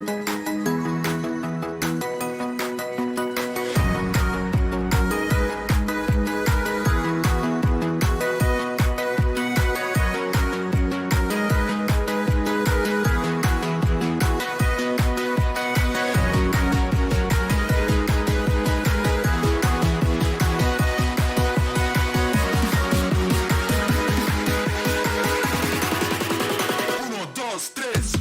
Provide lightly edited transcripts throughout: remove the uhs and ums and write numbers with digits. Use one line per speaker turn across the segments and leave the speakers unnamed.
Uno, dos, tres.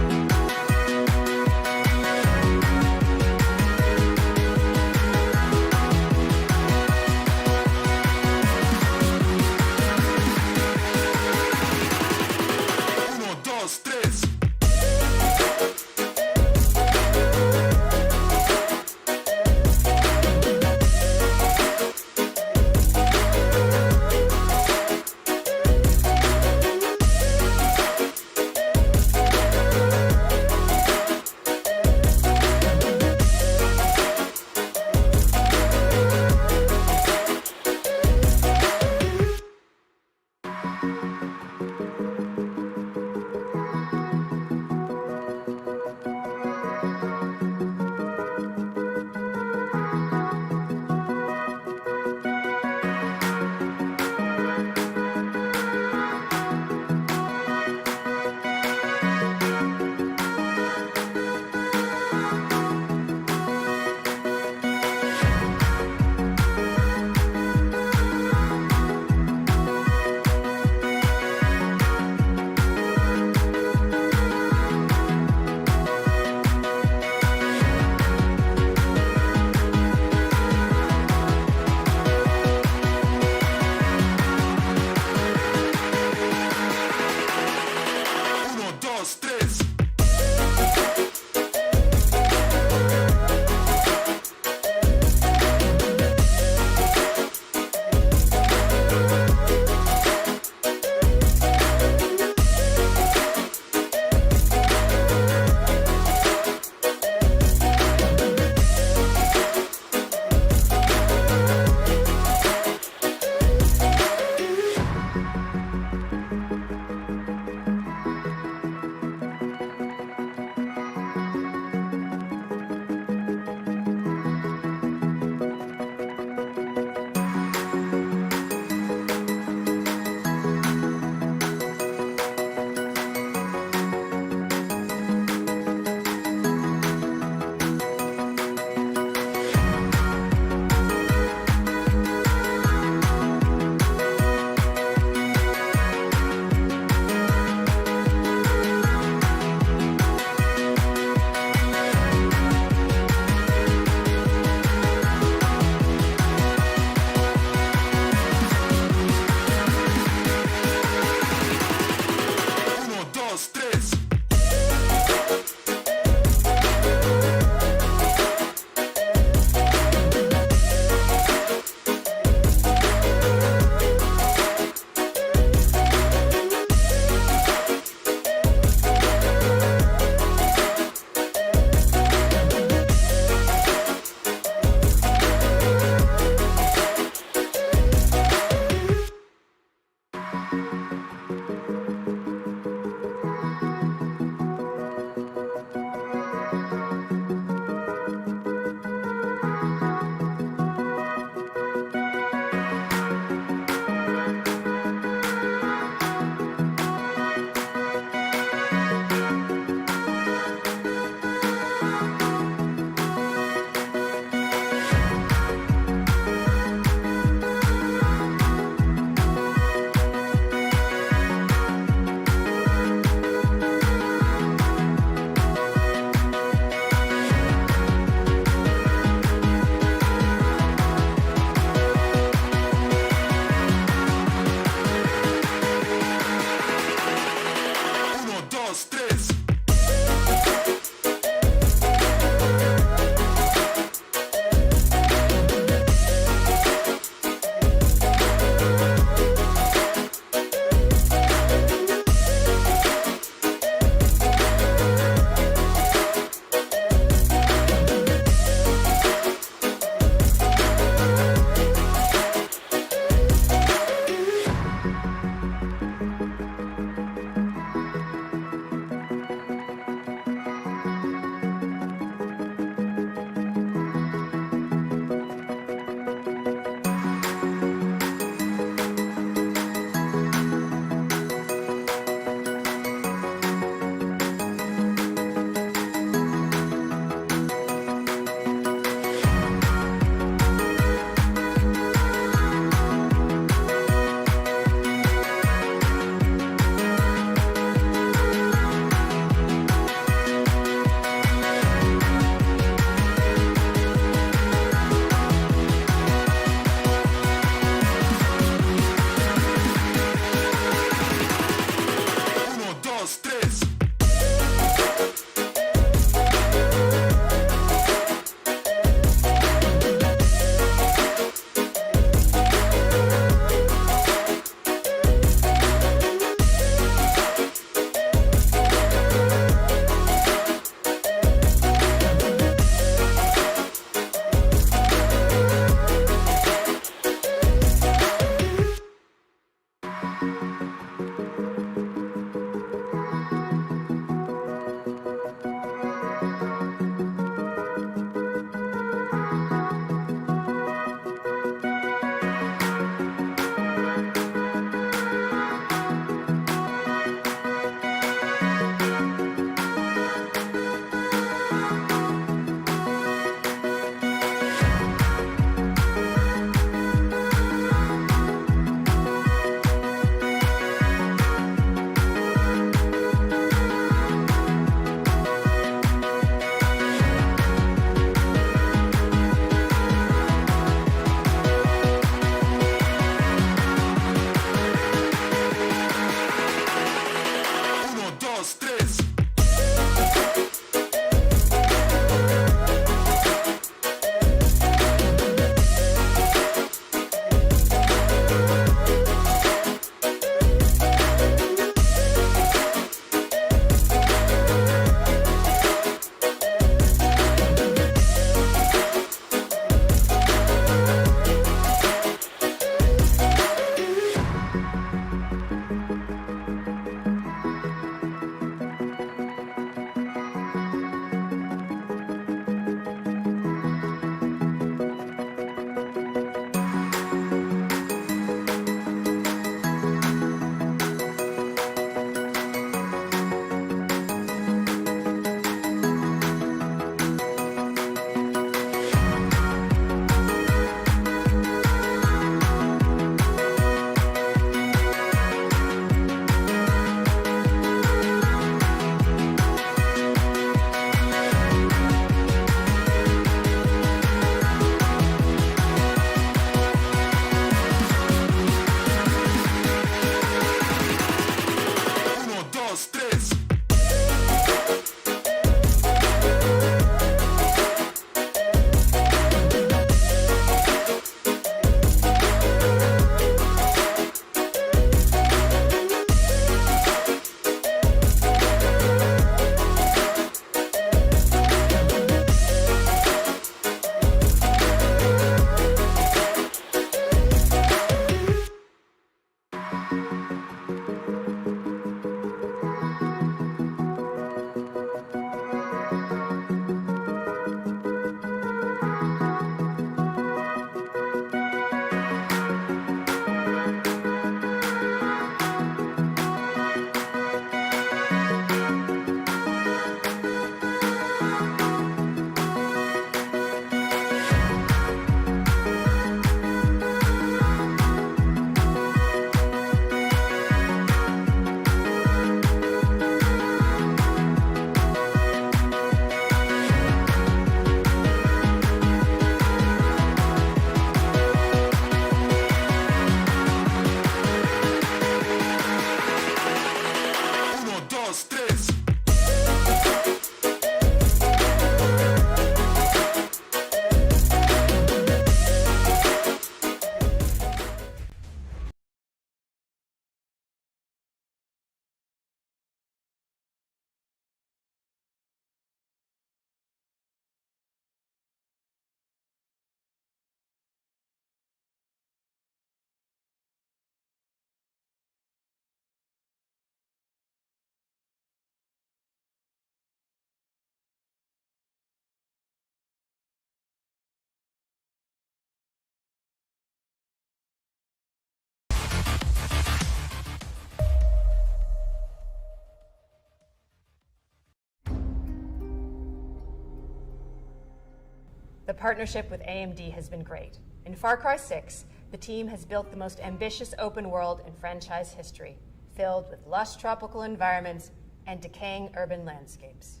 The partnership with AMD has been great. In Far Cry 6, the team has built the most ambitious open world in franchise history, filled with lush tropical environments and decaying urban landscapes.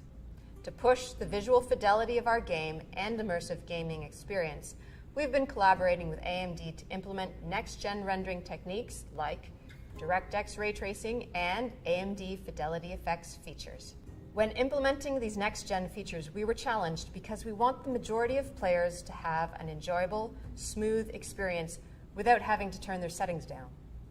To push the visual fidelity of our game and immersive gaming experience, we've been collaborating with AMD to implement next-gen rendering techniques like DirectX ray tracing and AMD Fidelity Effects features. When implementing these next-gen features, we were challenged because we want the majority of players to have an enjoyable, smooth experience without having to turn their settings down.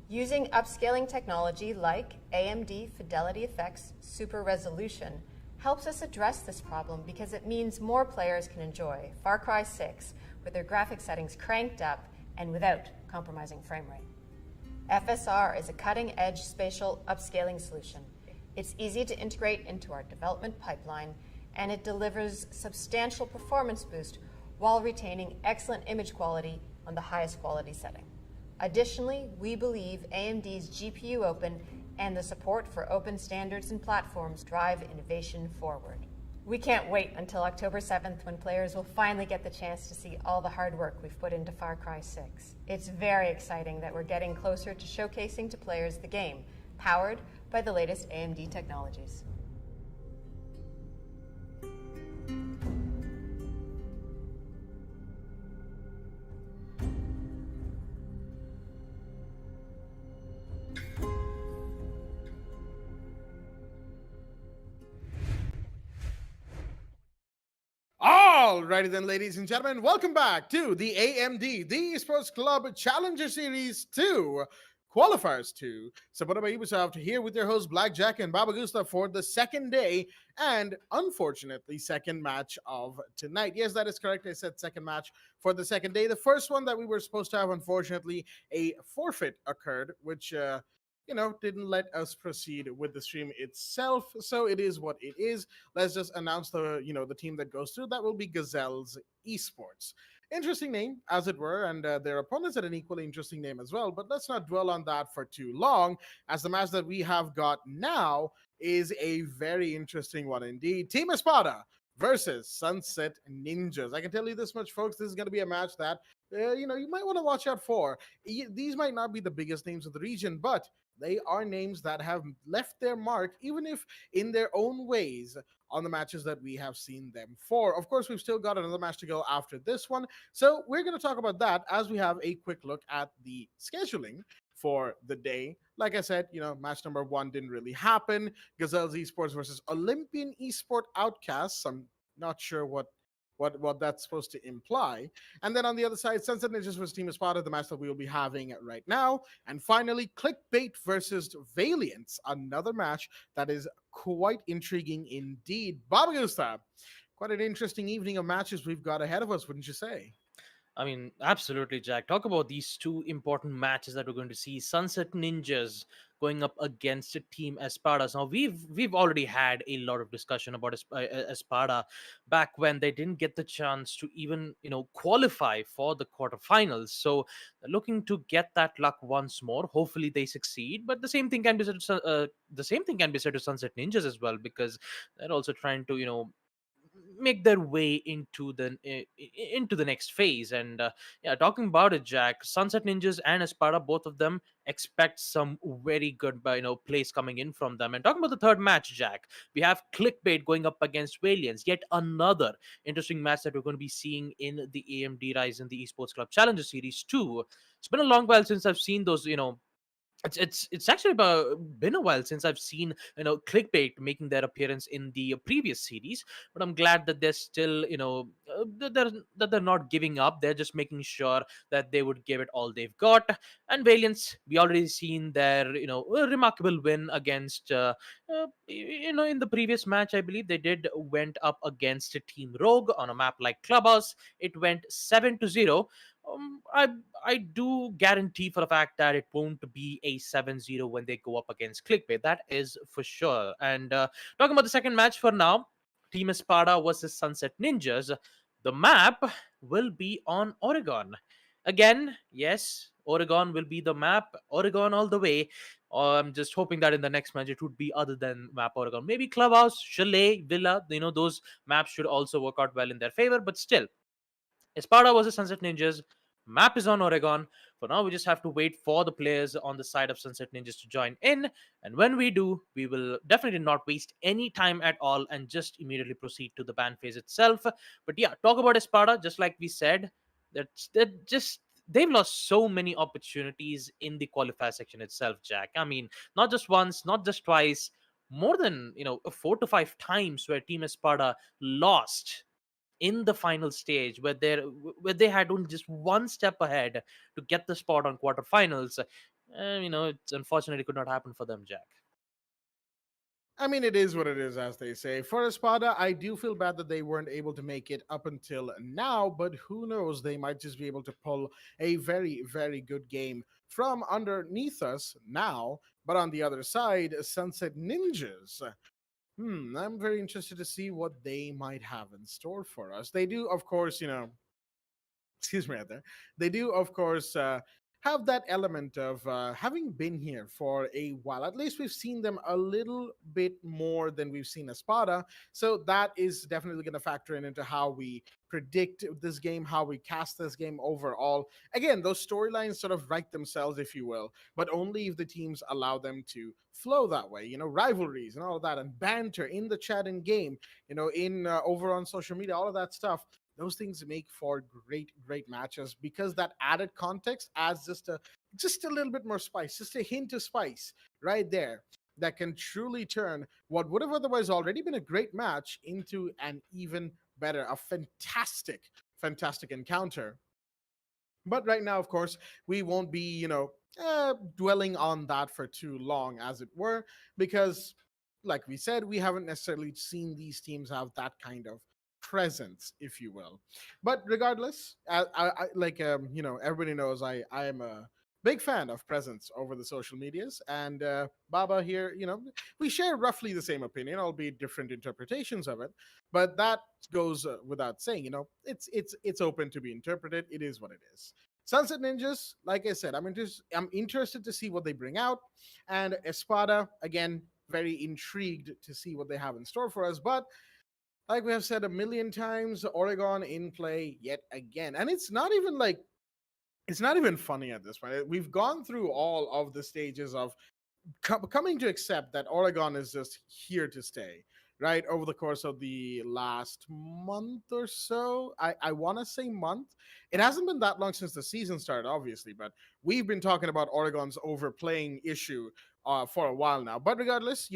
Using upscaling technology like AMD Fidelity Effects Super Resolution helps us address this problem because it means more players can enjoy Far Cry 6 with their graphic settings cranked up and without compromising frame rate. FSR is a cutting-edge spatial upscaling solution. It's easy to integrate into our development pipeline, and it delivers substantial performance boost while retaining excellent image quality on the highest quality setting. Additionally, we believe AMD's GPU Open and the support for open standards and platforms drive innovation forward. We can't wait until October 7th when players will finally get the chance to see all the hard work we've put into Far Cry 6. It's very exciting that we're getting closer to showcasing to players the game, powered by the latest AMD technologies.
Alrighty then, ladies and gentlemen, welcome back to the AMD, the Esports Club Challenger Series 2, Qualifiers 2, supported by Ubisoft, here with your hosts Blackjack and Baba Gusta for the second day and, unfortunately, second match of tonight. Yes, that is correct. I said second match for the second day. The first one that we were supposed to have, unfortunately, a forfeit occurred, which didn't let us proceed with the stream itself. So it is what it is. Let's just announce the team that goes through. That will be Gazelles Esports. Interesting name, as it were, and their opponents had an equally interesting name as well. But let's not dwell on that for too long, as the match that we have got now is a very interesting one indeed. Team Espada versus Sunset Ninjas. I can tell you this much, folks. This is going to be a match that you might want to watch out for. These might not be the biggest names of the region, but they are names that have left their mark, even if in their own ways, on the matches that we have seen them for. Of course, we've still got another match to go after this one, so we're going to talk about that as we have a quick look at the scheduling for the day. Like I said, match number 1 didn't really happen. Gazelles Esports versus Olympian Esport Outcasts. I'm not sure what that's supposed to imply. And then on the other side, Sunset Ninjas versus Team Espada, the match that we will be having right now. And finally, Clickbait versus Valiance, another match that is quite intriguing indeed. Baba Gusta, quite an interesting evening of matches we've got ahead of us, wouldn't you say?
I mean, absolutely, Jack. Talk about these two important matches that we're going to see. Sunset Ninjas going up against Team Espada. Now, we've already had a lot of discussion about Espada back when they didn't get the chance to even qualify for the quarterfinals. So, looking to get that luck once more. Hopefully, they succeed. But the same thing can be said to Sunset Ninjas as well, because they're also trying to make their way into the next phase. And yeah, talking about it, Jack, Sunset Ninjas and Espada, both of them expect some very good plays coming in from them. And talking about the third match, Jack, we have Clickbait going up against Valiance, yet another interesting match that we're going to be seeing in the AMD Ryzen, the Esports Club Challenger Series 2. It's been a long while since I've seen those it's actually been a while since I've seen Clickbait making their appearance in the previous series, but I'm glad that they're still that they're not giving up. They're just making sure that they would give it all they've got. And Valiance, we already seen their a remarkable win against in the previous match. I believe they did went up against Team Rogue on a map like Clubhouse. It went 7-0. I do guarantee for the fact that it won't be a 7-0 when they go up against Clickbait. That is for sure. And talking about the second match for now, Team Espada versus Sunset Ninjas. The map will be on Oregon. Again, yes, Oregon will be the map. Oregon all the way. I'm just hoping that in the next match it would be other than map Oregon. Maybe Clubhouse, Chalet, Villa. Those maps should also work out well in their favor. But still, Espada versus Sunset Ninjas. Map is on Oregon. For now, we just have to wait for the players on the side of Sunset Ninjas to join in. And when we do, we will definitely not waste any time at all and just immediately proceed to the ban phase itself. But yeah, talk about Espada, just like we said, that just they've lost so many opportunities in the qualifier section itself, Jack. I mean, not just once, not just twice, more than 4 to 5 times where Team Espada lost in the final stage where they had only just one step ahead to get the spot on quarterfinals. It's unfortunately could not happen for them, Jack.
I mean, it is what it is, as they say. For Espada, I do feel bad that they weren't able to make it up until now, but who knows? They might just be able to pull a very, very good game from underneath us now. But on the other side, Sunset Ninjas. I'm very interested to see what they might have in store for us. They do, of course, excuse me right there, they do of course have that element of having been here for a while. At least we've seen them a little bit more than we've seen Espada, so that is definitely going to factor into how we predict this game, how we cast this game overall. Again, those storylines sort of write themselves, if you will, but only if the teams allow them to flow that way. Rivalries and all of that, and banter in the chat and game, in over on social media, all of that stuff, those things make for great matches, because that added context adds just a little bit more spice, just a hint of spice right there, that can truly turn what would have otherwise already been a great match into an even better, a fantastic encounter. But right now, of course, we won't be dwelling on that for too long, as it were, because like we said, we haven't necessarily seen these teams have that kind of presence, if you will. But regardless, everybody knows I am a big fan of presence over the social medias, and Baba here, we share roughly the same opinion, albeit different interpretations of it. But that goes without saying. It's open to be interpreted. It is what it is. Sunset Ninjas, like I said, I'm interested to see what they bring out, and Espada, again, very intrigued to see what they have in store for us. But like we have said a million times, Oregon in play yet again. And it's not even funny at this point. We've gone through all of the stages of coming to accept that Oregon is just here to stay, right? Over the course of the last month or so, I want to say month. It hasn't been that long since the season started, obviously, but we've been talking about Oregon's overplaying issue for a while now. But regardless,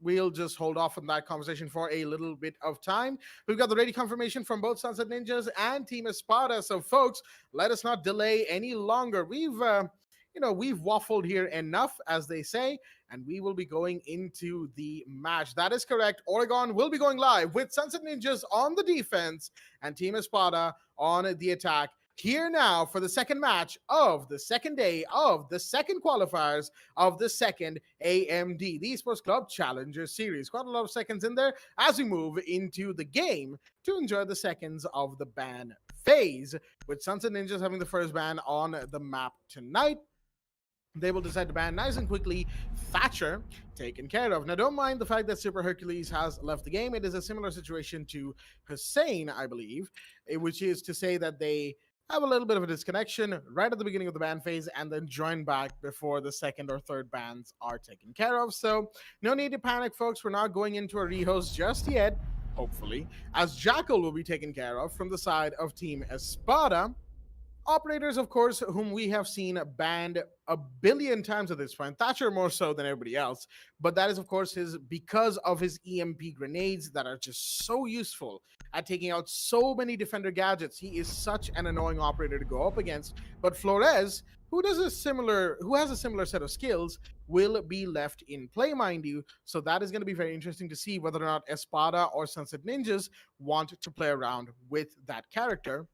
we'll just hold off on that conversation for a little bit of time. We've got the ready confirmation from both Sunset Ninjas and Team Espada. So, folks, let us not delay any longer. We've waffled here enough, as they say, and we will be going into the match. That is correct. Oregon will be going live with Sunset Ninjas on the defense and Team Espada on the attack. Here now for the second match of the second day of the second qualifiers of the second AMD, the Esports Club Challenger Series. Quite a lot of seconds in there as we move into the game to enjoy the seconds of the ban phase, with Sunset Ninjas having the first ban on the map tonight. They will decide to ban nice and quickly. Thatcher taken care of. Now, don't mind the fact that Super Hercules has left the game. It is a similar situation to Hussein, I believe, which is to say that they have a little bit of a disconnection right at the beginning of the ban phase and then join back before the second or third bans are taken care of. So no need to panic, folks. We're not going into a rehost just yet, hopefully, as Jackal will be taken care of from the side of Team Espada. Operators, of course, whom we have seen banned a billion times at this point. Thatcher more so than everybody else, but that is, of course, because of his EMP grenades that are just so useful at taking out so many defender gadgets. He is such an annoying operator to go up against. But Flores, who has a similar set of skills, will be left in play, mind you. So that is going to be very interesting to see whether or not Espada or Sunset Ninjas want to play around with that character.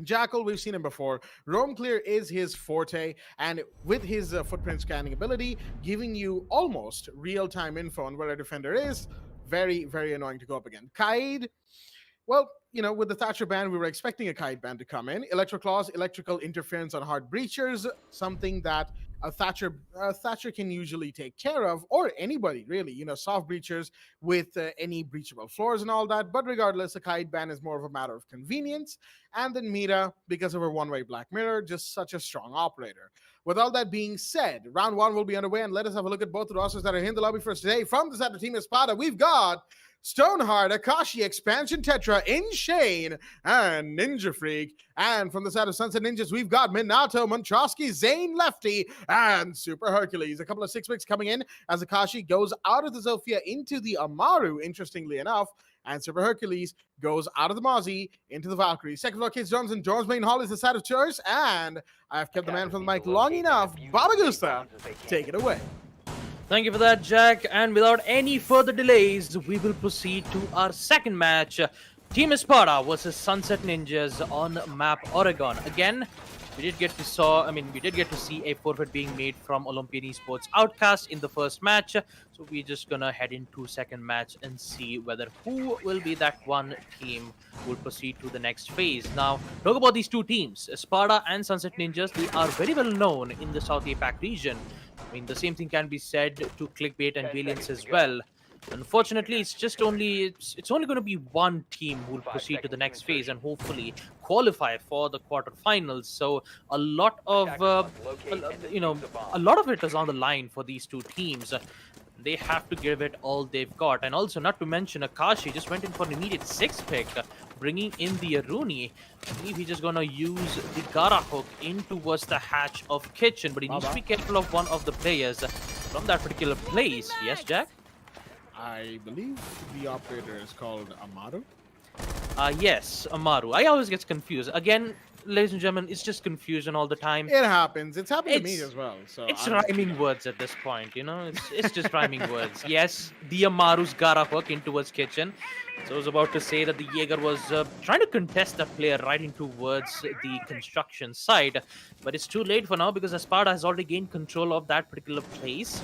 Jackal, we've seen him before. Roam clear is his forte, and with his footprint scanning ability, giving you almost real-time info on where a defender is, very, very annoying to go up against. Kaid, well, with the Thatcher ban, we were expecting a kite ban to come in. Electroclaws, electrical interference on hard breachers, something that Thatcher can usually take care of, or anybody really. Soft breachers with any breachable floors and all that. But regardless, a kite ban is more of a matter of convenience. And then Mira, because of her one-way Black Mirror, just such a strong operator. With all that being said, round one will be underway, and let us have a look at both the rosters that are in the lobby for us today. From the side of Team Espada, we've got Stoneheart, Akashi, Expansion Tetra, Inshane, and Ninja Freak. And from the side of Sunset Ninjas, we've got Minato, Montrosky, Zane Lefty, and Super Hercules. A couple of 6-picks coming in as Akashi goes out of the Zofia into the Amaru, interestingly enough. And Super Hercules goes out of the Mozzie into the Valkyrie. Second floor Kids Jones and Jones Main Hall is the side of choice. And I've kept the man from the mic long enough. Baba Gusta, take it away.
Thank you for that, Jack. And without any further delays, we will proceed to our second match. Team Espada versus Sunset Ninjas on map Oregon. Again, we did get to see a forfeit being made from Olympian Esports Outcast in the first match. So we're just gonna head into second match and see whether who will be that one team who will proceed to the next phase. Now, talk about these two teams, Espada and Sunset Ninjas. They are very well known in the South APAC region. I mean, the same thing can be said to Clickbait and Valiance as well. Unfortunately, it's only going to be one team who will proceed to the next phase and hopefully qualify for the quarterfinals. So a lot of it is on the line for these two teams. They have to give it all they've got. And also, not to mention, Akashi just went in for an immediate 6-pick, bringing in the Aruni. I believe he's just going to use the Gara hook in towards the hatch of Kitchen, but he needs to be careful of one of the players from that particular place. Yes, Jack?
I believe the operator is called Amaru.
Yes, Amaru. I always get confused. Again, ladies and gentlemen, it's just confusion all the time.
It happens. It's happened to me as well. So
it's rhyming words at this point, It's just rhyming words. Yes, the Amaru's Gara hook in towards Kitchen. So I was about to say that the Jaeger was trying to contest the player right in towards the construction side. But it's too late for now because Espada has already gained control of that particular place.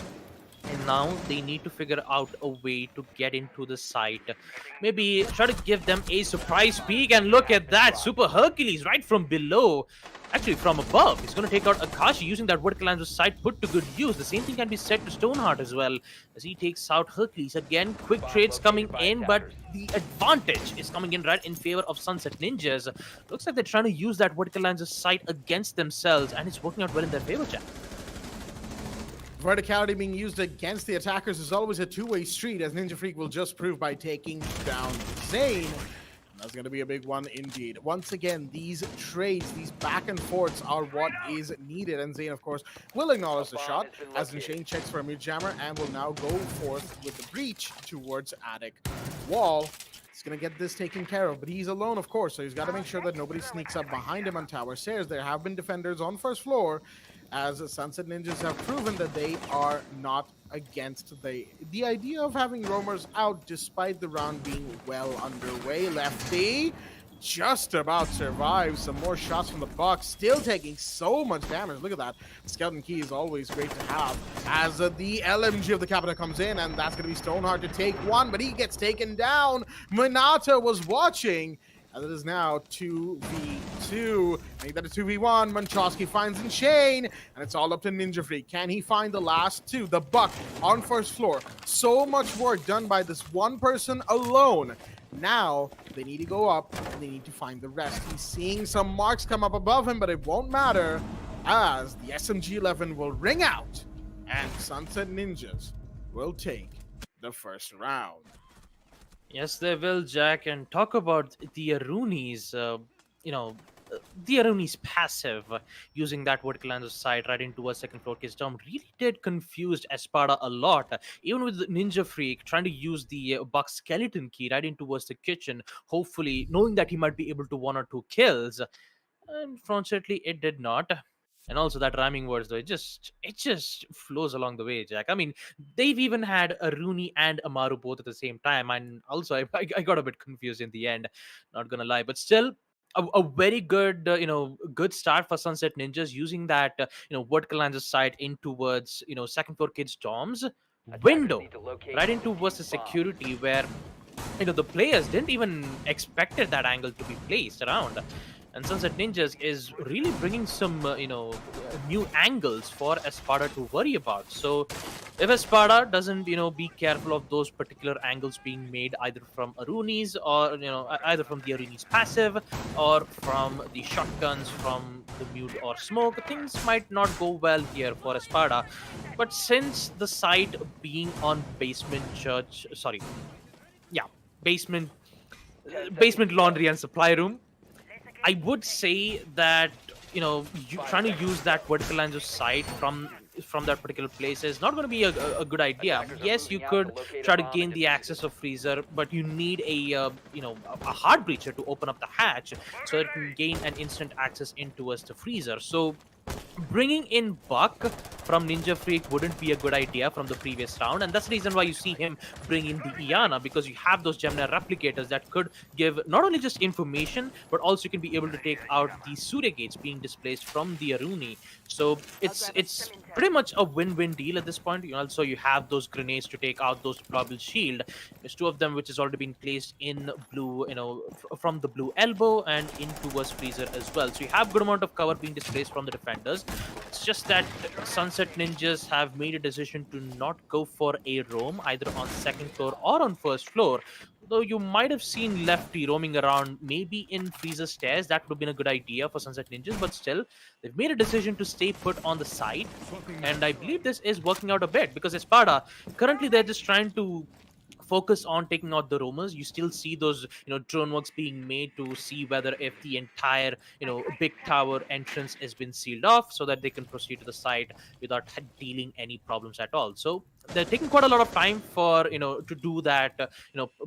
And now they need to figure out a way to get into the site. Maybe try to give them a surprise peek. And look at that. Super Hercules right from below. Actually, from above. He's going to take out Akashi using that vertical lines of sight put to good use. The same thing can be said to Stoneheart as well. As he takes out Hercules. Again, quick trades coming in. But the advantage is coming in right in favor of Sunset Ninjas. Looks like they're trying to use that vertical lines of sight against themselves. And it's working out well in their favor, Jack.
Verticality being used against the attackers is always a two-way street, as Ninja Freak will just prove by taking down Zane. That's going to be a big one indeed. Once again, these trades, these back and forths are what is needed. And Zane, of course, will acknowledge the shot as Shane checks for a mid-jammer and will now go forth with the breach towards attic wall. He's going to get this taken care of, but he's alone, of course, so he's got to make sure that nobody sneaks up behind him on tower stairs. There have been defenders on first floor, as Sunset Ninjas have proven that they are not against the idea of having roamers out despite the round being well underway. Lefty just about survives. Some more shots from the box, still taking so much damage. Look at that. Skeleton key is always great to have as the LMG of the Capita comes in, and that's going to be Stoneheart to take one, but he gets taken down. Minato was watching. And it is now 2v2. Make that a 2v1. Montrosky finds Inshane, and it's all up to Ninja Freak. Can he find the last two? The Buck on first floor. So much work done by this one person alone. Now, they need to go up, and they need to find the rest. He's seeing some marks come up above him, but it won't matter, as the SMG-11 will ring out, and Sunset Ninjas will take the first round.
Yes, they will, Jack. And talk about the Aruni's, the Aruni's passive using that vertical lines of sight right into a second floor case down really did confuse Espada a lot. Even with Ninja Freak trying to use the Buck skeleton key right into towards the kitchen, hopefully knowing that he might be able to 1 or 2 kills. Unfortunately, it did not. And also that rhyming words, though, it just flows along the way, Jack. I mean, they've even had Aruni and Amaru both at the same time, and also I got a bit confused in the end, not gonna lie. But still, a very good, good start for Sunset Ninjas using that, vertical lines of sight in towards, second floor kids' dorms window, right into towards the security where the players didn't even expected that angle to be placed around. And Sunset Ninjas is really bringing some, new angles for Espada to worry about. So if Espada doesn't, be careful of those particular angles being made either from Aruni's or, either from the Aruni's passive or from the shotguns from the mute or smoke, things might not go well here for Espada. But since the site being on basement basement laundry and supply room, I would say that you trying to use that vertical lines of sight from that particular place is not going to be a good idea. Yes, you could try to gain the access of freezer, but you need a hard breacher to open up the hatch so that you can gain an instant access in towards the freezer. So bringing in Buck from Ninja Freak wouldn't be a good idea from the previous round, and that's the reason why you see him bring in the Iana, because you have those Gemini replicators that could give not only just information, but also you can be able to take out the Surya gates being displaced from the Aruni. So it's pretty much a win-win deal at this point. Also, you have those grenades to take out those deployable shield. There's two of them which has already been placed in blue, from the blue elbow and in towards freezer as well. So you have good amount of cover being displaced from the defenders. It's just that Sunset Ninjas have made a decision to not go for a roam either on second floor or on first floor. Though you might have seen Lefty roaming around maybe in freezer stairs, that would have been a good idea for Sunset Ninjas, but still, they've made a decision to stay put on the side, and I believe this is working out a bit, because Espada, currently they're just trying to focus on taking out the roamers. You still see those drone works being made to see whether if the entire big tower entrance has been sealed off so that they can proceed to the site without dealing any problems at all. So they're taking quite a lot of time for to do that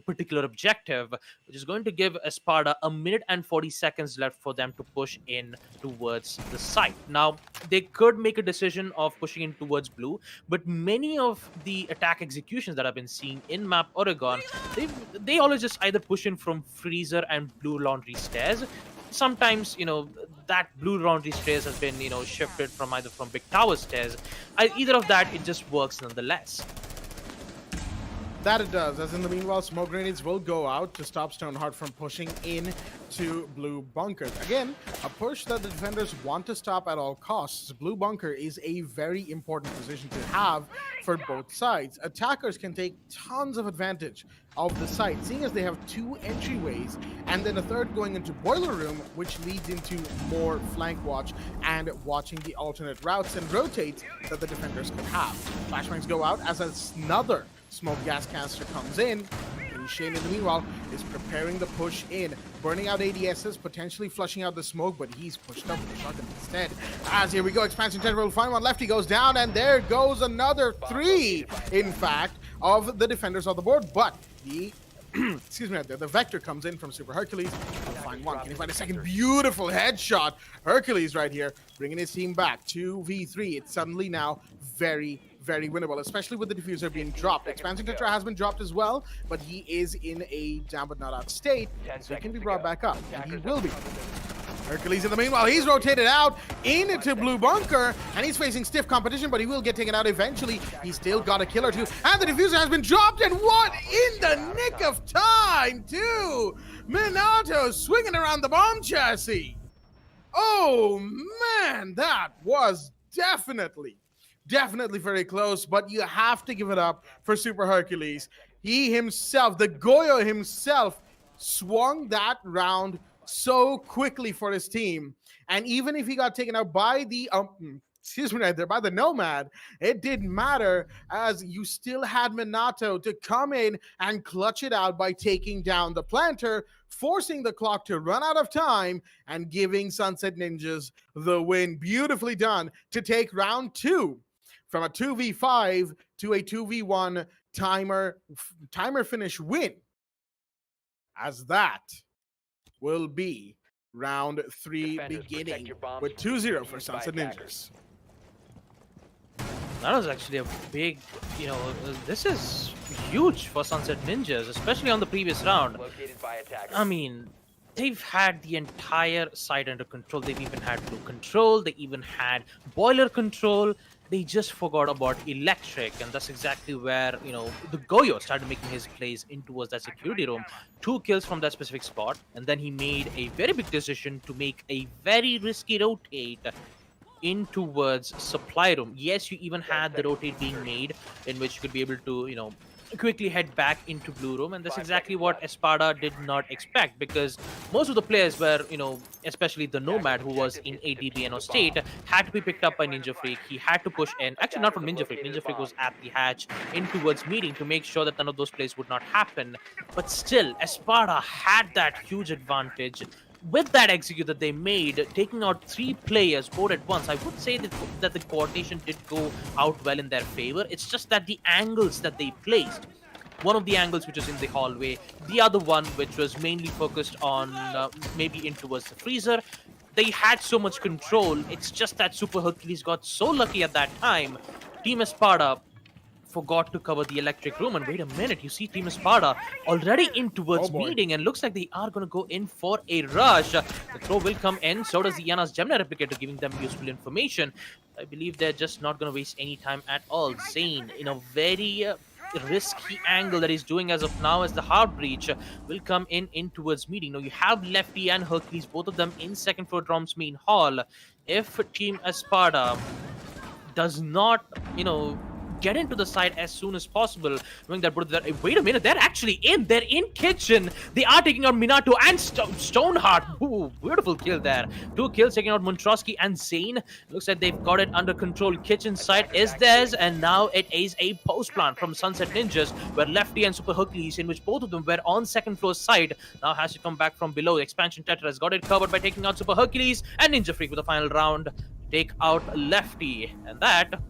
particular objective, which is going to give Espada a minute and 40 seconds left for them to push in towards the site. Now they could make a decision of pushing in towards blue, but many of the attack executions that I've been seeing in map Oregon, they always just either push in from freezer and blue laundry stairs. Sometimes that blue laundry stairs has been shifted from either from big tower stairs. Either of that, it just works nonetheless.
That it does, as in the meanwhile, smoke grenades will go out to stop Stoneheart from pushing in to blue bunker. Again, a push that the defenders want to stop at all costs. Blue bunker is a very important position to have for both sides. Attackers can take tons of advantage of the site, seeing as they have two entryways and then a third going into boiler room, which leads into more flank watch and watching the alternate routes and rotates that the defenders could have. Flashbangs go out as another smoke gas canister comes in, and Shane in the meanwhile is preparing the push in, burning out ADSs, potentially flushing out the smoke, but he's pushed up with the shotgun instead. As here we go, expansion 10 will find one. Lefty goes down, and there goes another three, in fact, of the defenders on the board, but the excuse me, the vector comes in from Super Hercules. He'll find one. Can he find a second? Beautiful headshot. Hercules right here, bringing his team back. 2v3. It's suddenly now very, very winnable, especially with the diffuser being dropped. Expansion Tetra has been dropped as well, but he is in a down but not out state, so he can be brought back up, and he will be. Hercules in the meanwhile, he's rotated out into blue bunker, and he's facing stiff competition, but he will get taken out eventually. He's still got a kill or two, and the diffuser has been dropped, and what in the nick of time, too? Minato swinging around the bomb chassis. Oh, man, that was definitely very close, but you have to give it up for Super Hercules. He himself, the Goyo himself, swung that round so quickly for his team, and even if he got taken out by the by the Nomad, it didn't matter, as you still had Minato to come in and clutch it out by taking down the planter, forcing the clock to run out of time and giving Sunset Ninjas the win. Beautifully done to take round two from a 2v5 to a 2v1 timer finish win, as that will be round three, beginning with 2-0 for Sunset Ninjas.
That was actually a big, this is huge for Sunset Ninjas, especially on the previous round. I mean, they've had the entire site under control. They've even had blue control. They even had boiler control. they just forgot about electric, and that's exactly where the Goyo started making his plays in towards that security room. 2 kills from that specific spot, and then he made a very big decision to make a very risky rotate in towards supply room. Yes, you even had the rotate being made in which you could be able to, quickly head back into blue room, and that's exactly what Espada did not expect, because most of the players were, especially the Nomad, who was in a DBNO state, had to be picked up by Ninja Freak. He had to push in, actually not from Ninja Freak. Ninja Freak was at the hatch in towards meeting to make sure that none of those plays would not happen. But still, Espada had that huge advantage with that execute that they made, taking out 3 players both at once. I would say that the coordination did go out well in their favor. It's just that the angles that they placed, one of the angles which was in the hallway, the other one which was mainly focused on maybe in towards the freezer, they had so much control. It's just that Super Hercules got so lucky at that time. Team Espada forgot to cover the electric room, and wait a minute, you see Team Espada already in towards meeting, and looks like they are going to go in for a rush. The throw will come in, so does the Iana's Gemini replicator, giving them useful information. I believe they're just not going to waste any time at all. Zane, in a very risky angle that he's doing as of now, as the hard breach will come in towards meeting. Now you have Lefty and Hercules, both of them in second floor Drom's main hall. If Team Espada does not, get into the side as soon as possible, knowing that, wait a minute, they're actually in. They're in kitchen. They are taking out Minato and Stoneheart. Ooh, beautiful kill there. 2 kills taking out Montrosky and Zane. Looks like they've got it under control. Kitchen side is theirs, and now it is a post plant from Sunset Ninjas, where Lefty and Super Hercules, in which both of them were on second floor side, now has to come back from below. Expansion Tetra has got it covered by taking out Super Hercules, and Ninja Freak with the final round take out Lefty, and that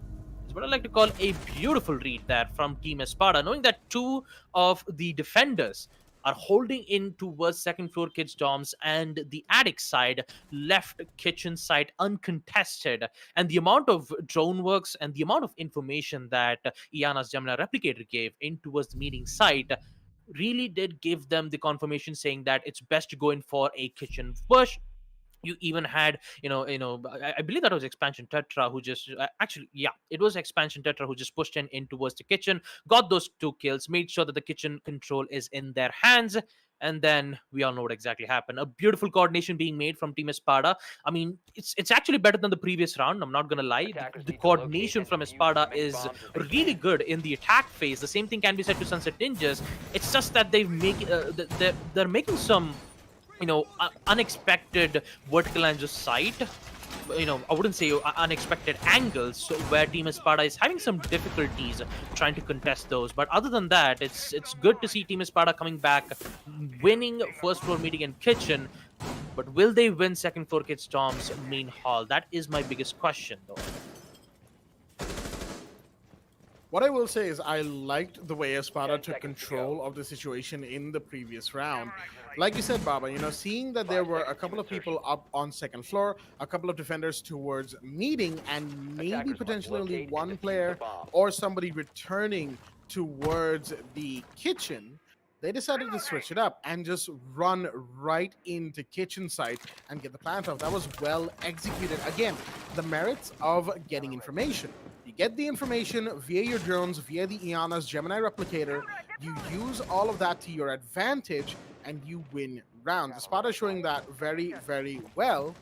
is what I like to call a beautiful read there from Team Espada, knowing that 2 of the defenders are holding in towards second floor kids dorms, and the attic side left kitchen side uncontested. And the amount of drone works and the amount of information that Iana's Gemini replicator gave in towards the meeting site really did give them the confirmation saying that it's best to go in for a kitchen push. You even had, I believe that was Expansion Tetra who just it was Expansion Tetra who just pushed in towards the kitchen, got those 2 kills, made sure that the kitchen control is in their hands, and then we all know what exactly happened. A beautiful coordination being made from Team Espada. I mean, it's actually better than the previous round. I'm not gonna lie. The coordination from Espada is really good in the attack phase. The same thing can be said to Sunset Ninjas. It's just that they're making some unexpected vertical and just sight. I wouldn't say unexpected angles, where Team Espada is having some difficulties trying to contest those. But other than that, it's good to see Team Espada coming back, winning first floor meeting and kitchen. But will they win second floor Kid Storm's main hall? That is my biggest question, though.
What I will say is I liked the way Espada took control of the situation in the previous round. Like you said, Baba, seeing that there were a couple of people up on second floor, a couple of defenders towards meeting, and maybe potentially only one player or somebody returning towards the kitchen, they decided to switch it up and just run right into kitchen side and get the plant off. That was well executed. Again, the merits of getting information. You get the information via your drones, via the Iana's Gemini replicator. You use all of that to your advantage, and you win rounds. Espada is showing that very, very well.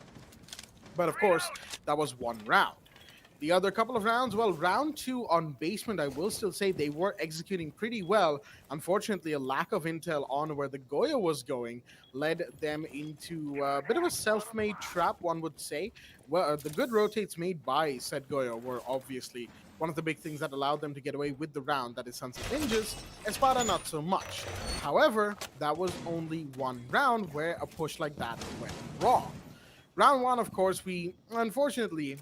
But of course, that was one round. The other couple of rounds, well, round 2 on basement, I will still say they were executing pretty well. Unfortunately, a lack of intel on where the Goya was going led them into a bit of a self-made trap, one would say. Well, the good rotates made by said Goya were obviously one of the big things that allowed them to get away with the round. That is Sunset Ninjas. Espada, not so much. However, that was only one round where a push like that went wrong. Round 1, of course, we unfortunately,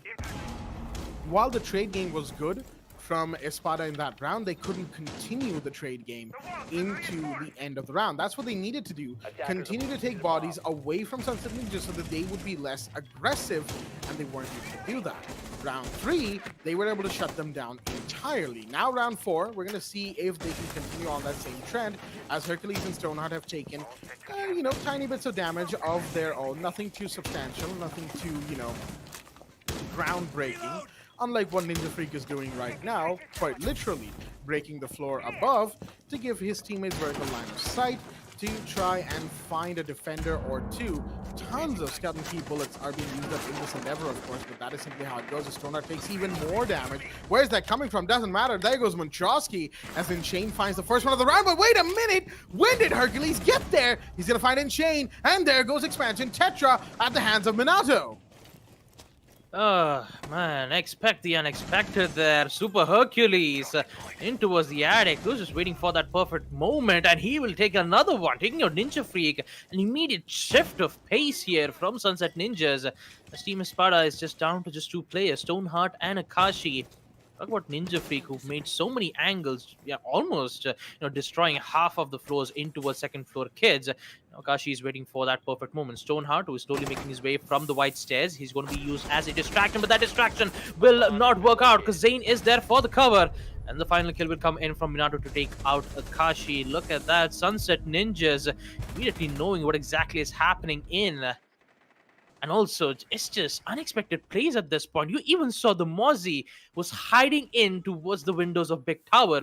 while the trade game was good from Espada in that round, they couldn't continue the trade game into the end of the round. That's what they needed to do. Continue to take bodies away from Sunset Ninja so that they would be less aggressive, and they weren't able to do that. Round 3, they were able to shut them down entirely. Now round 4, we're going to see if they can continue on that same trend, as Hercules and Stoneheart have taken, tiny bits of damage of their own. Nothing too substantial, nothing too, groundbreaking. unlike what Ninja Freak is doing right now, quite literally breaking the floor above to give his teammates vertical line of sight to try and find a defender or two. Tons of scout and key bullets are being used up in this endeavor, of course, but that is simply how it goes. Stoneheart takes even more damage. Where's that coming from? Doesn't matter. There goes Montrosky, as Enchain finds the first one of the round. But wait a minute! When did Hercules get there? He's gonna find Enchain, and there goes Expansion Tetra at the hands of Minato.
Oh, man, expect the unexpected there. Super Hercules in towards the attic. Who's just waiting for that perfect moment, and he will take another one, taking out Ninja Freak. An immediate shift of pace here from Sunset Ninjas. As Team Espada is just down to just two players, Stoneheart and Akashi. Talk about Ninja Freak, who've made so many angles, yeah, almost destroying half of the floors into a second floor kids. Akashi is waiting for that perfect moment. Stoneheart, who is slowly making his way from the white stairs, he's going to be used as a distraction, but that distraction will not work out because Zane is there for the cover. And the final kill will come in from Minato to take out Akashi. Look at that, Sunset Ninjas immediately knowing what exactly is happening in. And also, it's just unexpected plays at this point. You even saw the Mozzie was hiding in towards the windows of Big Tower.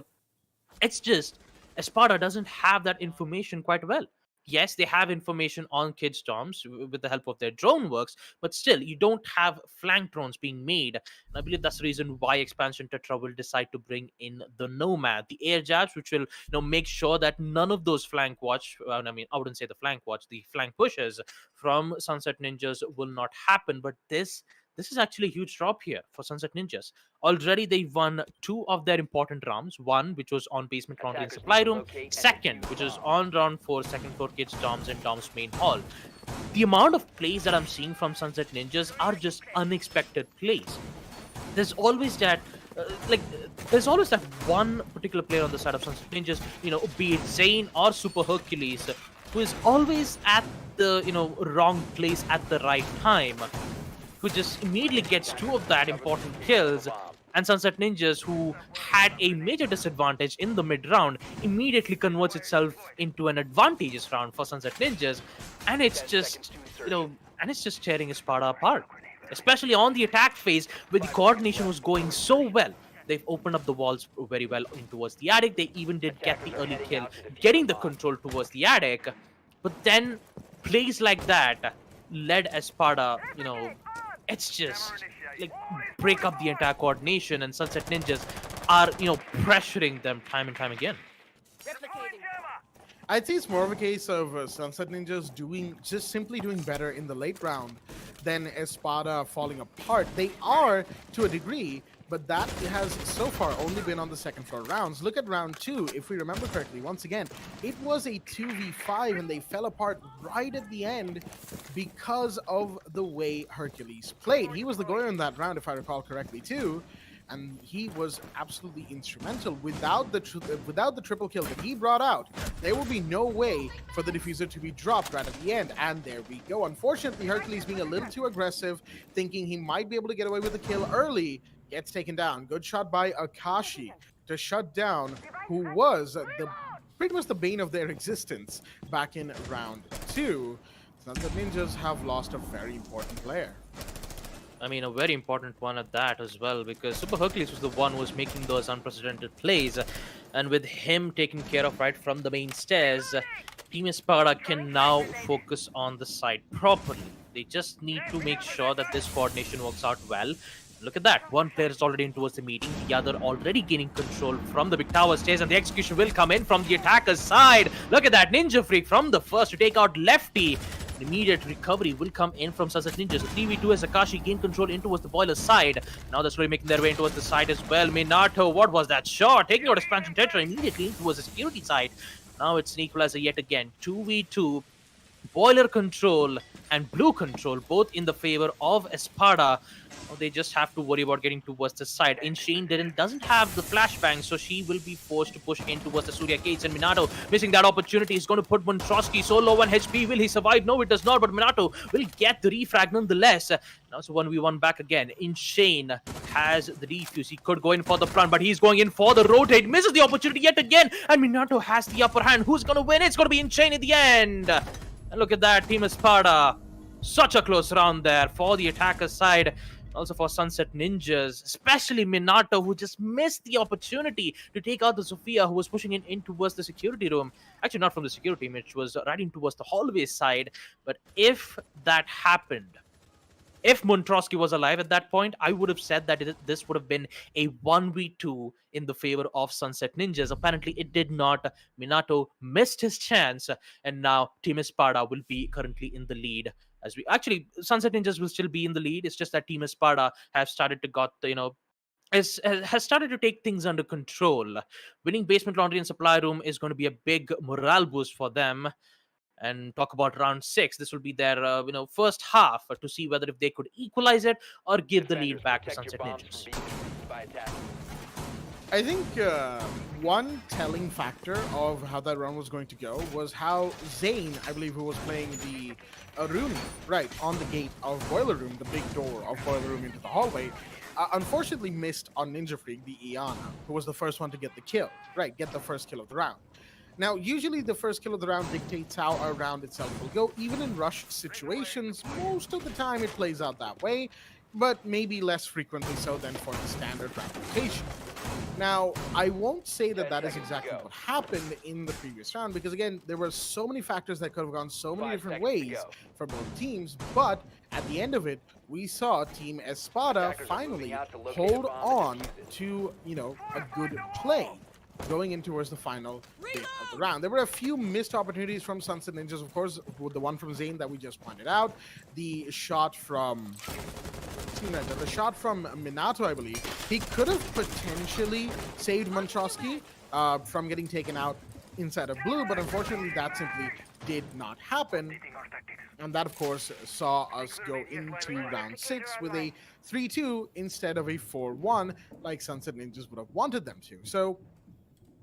It's just, Espada doesn't have that information quite well. Yes, they have information on Kid Storms with the help of their drone works, but still, you don't have flank drones being made. And I believe that's the reason why Expansion Tetra will decide to bring in the Nomad, the air jabs, which will make sure that none of those flank watch, I wouldn't say the flank watch, the flank pushes from Sunset Ninjas will not happen. But this is actually a huge drop here for Sunset Ninjas. Already they've won two of their important rounds. One, which was on basement foundry and supply room. Second, which was on round 4, second floor kids, Doms and Doms main hall. The amount of plays that I'm seeing from Sunset Ninjas are just unexpected plays. There's always that there's always that one particular player on the side of Sunset Ninjas, be it Zane or Super Hercules, who is always at the wrong place at the right time, who just immediately gets two of that important kills. And Sunset Ninjas, who had a major disadvantage in the mid-round, immediately converts itself into an advantageous round for Sunset Ninjas. And it's just, tearing Espada apart. Especially on the attack phase, where the coordination was going so well. They've opened up the walls very well in towards the attic. They even did get the early kill, getting the control towards the attic. But then, plays like that led Espada, it's just break up the entire coordination, and Sunset Ninjas are pressuring them time and time again.
I'd say it's more of a case of Sunset Ninjas simply doing better in the late round than Espada falling apart. They are to a degree, but that has so far only been on the second floor rounds. Look at round 2, if we remember correctly. Once again, it was a 2v5 and they fell apart right at the end because of the way Hercules played. He was the goalie in that round, if I recall correctly, too. And he was absolutely instrumental. Without the triple kill that he brought out, there will be no way for the diffuser to be dropped right at the end. And there we go. Unfortunately, Hercules being a little too aggressive, thinking he might be able to get away with the kill early, gets taken down. Good shot by Akashi to shut down who was pretty much the bane of their existence back in round 2. Sunset Ninjas have lost a very important player.
A very important one at that as well, because Super Hercules was the one who was making those unprecedented plays. And with him taken care of right from the main stairs, Team Espada can now focus on the side properly. They just need to make sure that this coordination works out well. Look at that. One player is already in towards the meeting, the other already gaining control from the big tower stairs, and the execution will come in from the attacker's side. Look at that. Ninja Freak from the first to take out Lefty. Immediate recovery will come in from Sunset Ninjas. 3v2 as Akashi gain control in towards the boiler side. Now they're slowly making their way towards the side as well. Minato, what was that shot? Taking out Expansion Tetra immediately towards the security side. Now it's an equalizer yet again. 2v2. Boiler control and blue control, both in the favor of Espada. They just have to worry about getting towards the side. Insane doesn't have the flashbang, so she will be forced to push in towards the Surya gates. And Minato, missing that opportunity, is going to put Montrosky so low on HP. Will he survive? No, it does not. But Minato will get the refrag nonetheless. Now it's a 1v1 back again. Insane has the defuse. He could go in for the front, but he's going in for the rotate. Misses the opportunity yet again. And Minato has the upper hand. Who's going to win? It's going to be Insane at the end. And look at that, Team Espada. Such a close round there for the attacker side. Also for Sunset Ninjas, especially Minato, who just missed the opportunity to take out the Sophia, who was pushing in towards the security room. Actually, not from the security room, which was riding towards the hallway side. But if that happened, if Montrosky was alive at that point, I would have said that this would have been a 1v2 in the favor of Sunset Ninjas. Apparently, it did not. Minato missed his chance, and now Team Espada will be currently in the lead. As we actually, Sunset Ninjas will still be in the lead. It's just that Team Espada have started to got the, has started to take things under control. Winning basement laundry and supply room is going to be a big morale boost for them. And talk about round 6. This will be their first half to see whether if they could equalize it or give the lead back to Sunset Ninjas.
I think one telling factor of how that run was going to go was how Zane, I believe, who was playing the Rooney, right, on the gate of Boiler Room, the big door of Boiler Room into the hallway, unfortunately missed on Ninja Freak, the Iana, who was the first one to get the kill, right, get the first kill of the round. Now, usually the first kill of the round dictates how a round itself will go. Even in rush situations, most of the time it plays out that way, but maybe less frequently so than for the standard round rotation. Now, I won't say that that is exactly what happened in the previous round, because again, there were so many factors that could have gone so many different ways for both teams, but at the end of it, we saw Team Espada finally hold on to, a good play going in towards the final bit of the round. There were a few missed opportunities from Sunset Ninjas, of course, with the one from Zane that we just pointed out, the shot from Minato, I believe. He could have potentially saved Montrosky from getting taken out inside of blue, but unfortunately that simply did not happen. And that, of course, saw us go into round 6 with a 3-2 instead of a 4-1, like Sunset Ninjas would have wanted them to. So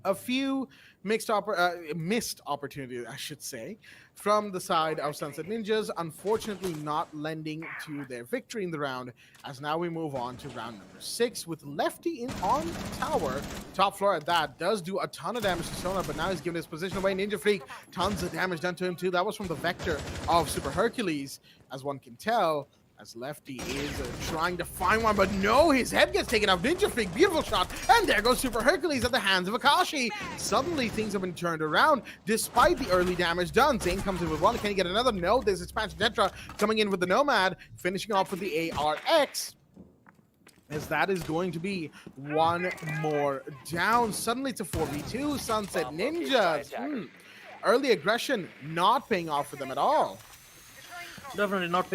a few missed opportunities, I should say, from the side of Sunset Ninjas, unfortunately not lending to their victory in the round, as now we move on to round number 6 with Lefty on tower. Top floor at that does do a ton of damage to Sona, but now he's given his position away. Ninja Freak, tons of damage done to him too. That was from the Vector of Super Hercules, as one can tell, as Lefty is trying to find one, but no, his head gets taken out. Ninja Freak, beautiful shot, and there goes Super Hercules at the hands of Akashi. Suddenly, things have been turned around, despite the early damage done. Zane comes in with one. Can he get another? No, there's Expansion Tetra coming in with the Nomad, finishing off with the ARX, as that is going to be one more down. Suddenly, it's a 4v2. Sunset Ninjas. Early aggression not paying off for them at all.
Definitely not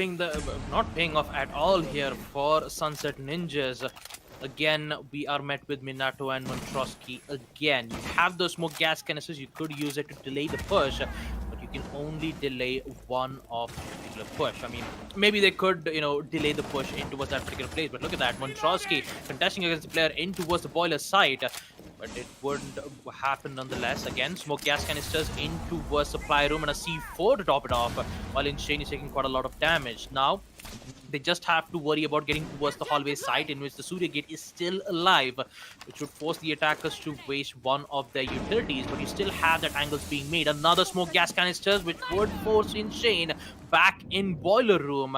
paying off at all here for Sunset Ninjas. Again, we are met with Minato and Montrosky again. You have those smoke gas canisters, you could use it to delay the push, but you can only delay one of the particular push. I mean, maybe they could, delay the push in towards that particular place, but look at that. Montrosky contesting against the player in towards the boiler site, but it wouldn't happen nonetheless. Again, smoke gas canisters in towards supply room and a C4 to top it off, while Insane is taking quite a lot of damage. Now, they just have to worry about getting towards the hallway site in which the Surya Gate is still alive, which would force the attackers to waste one of their utilities, but you still have that angles being made. Another smoke gas canisters, which would force Insane back in boiler room.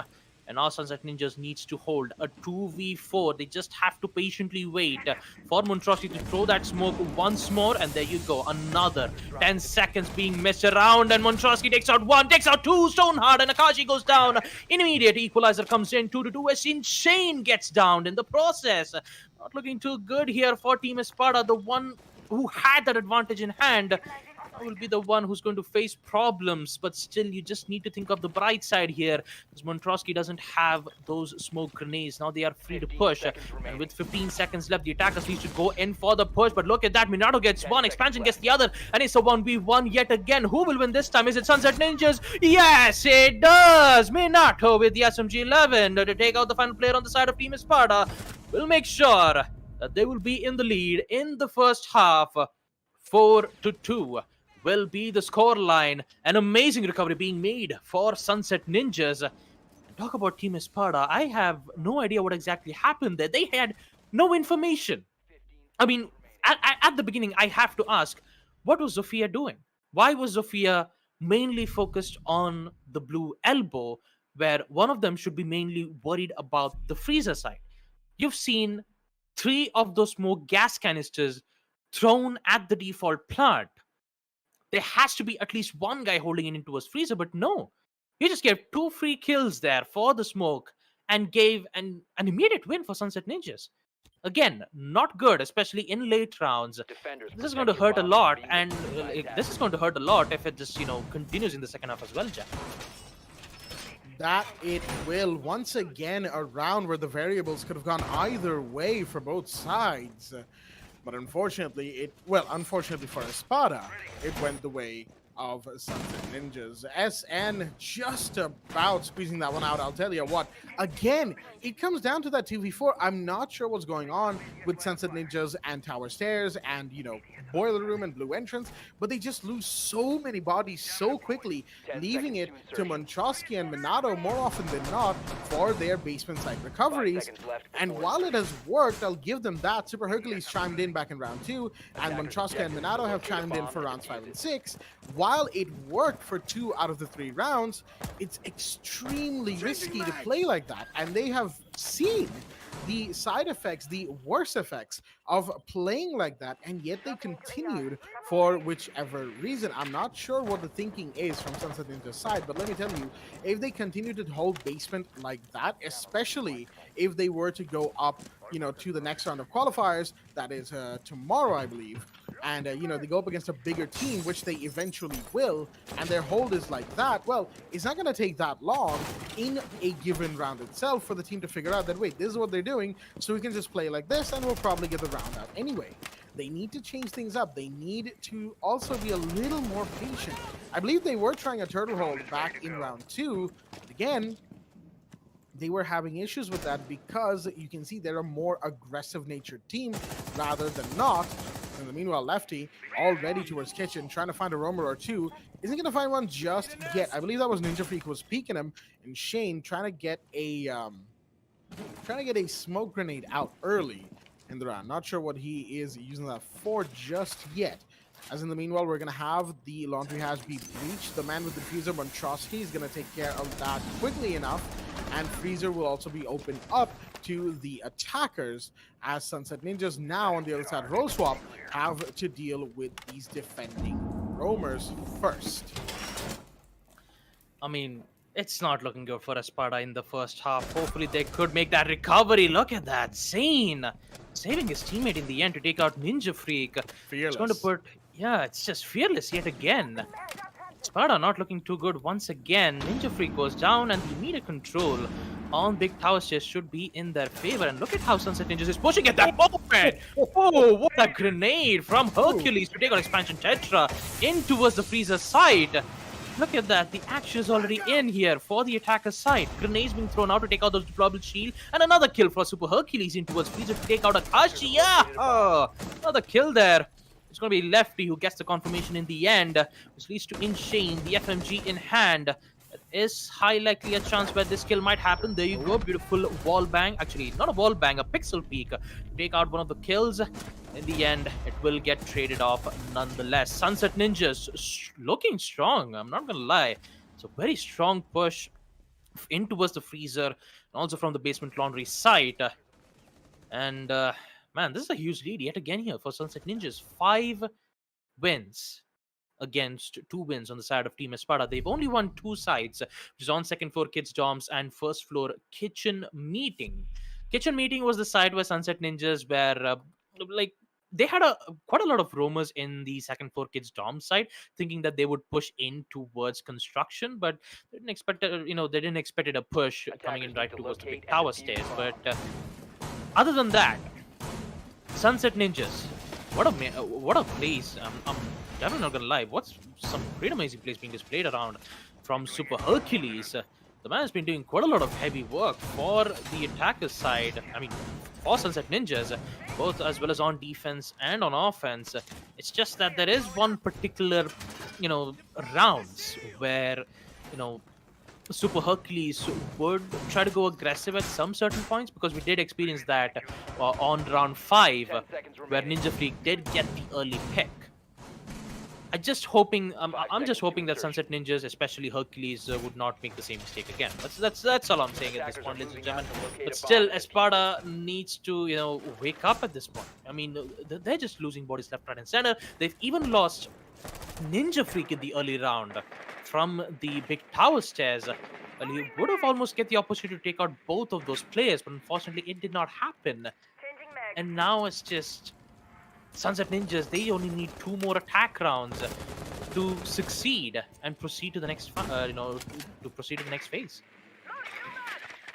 And now Sunset Ninjas needs to hold a 2v4. They just have to patiently wait for Montrosky to throw that smoke once more. And there you go. Another 10 seconds being messed around. And Montrosky takes out one, takes out two. Stonehard and Akashi goes down. Immediate equalizer comes in 2-2 as Insane gets downed in the process. Not looking too good here for Team Espada. The one who had that advantage in hand will be the one who's going to face problems, but still you just need to think of the bright side here, because Montrosky doesn't have those smoke grenades. Now they are free to push, and with 15 seconds left, the attackers need to go in for the push, but look at that, Minato gets one, Expansion gets the other, and it's a 1v1 yet again. Who will win this time? Is it Sunset Ninjas? Yes, it does! Minato with the SMG-11 to take out the final player on the side of Team Espada will make sure that they will be in the lead in the first half. 4-2 will be the score line. An amazing recovery being made for Sunset Ninjas. And talk about Team Espada. I have no idea what exactly happened there. They had no information. I mean, at the beginning, I have to ask, what was Zofia doing? Why was Zofia mainly focused on the blue elbow? where one of them should be mainly worried about the freezer side. You've seen 3 of those smoke gas canisters thrown at the default plant. There has to be at least one guy holding it into his freezer, but no. He just gave 2 free kills there for the smoke and gave an immediate win for Sunset Ninjas. Again, not good, especially in late rounds. This is going to hurt a lot, and this is going to hurt a lot if it just, continues in the second half as well, Jack.
That it will. Once again, a round where the variables could have gone either way for both sides. But unfortunately, unfortunately for Espada, it went the way of Sunset Ninjas. SN just about squeezing that one out. I'll tell you what, again, it comes down to that 2v4. I'm not sure what's going on with Sunset Ninjas and Tower Stairs and, Boiler Room and Blue Entrance, but they just lose so many bodies so quickly, leaving it to Montrosky and Minato more often than not for their basement side recoveries. And while it has worked, I'll give them that. Super Hercules chimed in back in round 2, and Montrosky and Minato have chimed in for rounds 5 and 6. While it worked for 2 out of the 3 rounds, it's extremely risky to play like that, and they have seen the side effects, the worst effects of playing like that, and yet they continued for whichever reason. I'm not sure what the thinking is from Sunset Ninja's side, but let me tell you, if they continue to hold basement like that, especially if they were to go up, to the next round of qualifiers, that is tomorrow, I believe, and they go up against a bigger team, which they eventually will, and their hold is like that, well, it's not going to take that long in a given round itself for the team to figure out that, wait, this is what they're doing, so we can just play like this, and we'll probably get the round out anyway. They need to change things up. They need to also be a little more patient. I believe they were trying a turtle hold back in round 2, but again, they were having issues with that because you can see they're a more aggressive natured team rather than not. In the meanwhile, Lefty, all ready towards Kitchen, trying to find a roamer or two. Isn't going to find one just yet. I believe that was Ninja Freak who was peeking him, and Shane trying to get a smoke grenade out early in the round. Not sure what he is using that for just yet. As in the meanwhile, we're going to have the laundry hatch be breached. The man with the freezer, Montrosky, is going to take care of that quickly enough. And freezer will also be opened up to the attackers as Sunset Ninjas now on the other side, roll swap, have to deal with these defending roamers first.
I mean, it's not looking good for Espada in the first half. Hopefully they could make that recovery. Look at that. Zane saving his teammate in the end to take out Ninja Freak.
Fearless.
It's going to put... Yeah, it's just fearless yet again. Espada not looking too good once again. Ninja Freak goes down, and the immediate control on Big Tower Stairs should be in their favor. And look at how Sunset Ninjas is pushing at that moment. Oh, what a grenade from Hercules to take on Expansion Tetra in towards the freezer side. Look at that. The action is already in here for the attacker side. Grenades being thrown out to take out those deployable shield. And another kill for Super Hercules in towards freezer to take out Akashi. Yeah! Oh, another kill there. It's going to be Lefty who gets the confirmation in the end, which leads to Inshane, the FMG in hand. There is high likely a chance where this kill might happen. There you go, beautiful wall bang. Actually, not a wall bang, a pixel peek to take out one of the kills. In the end, it will get traded off nonetheless. Sunset Ninjas looking strong, I'm not going to lie. It's a very strong push in towards the freezer, and also from the basement laundry side. And... man, this is a huge lead yet again here for Sunset Ninjas. 5 wins against 2 wins on the side of Team Espada. They've only won 2 sides, which is on second floor Kids Dorms and first floor Kitchen Meeting. Kitchen Meeting was the side where Sunset Ninjas were they had quite a lot of roamers in the second floor Kids Dorm side, thinking that they would push in towards construction, but they didn't expect a push coming in right towards the big tower stairs. But other than that, Sunset Ninjas, what a place. I'm definitely not gonna lie. What's some great amazing plays being displayed around from Super Hercules. The man has been doing quite a lot of heavy work for the attacker side. I mean, for Sunset Ninjas, both as well as on defense and on offense. It's just that there is one particular, rounds where, Super Hercules would try to go aggressive at some certain points, because we did experience that on round 5, where Ninja Freak did get the early pick. I'm just hoping that Sunset Ninjas, especially Hercules, would not make the same mistake again. That's all I'm saying at this point, ladies and gentlemen. But still, Espada needs to wake up at this point. I mean, they're just losing bodies left, right, and center. They've even lost Ninja Freak in the early round from the big tower stairs. Well, he would have almost get the opportunity to take out both of those players, but unfortunately, it did not happen. And now it's just Sunset Ninjas. They only need 2 more attack rounds to succeed and proceed to the next, to proceed to the next phase.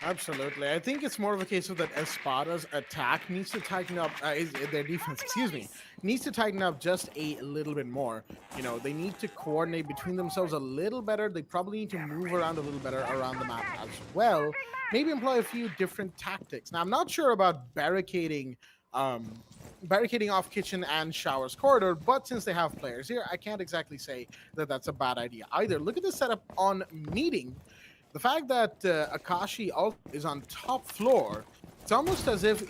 Absolutely. I think it's more of a case of that Espada's attack needs to tighten up, their defense, needs to tighten up just a little bit more. They need to coordinate between themselves a little better. They probably need to move around a little better around the map as well. Maybe employ a few different tactics. Now, I'm not sure about barricading off Kitchen and Showers corridor, but since they have players here, I can't exactly say that that's a bad idea either. Look at the setup on Meeting. The fact that Akashi is on top floor, it's almost as if,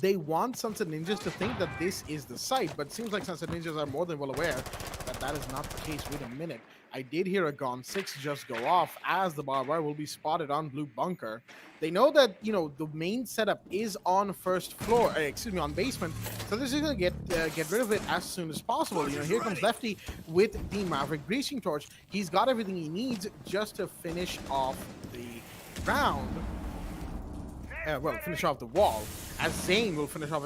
they want Sunset Ninjas to think that this is the site, but it seems like Sunset Ninjas are more than well aware that that is not the case. Wait a minute. I did hear a Gone 6 just go off as the barbed wire will be spotted on Blue Bunker. They know that, the main setup is on first floor, on basement, so they're just going to get rid of it as soon as possible. Here comes Lefty with the Maverick Breaching Torch. He's got everything he needs just to finish off the round. Finish off the wall, as Zane will finish off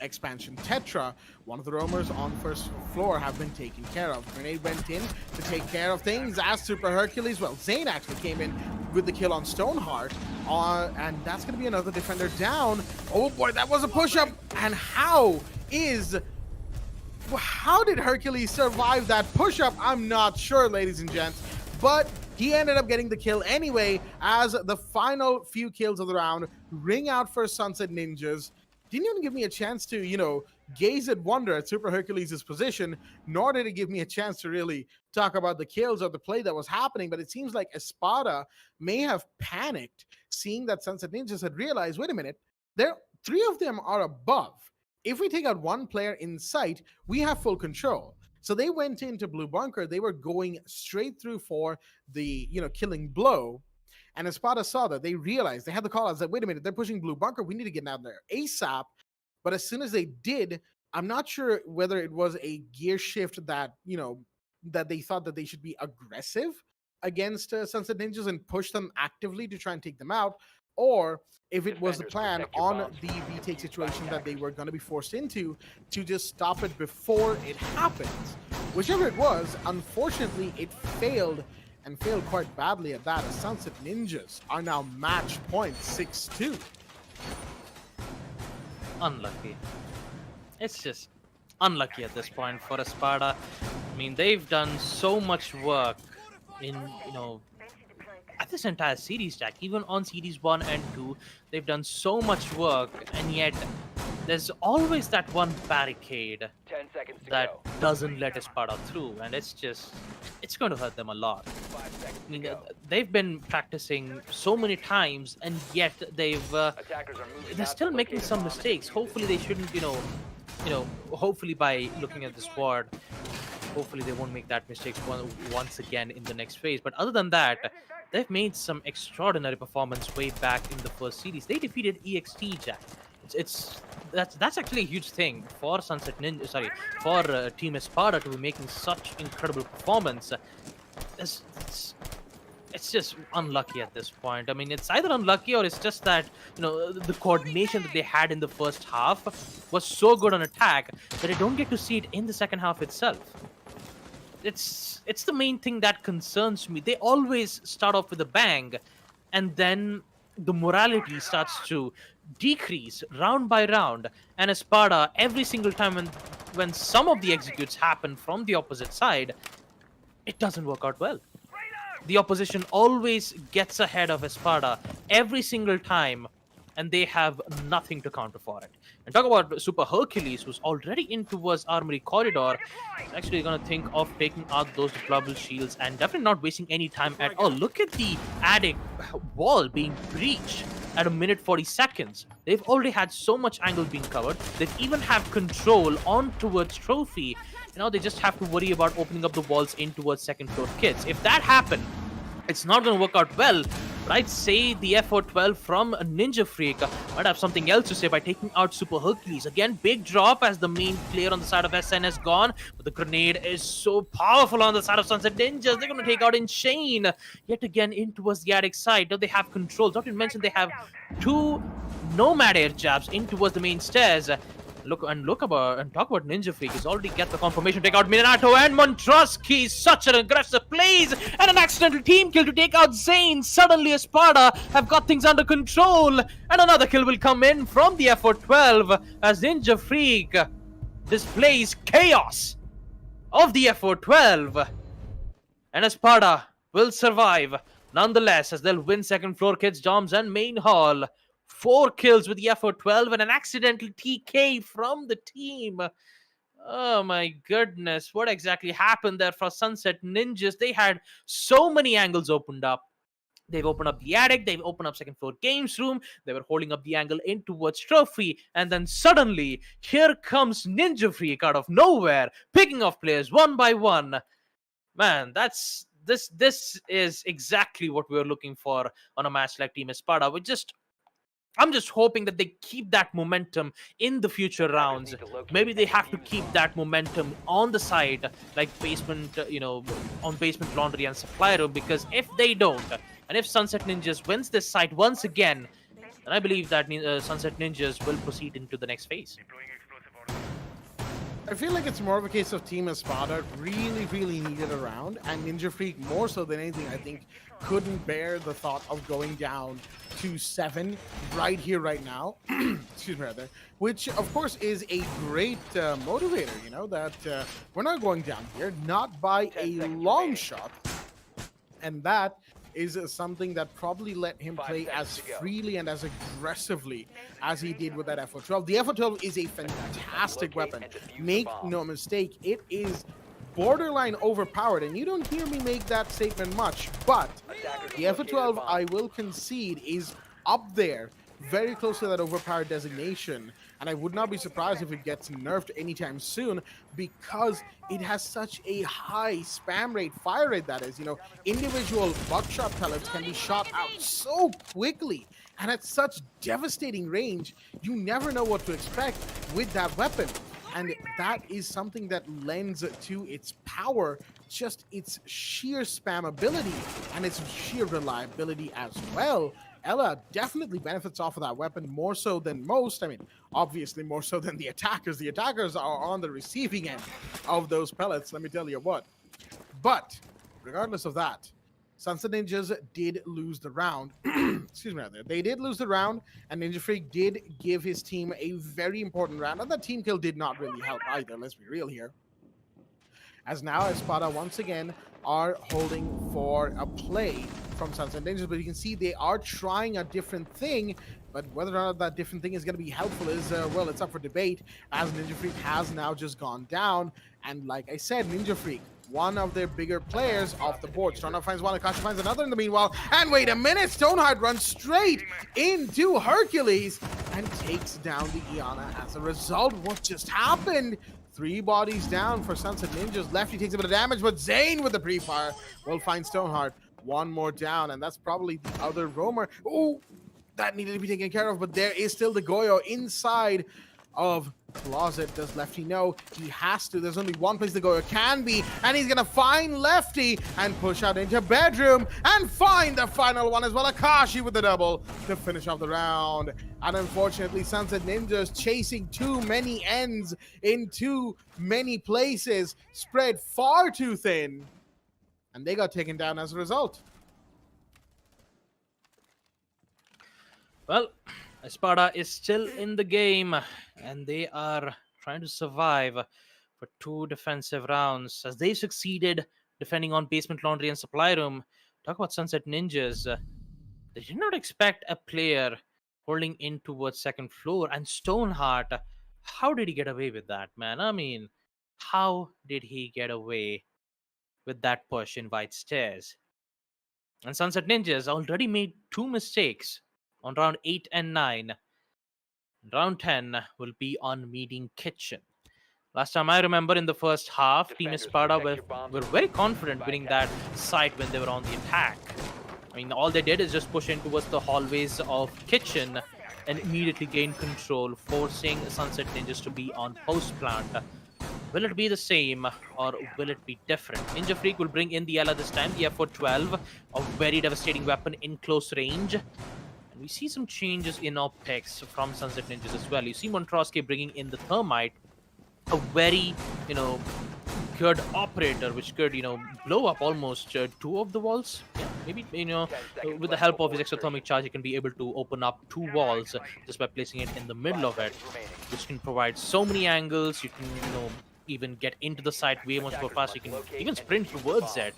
expansion Tetra. One of the roamers on first floor have been taken care of. Grenade went in to take care of things as Super Hercules. Well, Zane actually came in with the kill on Stoneheart, and that's going to be another defender down. Oh boy, that was a push-up, and how did Hercules survive that push-up? I'm not sure, ladies and gents, but he ended up getting the kill anyway, as the final few kills of the round ring out for Sunset Ninjas. Didn't even give me a chance to, gaze at wonder at Super Hercules' position, nor did it give me a chance to really talk about the kills or the play that was happening. But it seems like Espada may have panicked, seeing that Sunset Ninjas had realized, wait a minute, 3 of them are above. If we take out 1 player in sight, we have full control. So they went into Blue Bunker. They were going straight through for the, killing blow. And Espada saw that. They realized, they had the call out that, wait a minute, they're pushing Blue Bunker. We need to get down there ASAP. But as soon as they did, I'm not sure whether it was a gear shift that, that they thought that they should be aggressive against Sunset Ninjas and push them actively to try and take them out, or if it was the plan on the retake situation that they were going to be forced into to just stop it before it happens. Whichever it was, unfortunately, it failed, and failed quite badly at that, as Sunset Ninjas are now match point 6-2.
Unlucky. It's just unlucky at this point for Espada. I mean, they've done so much work in, at this entire series, Jack. Even on series 1 and 2, they've done so much work, and yet there's always that one barricade that doesn't let Espada through, and it's going to hurt them a lot. I mean, they've been practicing so many times, and yet they're still making some mistakes. Hopefully they shouldn't, hopefully by looking at the squad, hopefully they won't make that mistake once again in the next phase. But other than that, they've made some extraordinary performance way back in the first series. They defeated EXT, Jack. That's actually a huge thing for Sunset Ninja. Sorry, for Team Espada to be making such incredible performance. It's just unlucky at this point. I mean, it's either unlucky or it's just that, the coordination that they had in the first half was so good on attack that I don't get to see it in the second half itself. It's the main thing that concerns me. They always start off with a bang, and then the morality starts to decrease round by round. And Espada, every single time when some of the executes happen from the opposite side, it doesn't work out well. The opposition always gets ahead of Espada every single time, and they have nothing to counter for it. And talk about Super Hercules, who's already in towards Armory Corridor. He's actually going to think of taking out those deployable shields and definitely not wasting any time at all. Look at the attic wall being breached at 1:40 seconds. They've already had so much angle being covered. They even have control on towards Trophy. Now they just have to worry about opening up the walls in towards second floor kids. If that happened, it's not going to work out well. But I'd say the FO12 from Ninja Freak might have something else to say by taking out Super Hercules. Again, big drop as the main player on the side of SN is gone. But the grenade is so powerful on the side of Sunset Ninjas. They're going to take out Insane yet again in towards the attic side. Now they have controls. Not to mention they have two Nomad air jabs in towards the main stairs. Talk about Ninja Freak. He's already get the confirmation. Take out Minato and Montroski. Such an aggressive plays and an accidental team kill to take out Zane. Suddenly Espada have got things under control, and another kill will come in from the FO12 as Ninja Freak displays chaos of the FO12, and Espada will survive nonetheless as they'll win second floor kids, dorms, and main hall. 4 kills with the FO12 and an accidental TK from the team. Oh my goodness, what exactly happened there for Sunset Ninjas? They had so many angles opened up. They've opened up the attic, they've opened up second floor games room, they were holding up the angle in towards trophy, and then suddenly, here comes Ninja Freak out of nowhere, picking off players one by one. Man, this is exactly what we were looking for on a match like Team Espada. I'm just hoping that they keep that momentum in the future rounds. Maybe they have to keep that momentum on the side, like basement, on basement laundry and supply room, because if they don't, and if Sunset Ninjas wins this side once again, then I believe that Sunset Ninjas will proceed into the next phase.
I feel like it's more of a case of Team Espada really needed a round, and Ninja Freak more so than anything, I think, couldn't bear the thought of going down to 7 right here, right now. Excuse me, rather. Which, of course, is a great motivator, that we're not going down here, not by a long shot. And that is something that probably let him play as freely and as aggressively as he did with that FO12. The FO12 is a fantastic weapon. Make no mistake, it is borderline overpowered, and you don't hear me make that statement much, but the FO12, I will concede, is up there, very close to that overpowered designation, and I would not be surprised if it gets nerfed anytime soon, because it has such a high spam rate, fire rate, that is. Individual buckshot pellets can be shot out so quickly, and at such devastating range, you never know what to expect with that weapon. And that is something that lends to its power, just its sheer spam ability and its sheer reliability as well. Ella definitely benefits off of that weapon more so than most. I mean, obviously more so than the attackers. The attackers are on the receiving end of those pellets, let me tell you what. But regardless of that, Sunset Ninjas did lose the round. Excuse me, rather. They did lose the round, and Ninja Freak did give his team a very important round. And that team kill did not really help either, let's be real here. As now Espada once again are holding for a play from Sunset Ninjas, but you can see they are trying a different thing, but whether or not that different thing is going to be helpful is, well, it's up for debate, as Ninja Freak has now just gone down. And like I said, Ninja Freak, one of their bigger players off the board. Stoneheart finds one, Akashi finds another in the meanwhile. And wait a minute, Stoneheart runs straight into Hercules and takes down the Iana. As a result, what just happened? 3 bodies down for Sunset Ninjas. Lefty takes a bit of damage, but Zane with the pre-fire will find Stoneheart. 1 more down, and that's probably the other roamer. Oh, that needed to be taken care of, but there is still the Goyo inside of closet. Does Lefty know he has to? There's only one place the Goyo can be, and he's gonna find Lefty and push out into bedroom and find the final one as well. Akashi with the double to finish off the round. And unfortunately, Sunset Ninjas chasing too many ends in too many places, spread far too thin, and they got taken down as a result.
Well, Espada is still in the game, and they are trying to survive for 2 defensive rounds as they succeeded defending on basement laundry and supply room. Talk about Sunset Ninjas. They did not expect a player holding in towards second floor, and Stoneheart, how did he get away with that, man? I mean, how did he get away with that push in white stairs? And Sunset Ninjas already made 2 mistakes on round 8 and 9. Round 10 will be on Meeting Kitchen. Last time I remember in the first half, Team Espada were very confident winning that site when they were on the attack. I mean, all they did is just push in towards the hallways of Kitchen and immediately gain control, forcing Sunset Ninjas to be on post plant. Will it be the same or will it be different? Ninja Freak will bring in the Ella this time, the F412, a very devastating weapon in close range. And we see some changes in OpEx from Sunset Ninjas as well. You see Montrosky bringing in the Thermite, a very, good operator, which could, blow up almost two of the walls. Yeah, maybe, with the help of his exothermic charge, he can be able to open up two walls just by placing it in the middle of it, which can provide so many angles. You can, even get into the site way much more fast. You can even sprint towards it.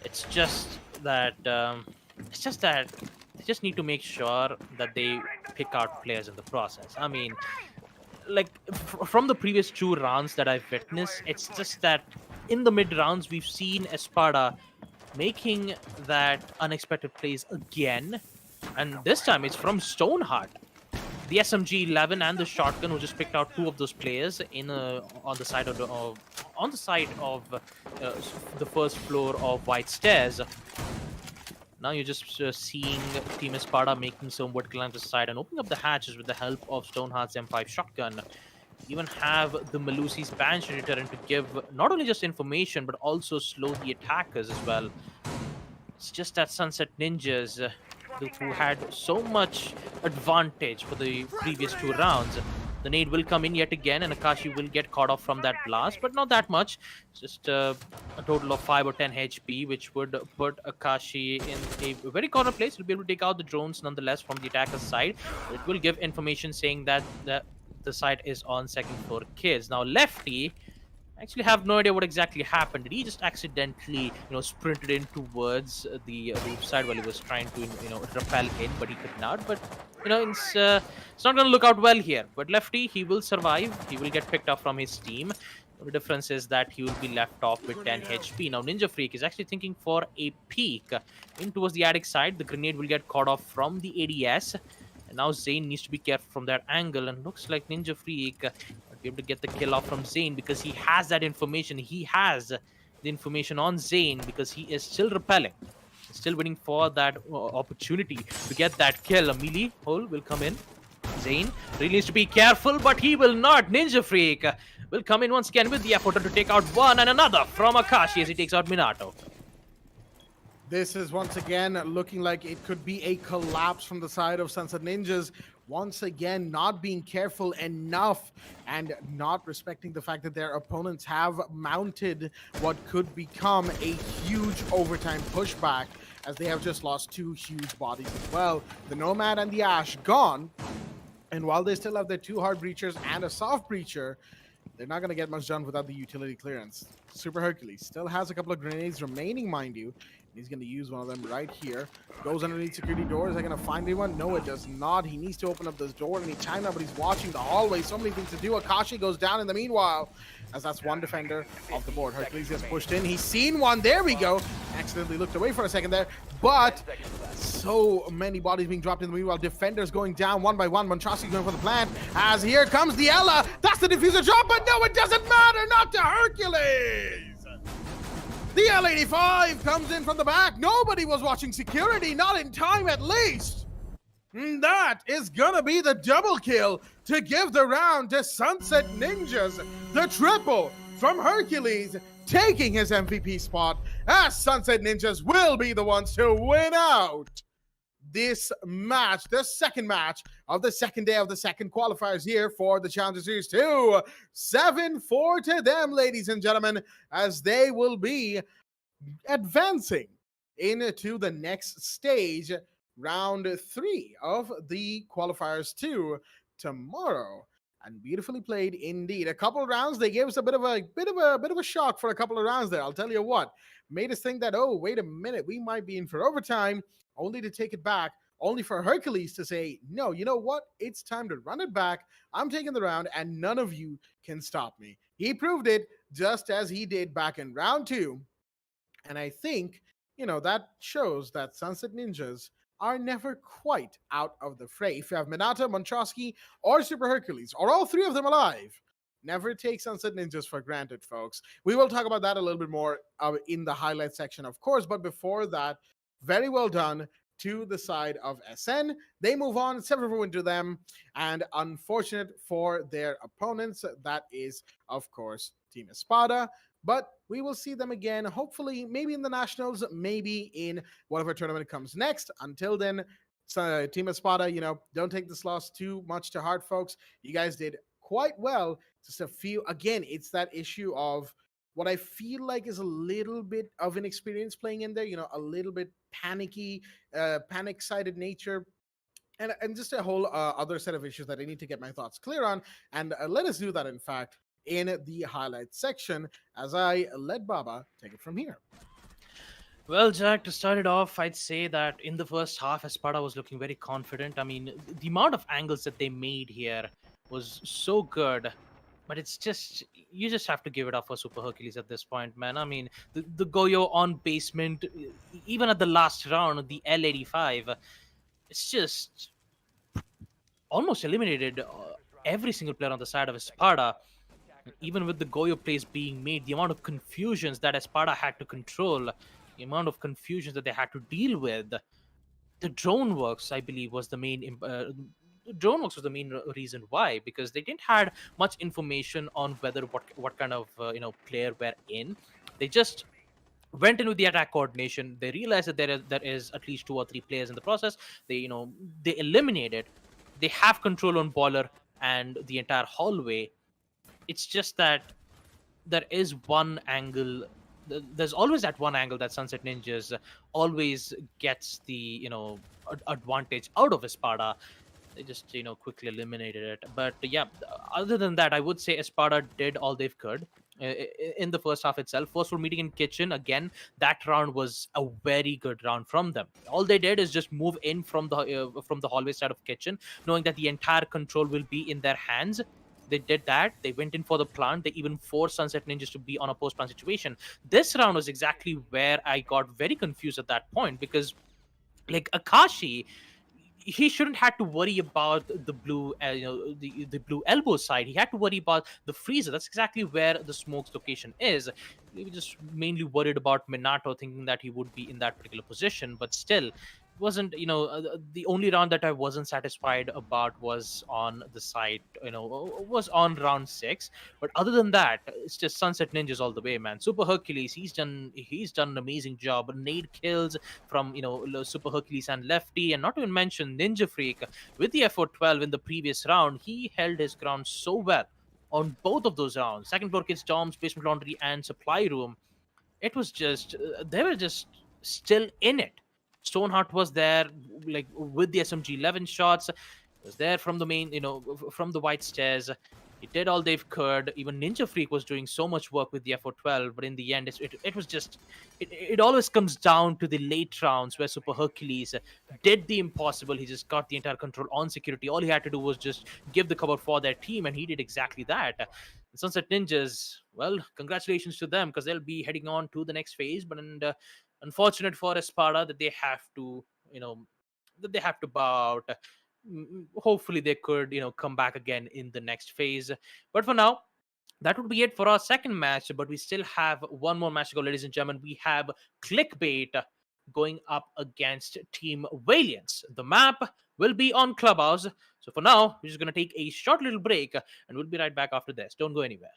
It's just that, they just need to make sure that they pick out players in the process. I mean, like from the previous two rounds that I've witnessed, it's just that in the mid rounds we've seen Espada making that unexpected plays again, and this time it's from Stoneheart. The SMG-11 and the shotgun, who just picked out two of those players in on the side of the first floor of White Stairs. Now you're just seeing Team Espada making some vertical lines to the side and opening up the hatches with the help of Stoneheart's M5 shotgun. You even have the Malusi's Banshee deterrent to give not only just information, but also slow the attackers as well. It's just that Sunset Ninjas, who had so much advantage for the previous two rounds, the nade will come in yet again, and Akashi will get caught off from that blast, but not that much. Just a total of 5 or 10 HP, which would put Akashi in a very corner place. He'll be able to take out the drones nonetheless from the attacker's side. It will give information saying that the site is on second floor kids. Now, Lefty, I actually have no idea what exactly happened. Did he just accidentally, sprinted in towards the roof side while he was trying to, rappel in, but he could not. But, it's not going to look out well here. But Lefty, he will survive. He will get picked up from his team. The difference is that he will be left off with 10 HP. Now, Ninja Freak is actually thinking for a peek in towards the attic side. The grenade will get caught off from the ADS. And now Zane needs to be careful from that angle. And looks like Ninja Freak will be able to get the kill off from Zane because he has that information. He has the information on Zane because he is still repelling. Still waiting for that opportunity to get that kill. A melee hole will come in. Zane really needs to be careful, but he will not. Ninja Freak will come in once again with the effort to take out one and another from Akashi as he takes out Minato.
This is once again looking like it could be a collapse from the side of Sunset Ninjas. Once again, not being careful enough and not respecting the fact that their opponents have mounted what could become a huge overtime pushback, as they have just lost two huge bodies as well. The Nomad and the Ash gone. And while they still have their two hard breachers and a soft breacher, they're not going to get much done without the utility clearance. Super Hercules still has a couple of grenades remaining, mind you. He's going to use one of them right here. Goes underneath security doors. Is that going to find anyone? No, it does not. He needs to open up this door any time now, but he's watching the hallway. So many things to do. Akashi goes down in the meanwhile, as that's one defender off the board. Hercules gets pushed in. He's seen one. There we go. Accidentally looked away for a second there, but so many bodies being dropped in the meanwhile. Defenders going down one by one. Montrosky going for the plant, as here comes the Ella. That's the diffuser drop, but no, it doesn't matter. Not to Hercules. The L85 comes in from the back. Nobody was watching security, not in time at least. And that is gonna be the double kill to give the round to Sunset Ninjas. The triple from Hercules, taking his MVP spot, as Sunset Ninjas will be the ones to win out this match, the second match of the second day of the second qualifiers here for the Challenger Series 2. 7-4 to them, ladies and gentlemen, as they will be advancing into the next stage, round 3 of the qualifiers 2 tomorrow. And beautifully played indeed. A couple of rounds, they gave us a bit of a shock for a couple of rounds there. I'll tell you what, made us think that, oh, wait a minute, we might be in for overtime, only to take it back, only for Hercules to say, no, you know what? It's time to run it back. I'm taking the round, and none of you can stop me. He proved it just as he did back in round 2. And I think, that shows that Sunset Ninjas are never quite out of the fray. If you have Minato, Montrosky, or Super Hercules, or all three of them alive, Never take Sunset Ninjas for granted, folks. We will talk about that a little bit more in the highlight section, of course. But before that, very well done to the side of SN. They move on, 7-4 to them, and unfortunate for their opponents. That is, of course, Team Espada. But we will see them again, hopefully, maybe in the Nationals, maybe in whatever tournament comes next. Until then, Team Espada, don't take this loss too much to heart, folks. You guys did quite well. Just a few, again, it's that issue of what I feel like is a little bit of inexperience playing in there, a little bit panicky, panic-sided nature. And just a whole other set of issues that I need to get my thoughts clear on. And let us do that, in fact, in the highlights section as I let Baba take it from here.
Well, Jack, to start it off, I'd say that in the first half, Espada was looking very confident. I mean, the amount of angles that they made here was so good. But it's just, you just have to give it up for Super Hercules at this point, man. I mean, the Goyo on basement, even at the last round, the L85, it's just almost eliminated every single player on the side of Espada. Even with the Goyo plays being made, the amount of confusions that Espada had to control, the amount of confusions that they had to deal with, the drone works, I believe, was the main DroneWorks was the main reason why, because they didn't had much information on whether what kind of player we're in. They just went in with the attack coordination. They realized that there is at least 2 or 3 players in the process. They eliminated. They have control on Baller and the entire hallway. It's just that there is one angle. There's always that one angle that Sunset Ninjas always gets the advantage out of Espada. They just quickly eliminated it. But yeah, other than that, I would say Espada did all they could in the first half itself. First, we're meeting in Kitchen again. That round was a very good round from them. All they did is just move in from the hallway side of Kitchen, knowing that the entire control will be in their hands. They did that. They went in for the plant. They even forced Sunset Ninjas to be on a post-plant situation. This round was exactly where I got very confused at that point, because like Akashi, he shouldn't have to worry about the blue, the blue elbow side. He had to worry about the freezer. That's exactly where the smoke's location is. We were just mainly worried about Minato, thinking that he would be in that particular position, but still, wasn't the only round that I wasn't satisfied about was on the side, was on round 6. But other than that, it's just Sunset Ninjas all the way, man. Super Hercules, he's done an amazing job. Nade kills from Super Hercules and Lefty, and not to even mention Ninja Freak with the F412 in the previous round. He held his ground so well on both of those rounds. Second floor kids, Dom's basement laundry and supply room. It was just they were just still in it. Stoneheart was there, like with the SMG 11 shots. Was there from the main, from the white stairs. He did all they could. Even Ninja Freak was doing so much work with the F412, but in the end, it was just, it always comes down to the late rounds where Super Hercules did the impossible. He just got the entire control on security. All he had to do was just give the cover for their team, and he did exactly that. Sunset Ninjas, well, congratulations to them, because they'll be heading on to the next phase. But unfortunate for Espada that they have to, bow out. Hopefully they could, come back again in the next phase. But for now, that would be it for our second match. But we still have one more match to go, ladies and gentlemen. We have Clickbait going up against Team Valiance. The map will be on Clubhouse. So for now, we're just going to take a short little break, and we'll be right back after this. Don't go anywhere.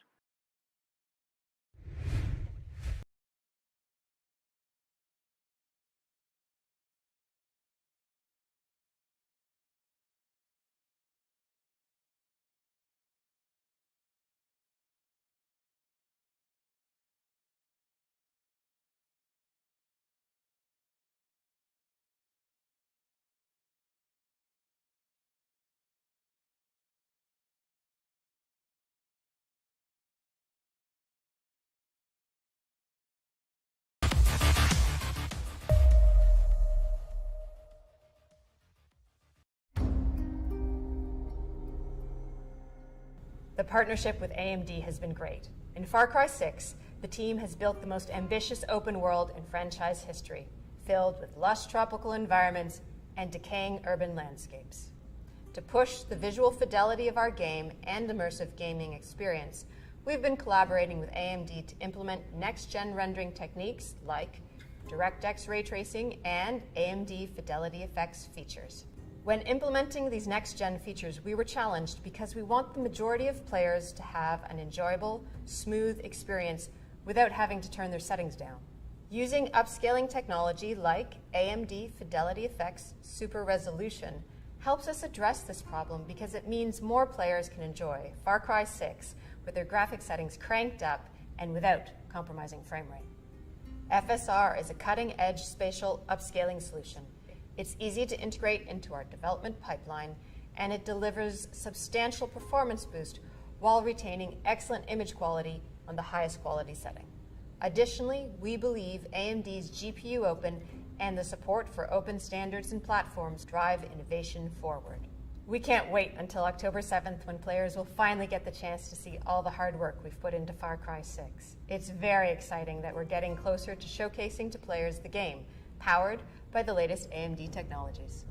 The partnership with AMD has been great. In Far Cry 6, the team has built the most ambitious open world in franchise history, filled with lush tropical environments and decaying urban landscapes. To push the visual fidelity of our game and immersive gaming experience, we've been collaborating with AMD to implement next-gen rendering techniques like DirectX ray tracing and AMD Fidelity Effects features. When implementing these next-gen features, we were challenged because we want the majority of players to have an enjoyable, smooth experience without having to turn their settings down. Using upscaling technology like AMD Fidelity Effects Super Resolution helps us address this problem because it means more players can enjoy Far Cry 6 with their graphic settings cranked up and without compromising frame rate. FSR is a cutting-edge spatial upscaling solution. It's easy to integrate into our development pipeline, and it delivers substantial performance boost while retaining excellent image quality on the highest quality setting. Additionally, we believe AMD's GPU Open and the support for open standards and platforms drive innovation forward. We can't wait until October 7th when players will finally get the chance to see all the hard work we've put into Far Cry 6. It's very exciting that we're getting closer to showcasing to players the game, powered by the latest AMD technologies.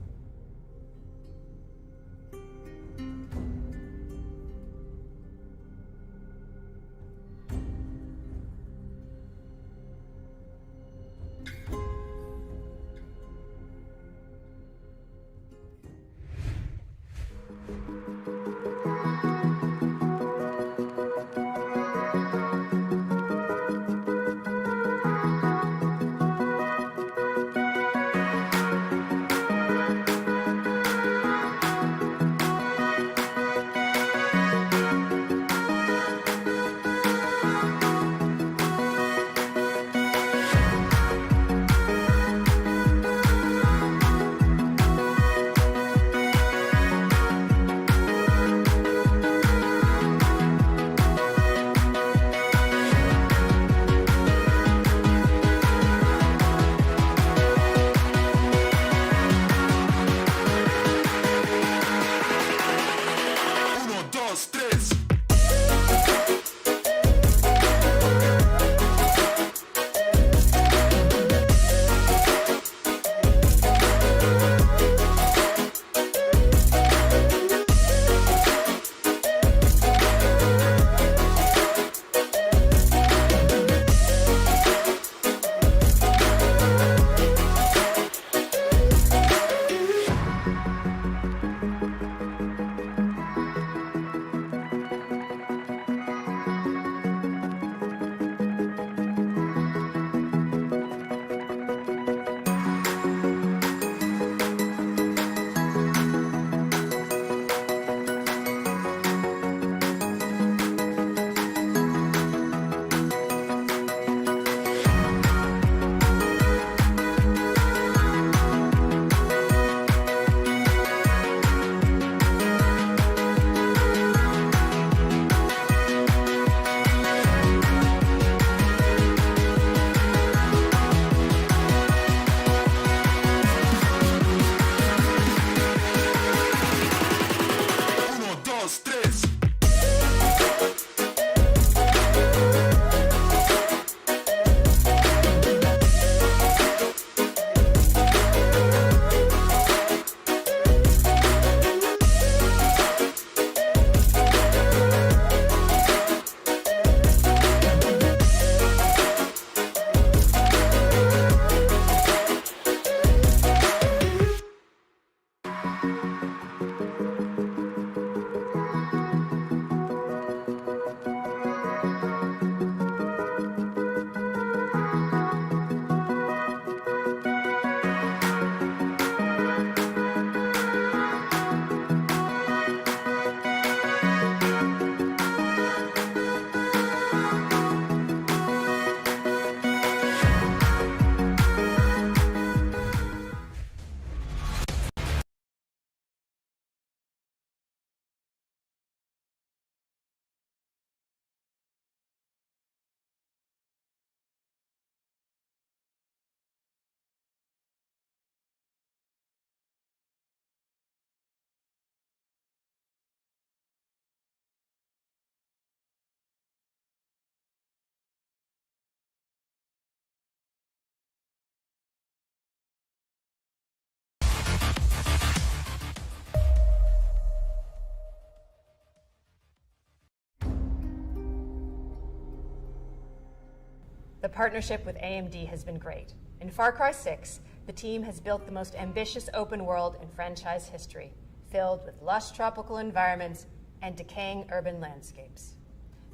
The partnership with AMD has been great. In Far Cry 6, the team has built the most ambitious open world in franchise history, filled with lush tropical environments and decaying urban landscapes.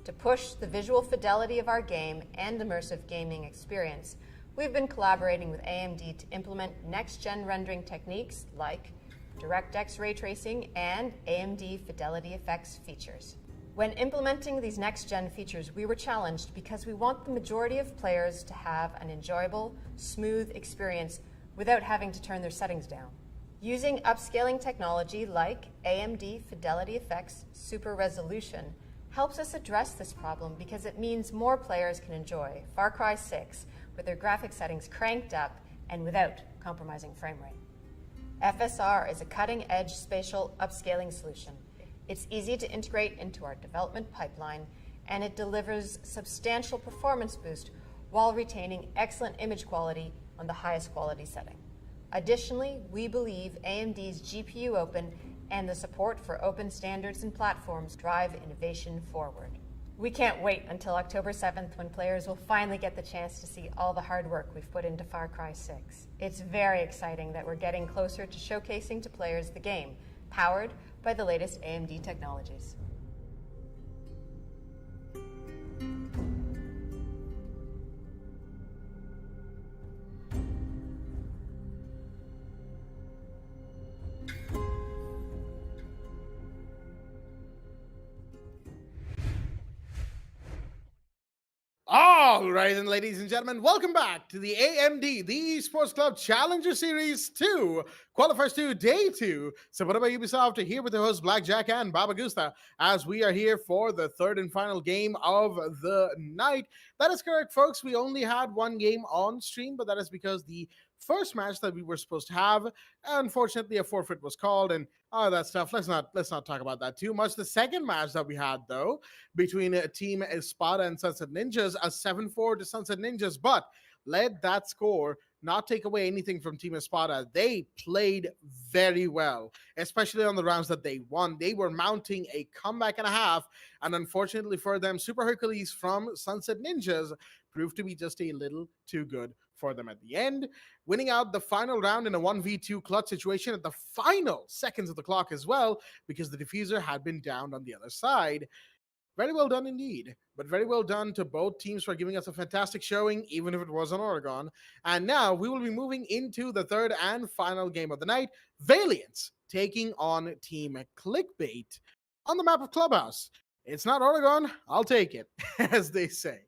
To push the visual fidelity of our game and immersive gaming experience, we've been collaborating with AMD to implement next-gen rendering techniques like DirectX ray tracing and AMD Fidelity Effects features. When implementing these next-gen features, we were challenged because we want the majority of players to have an enjoyable, smooth experience without having to turn their settings down. Using upscaling technology like AMD Fidelity Effects Super Resolution helps us address this problem because it means more players can enjoy Far Cry 6 with their graphic settings cranked up and without compromising frame rate. FSR is a cutting-edge spatial upscaling solution. It's easy to integrate into our development pipeline, and it delivers substantial performance boost while retaining excellent image quality on the highest quality setting. Additionally, we believe AMD's GPU Open and the support for open standards and platforms drive innovation forward. We can't wait until October 7th when players will finally get the chance to see all the hard work we've put into Far Cry 6. It's very exciting that we're getting closer to showcasing to players the game, powered by the latest AMD technologies.
All right, then, ladies and gentlemen, welcome back to the AMD, the Esports Club Challenger Series 2, Qualifiers 2, Day 2. So, what about Ubisoft? Here with the hosts Blackjack and Baba Gusta, as we are here for the third and final game of the night. That is correct, folks. We only had one game on stream, but that is because the first match that we were supposed to have, unfortunately, a forfeit was called, and all that stuff. Let's not talk about that too much. The second match that we had, though, between Team Espada and Sunset Ninjas, a 7-4 to Sunset Ninjas, but let that score not take away anything from Team Espada. They played very well, especially on the rounds that they won. They were mounting a comeback and a half, and unfortunately for them, Super Hercules from Sunset Ninjas proved to be just a little too good for them at the end, winning out the final round in a 1v2 clutch situation at the final seconds of the clock as well, because the diffuser had been downed on the other side. Very well done indeed, but very well done to both teams for giving us a fantastic showing, even if it was on Oregon. And now we will be moving into the third and final game of the night, Valiance taking on Team Clickbait on the map of Clubhouse. It's not Oregon, I'll take it, as they say.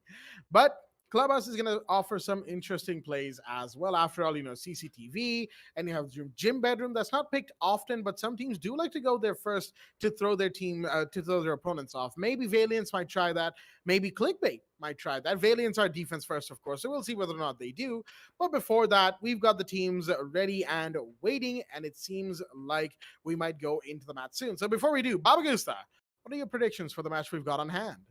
But Clubhouse is going to offer some interesting plays as well. After all, CCTV, and you have gym bedroom. That's not picked often, but some teams do like to go there first to throw their team, to throw their opponents off. Maybe Valiance might try that. Maybe Clickbait might try that. Valiance are defense first, of course, so we'll see whether or not they do. But before that, we've got the teams ready and waiting, and it seems like we might go into the match soon. So before we do, Baba Gusta, what are your predictions for the match we've got on hand?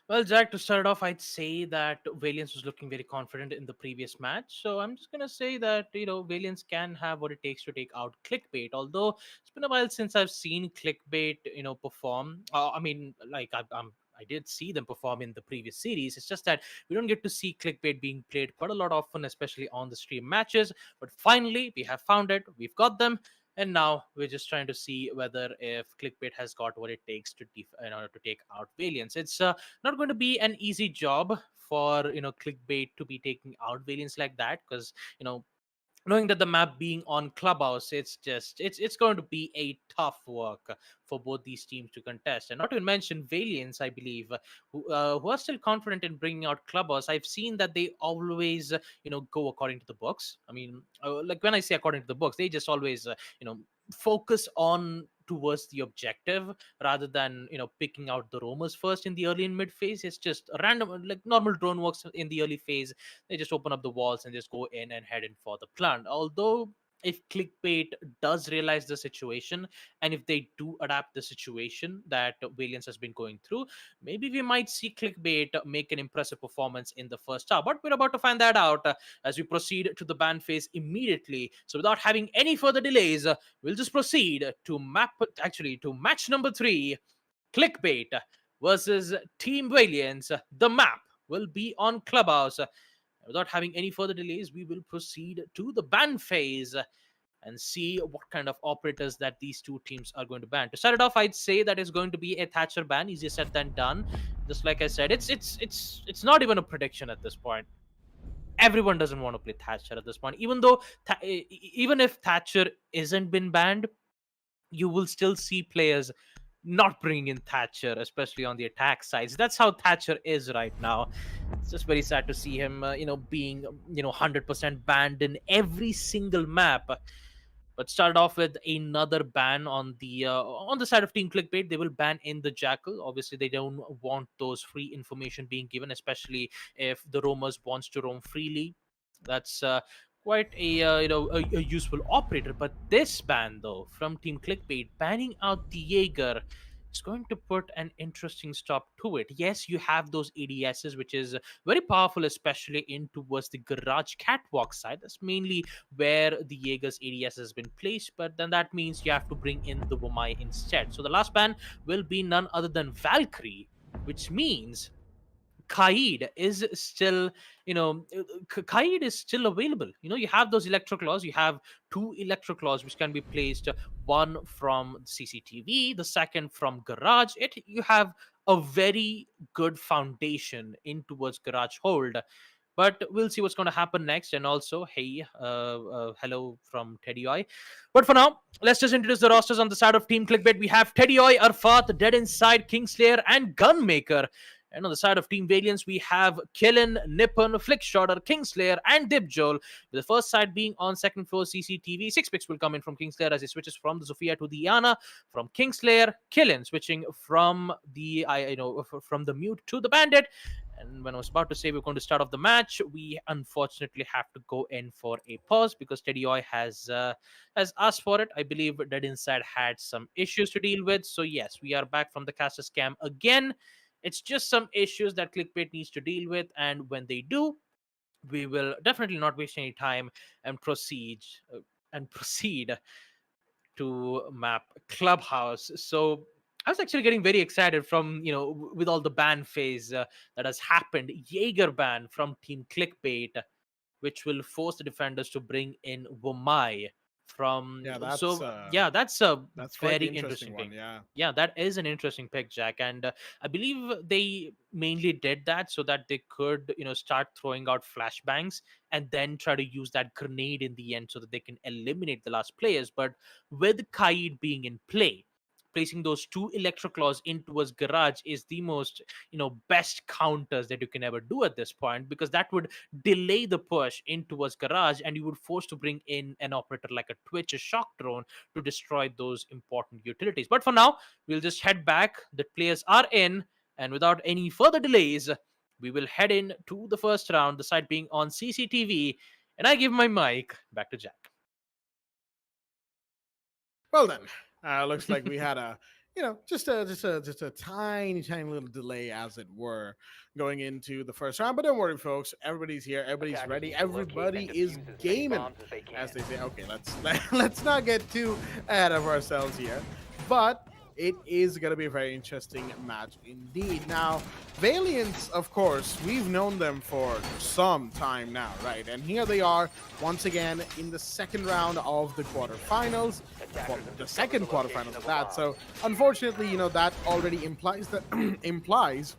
Well, Jack, to start off, I'd say that Valiance was looking very confident in the previous match. So I'm just going to say that, Valiance can have what it takes to take out Clickbait. Although it's been a while since I've seen Clickbait, perform. I did see them perform in the previous series. It's just that we don't get to see Clickbait being played quite a lot often, especially on the stream matches. But finally, we have found it. We've got them. And now we're just trying to see whether if Clickbait has got what it takes to take out Valiance. It's not going to be an easy job for Clickbait to be taking out Valiance like that, because knowing that the map being on Clubhouse, it's going to be a tough work for both these teams to contest. And not to mention Valiance, I believe, who are still confident in bringing out Clubhouse. I've seen that they always go according to the books. I mean, like when I say according to the books, they just always focus on towards the objective rather than picking out the roamers first in the early and mid phase. It's just a random, like normal drone works in the early phase. They just open up the walls and just go in and head in for the plant. Although if Clickbait does realize the situation, and if they do adapt the situation that Valiance has been going through, maybe we might see Clickbait make an impressive performance in the first half. But we're about to find that out as we proceed to the ban phase immediately. So without having any further delays, we'll just proceed to match number 3, Clickbait versus Team Valiance, the map will be on Clubhouse. Without having any further delays, we will proceed to the ban phase and see what kind of operators that these two teams are going to ban. To start it off, I'd say that it's going to be a Thatcher ban. Easier said than done. Just like I said, it's not even a prediction at this point. Everyone doesn't want to play Thatcher at this point. Even though, even if Thatcher isn't been banned, you will still see players not bringing in Thatcher, especially on the attack sides. That's how Thatcher is right now. It's just very sad to see him, being 100% banned in every single map. But started off with another ban on the side of Team Clickbait. They will ban in the Jackal. Obviously, they don't want those free information being given, especially if the roamers wants to roam freely. That's quite a useful operator. But this ban though from Team Clickbait banning out the Jaeger is going to put an interesting stop to it. Yes, you have those ADSs, which is very powerful, especially in towards the garage catwalk side. That's mainly where the Jaeger's ADS has been placed, but then that means you have to bring in the Womai instead. So the last ban will be none other than Valkyrie, which means Kaid is still, Kaid is still available. You have those electro claws. You have two electro claws which can be placed, one from CCTV, the second from garage. You have a very good foundation in towards garage hold. But we'll see what's going to happen next. And also, hey, hello from Teddy Oi. But for now, let's just introduce the rosters on the side of Team Clickbait. We have Teddy Oi, Arfat, Dead Inside, Kingslayer, and Gunmaker. And on the side of Team Valiance, we have Killin, Nippon, Flickshotter, Kingslayer, and Dibjol. With the first side being on second floor CCTV. 6 picks will come in from Kingslayer as he switches from the Sophia to the Iana. From Kingslayer, Killin switching from the from the Mute to the Bandit. And when I was about to say we're going to start off the match, we unfortunately have to go in for a pause because Teddy Oi has asked for it. I believe Dead Inside had some issues to deal with. So yes, we are back from the caster scam again. It's just some issues that Clickbait needs to deal with, and when they do, we will definitely not waste any time and proceed to map Clubhouse. So I was actually getting very excited from with all the ban phase that has happened. Jaeger ban from Team Clickbait, which will force the defenders to bring in Womai from
That's
that's a
quite
very
the
interesting
one.
pick. Yeah, that is an interesting pick, Jack, and I believe they mainly did that so that they could start throwing out flashbangs and then try to use that grenade in the end so that they can eliminate the last players. But with Kaid being in play, placing those two electro claws into his garage is the most best counters that you can ever do at this point, because that would delay the push into his garage and you would force to bring in an operator like a Twitch, a shock drone, to destroy those important utilities. But for now, we'll just head back. The players are in, and without any further delays, we will head in to the first round, the side being on CCTV, and I give my mic back to Jack.
Well then, looks like we had a just a tiny little delay, as it were, going into the first round. But don't worry, folks. Everybody's here. Everybody's ready. Everybody is gaming, as they say. Okay, let's not get too ahead of ourselves here. But it is going to be a very interesting match indeed. Now, Valiance, of course, we've known them for some time now, right? And here they are once again in the second round of the quarterfinals. Well, the second quarterfinals of that. So, unfortunately, that already implies that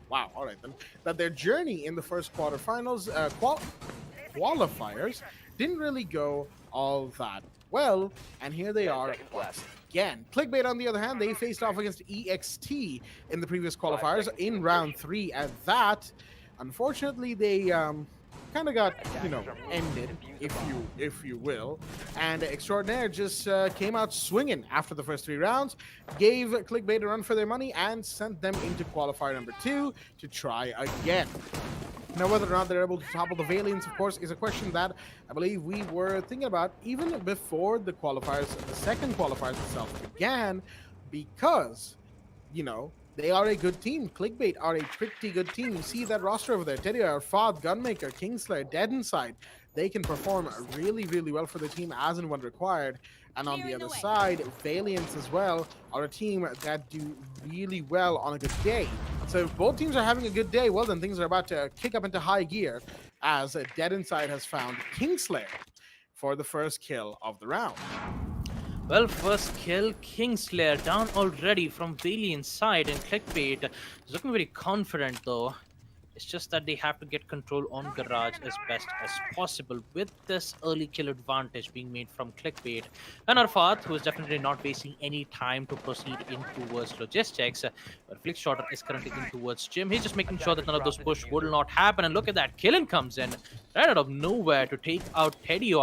wow, all right then, that their journey in the first quarterfinals qualifiers didn't really go all that well, and here they are once again. Clickbait, on the other hand, they faced off against EXT in the previous qualifiers in round 3. At that, unfortunately, they kind of got ended, if you will, and Extraordinaire just came out swinging after the first 3 rounds, gave Clickbait a run for their money, and sent them into qualifier number 2 to try again. Now, whether or not they're able to topple the Valiance, of course, is a question that I believe we were thinking about even before the qualifiers, the second qualifiers itself began, because, They are a good team. Clickbait are a pretty good team. You see that roster over there. Teddy, Fad, Gunmaker, Kingslayer, Dead Inside. They can perform really, really well for the team as and when required. And on the other side, Valiants as well are a team that do really well on a good day. So if both teams are having a good day, well, then things are about to kick up into high gear as Dead Inside has found Kingslayer for the first kill of the round.
Well, first kill, Kingslayer down already from Valiant's side, and Clickbait is looking very confident though. It's just that they have to get control on Garage as best as possible with this early kill advantage being made from Clickbait. And Arfat, who is definitely not wasting any time to proceed in towards logistics, but Flickshorter is currently in towards Jim. He's just making sure that none of those push will not happen. And look at that, Killen comes in right out of nowhere to take out Teddy.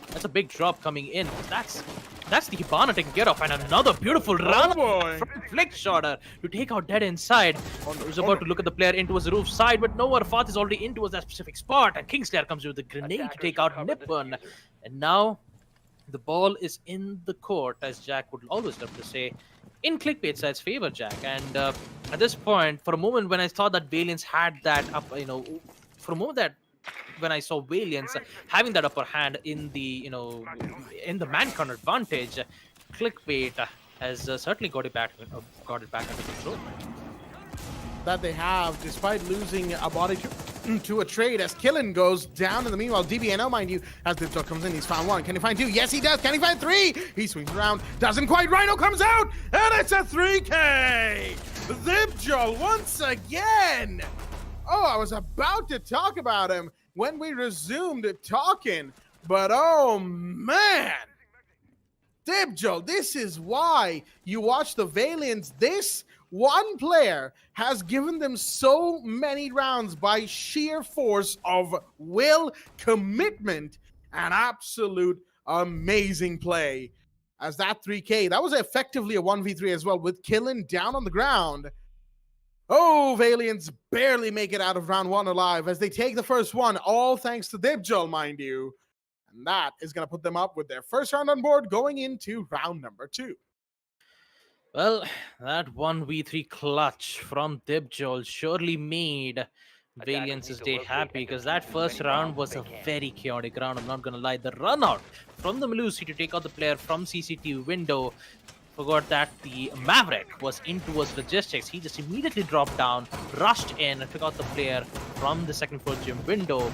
That's a big drop coming in. That's the Hibana taken care of, and another beautiful run from Flickshorter to take out Dead Inside. He was about to look at the player into his roof side, but no, Arfat is already into that specific spot, and Kingslayer comes with a grenade to take out Nippon. And now the ball is in the court, as Jack would always love to say, in Clickbait side's favor, Jack. And at this point, for a moment when I thought that Valiance had that up, for a moment that when I saw Valiance having that upper hand in the in the man-count advantage, Clickbait has certainly got it back under control.
That they have, despite losing a body to a trade, as Killen goes down in the meanwhile. DBNO, mind you, as Dipjo comes in, he's found one. Can he find two? Yes, he does. Can he find three? He swings around, doesn't quite. Rhino comes out, and it's a 3K. Dipjo once again. Oh, I was about to talk about him when we resumed talking, but oh man, Dipjo, this is why you watch the Valiants. This one player has given them so many rounds by sheer force of will, commitment, and absolute amazing play. As that 3K, that was effectively a 1v3 as well, with Killen down on the ground. Oh, Valiants barely make it out of round one alive as they take the first one, all thanks to Dipjo, mind you. And that is going to put them up with their first round on board going into round number 2.
Well, that 1v3 clutch from Dipjo surely made Valiance's day happy, because that first round was a very chaotic round. I'm not going to lie. The run out from the Melusi to take out the player from CCTV window. Forgot that the Maverick was in towards logistics. He just immediately dropped down, rushed in, and took out the player from the second floor gym window,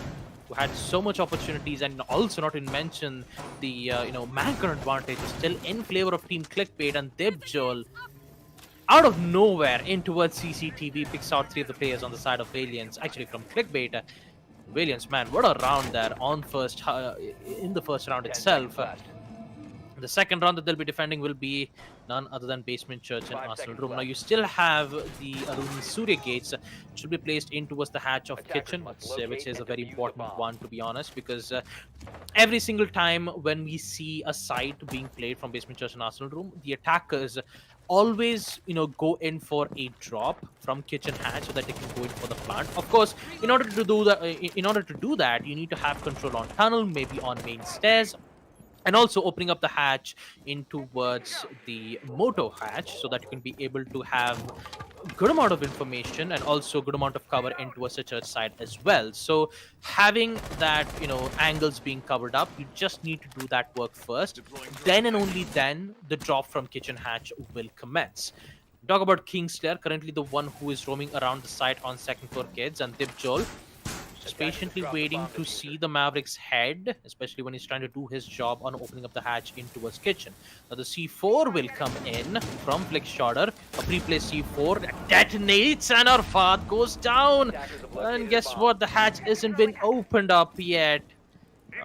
who had so much opportunities. And also not to mention the man-count advantage is still in favor of Team Clickbait, and Dipjo out of nowhere in towards CCTV picks out 3 of the players on the side of Valiance. Actually, from Clickbait, Valiance, man, what a round there on in the first round itself. The second round that they'll be defending will be none other than Basement Church and Arsenal Room. Now, you still have the Aruni Surya gates, should be placed in towards the hatch of Kitchen, which is a very important one, to be honest, because every single time when we see a site being played from Basement Church and Arsenal Room, the attackers always go in for a drop from Kitchen hatch so that they can go in for the plant. Of course, in order to do that, you need to have control on tunnel, maybe on main stairs, and also opening up the hatch in towards the moto hatch so that you can be able to have a good amount of information and also good amount of cover into a church side as well. So having that, angles being covered up, you just need to do that work first. Then and only then the drop from Kitchen hatch will commence. Talk about Kingslayer, currently the one who is roaming around the site on second floor kids, and Dipjo just patiently waiting to see the Maverick's head, especially when he's trying to do his job on opening up the hatch into his kitchen. Now the C4 will come in from Flickshorter, a pre-placed C4 that detonates, and Arfat goes down. And guess what? The hatch isn't been opened up yet.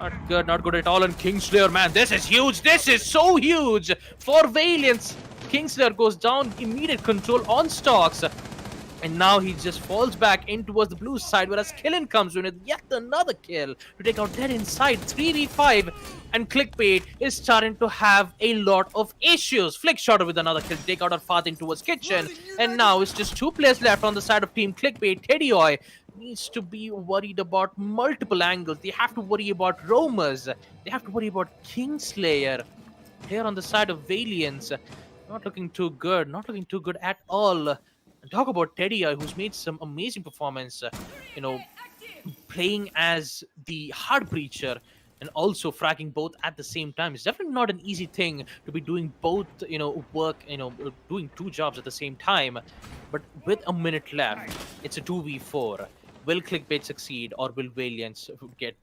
Not good at all. And Kingslayer, man, this is huge. This is so huge for Valiance. Kingslayer goes down, immediate control on stocks. And now he just falls back in towards the blue side, whereas Killen comes in with yet another kill to take out Dead Inside. 3v5, and Clickbait is starting to have a lot of issues. Flickshorter with another kill to take out Arfat in towards Kitchen. And now it's just 2 players left on the side of Team Clickbait. Teddy needs to be worried about multiple angles. They have to worry about roamers. They have to worry about Kingslayer. Here on the side of Valiance, not looking too good. Not looking too good at all Talk about Teddy, who's made some amazing performance. You know, playing as the heart breacher and also fragging both at the same time. It's definitely not an easy thing to be doing both, work, doing two jobs at the same time. But with a minute left, it's a 2v4. Will Clickbait succeed, or will Valiance get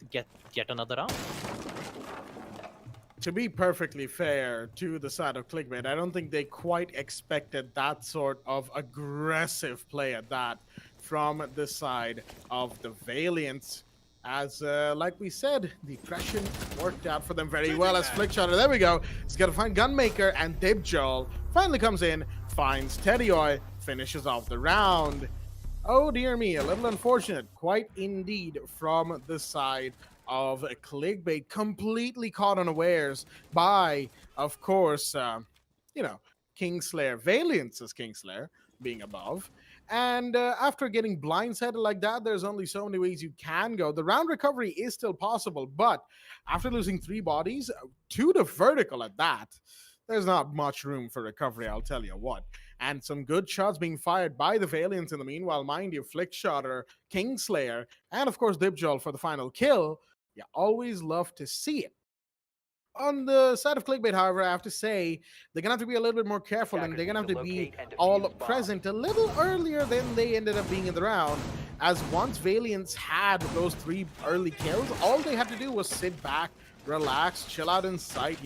another round?
To be perfectly fair to the side of Clickbait, I don't think they quite expected that sort of aggressive play at that from the side of the Valiants. As, like we said, the aggression worked out for them very well as Flickshutter, there we go, he's got to find Gunmaker, and Dibjol finally comes in, finds Teddyoy, finishes off the round. Oh dear me, a little unfortunate, quite indeed, from the side of Clickbait, completely caught unawares by, of course, Kingslayer, Valiance's Kingslayer being above. And after getting blindsided like that, there's only so many ways you can go. The round recovery is still possible, but after losing 3 bodies, to the vertical at that, there's not much room for recovery, I'll tell you what. And some good shots being fired by the Valiants in the meanwhile. Mind you, Flickshotter, Kingslayer, and of course Dibjol for the final kill. You always love to see it. On the side of Clickbait, however, I have to say they're gonna have to be a little bit more careful, and they're gonna have to be all present a little earlier than they ended up being in the round. As once Valiants had those 3 early kills, all they had to do was sit back, relax, chill out in sight,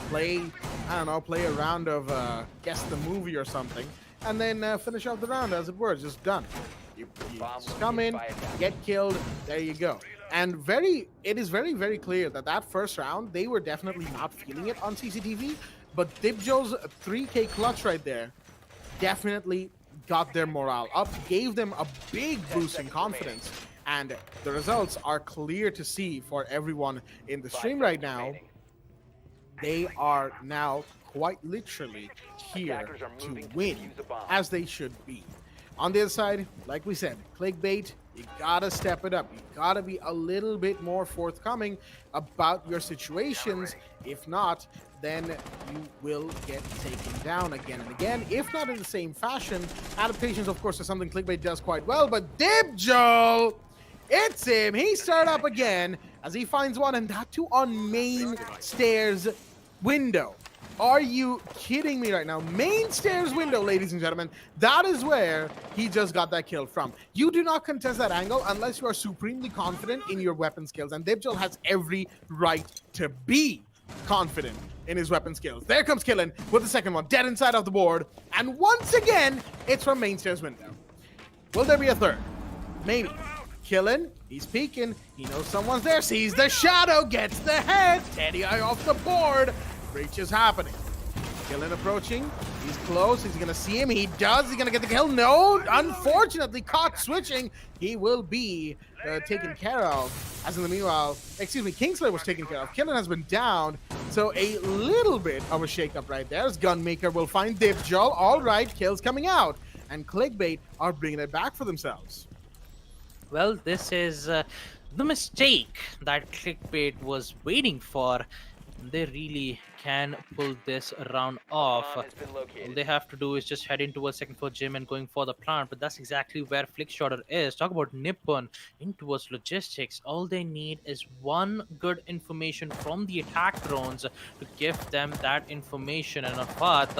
play a round of guess the movie or something, and then finish off the round as it were, just done. You just come in, get killed, there you go. And it is very, very clear that first round, they were definitely not feeling it on CCTV, but Dibjol's 3K clutch right there definitely got their morale up, gave them a big boost in confidence, and the results are clear to see for everyone in the stream right now. They are now quite literally here to win, as they should be. On the other side, like we said, Clickbait, you gotta step it up. You gotta be a little bit more forthcoming about your situations. If not, then you will get taken down again and again, if not in the same fashion. Adaptations, of course, are something Clickbait does quite well, but Dibjol, it's him. He started up again as he finds one, and that too on main stairs window. Are you kidding me right now? Main stairs window, ladies and gentlemen. That is where he just got that kill from. You do not contest that angle unless you are supremely confident in your weapon skills. And Dibjol has every right to be confident in his weapon skills. There comes Killen with the second one, dead inside of the board. And once again, it's from main stairs window. Will there be a third? Maybe. Killen, he's peeking. He knows someone's there. Sees the shadow, gets the head. Teddyoy off the board. Breach is happening. Killen approaching. He's close. He's gonna see him. He does. He's gonna get the kill. No, unfortunately, caught switching. He will be taken care of. As in the meanwhile, Kingslayer was taken care of. Killen has been downed. So a little bit of a shakeup right there. As Gunmaker will find Dibjol. All right, kills coming out. And Clickbait are bringing it back for themselves.
Well, this is the mistake that Clickbait was waiting for. They really can pull this round off. All they have to do is just head into a second floor gym and going for the plant, but that's exactly where Flickshotter is. Talk about Nippon in towards logistics. All they need is one good information from the attack drones to give them that information, and a path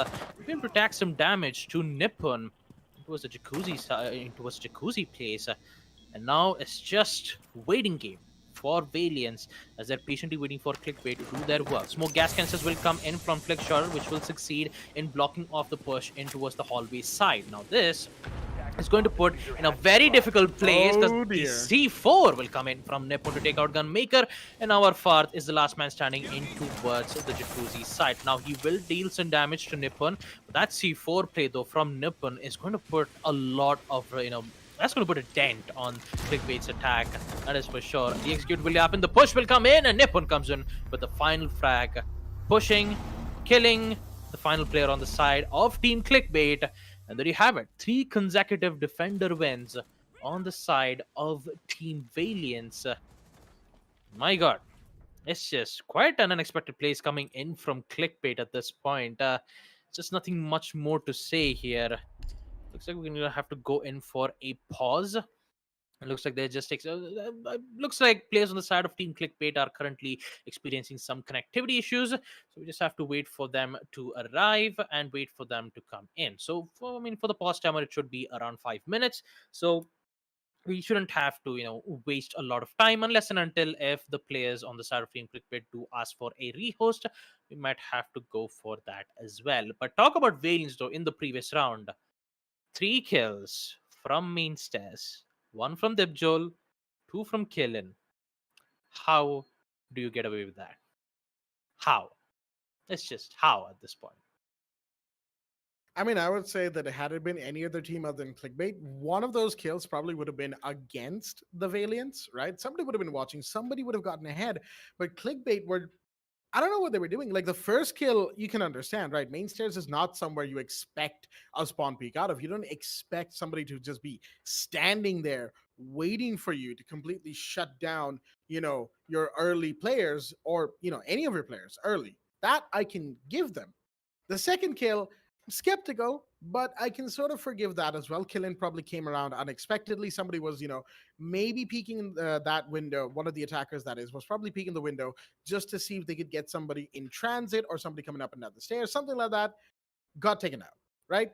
going to tack some damage to Nippon towards the jacuzzi place. And now it's just waiting game for Valiance as they're patiently waiting for Clickbait to do their work. Smoke gas canisters will come in from Flickshotter, which will succeed in blocking off the push in towards the hallway side. Now this is going to put in a very difficult place because the C4 will come in from Nippon to take out Gunmaker, and our Farth is the last man standing in towards the jacuzzi side. Now he will deal some damage to Nippon, but that C4 play though from Nippon is going to put a lot of that's going to put a dent on Clickbait's attack, that is for sure. The execute will happen, the push will come in, and Nippon comes in with the final frag, pushing, killing the final player on the side of Team Clickbait. And there you have it, 3 consecutive defender wins on the side of Team Valiance. My god, it's just quite an unexpected place coming in from Clickbait at this point. Just nothing much more to say here. Looks like we're gonna have to go in for a pause. It looks like they're just looks like players on the side of Team Clickbait are currently experiencing some connectivity issues. So we just have to wait for them to arrive and wait for them to come in. So for the pause timer, it should be around 5 minutes. So we shouldn't have to waste a lot of time unless and until if the players on the side of Team Clickbait do ask for a rehost, we might have to go for that as well. But talk about Valiance though. In the previous round, 3 kills from Mainstairs, 1 from Dibjol, 2 from Killin. How do you get away with that? How? It's just how at this point.
I mean, I would say that had it been any other team other than Clickbait, one of those kills probably would have been against the Valiants, right? Somebody would have been watching, somebody would have gotten ahead, but Clickbait were, I don't know what they were doing. Like the first kill, you can understand, right? Main stairs is not somewhere you expect a spawn peek out of. You don't expect somebody to just be standing there waiting for you to completely shut down, your early players or, any of your players early. That I can give them. The second kill, skeptical, but I can sort of forgive that as well. Killin probably came around unexpectedly. Somebody was, maybe peeking that window. One of the attackers, that is, was probably peeking the window just to see if they could get somebody in transit or somebody coming up and down the stairs, something like that. Got taken out, right?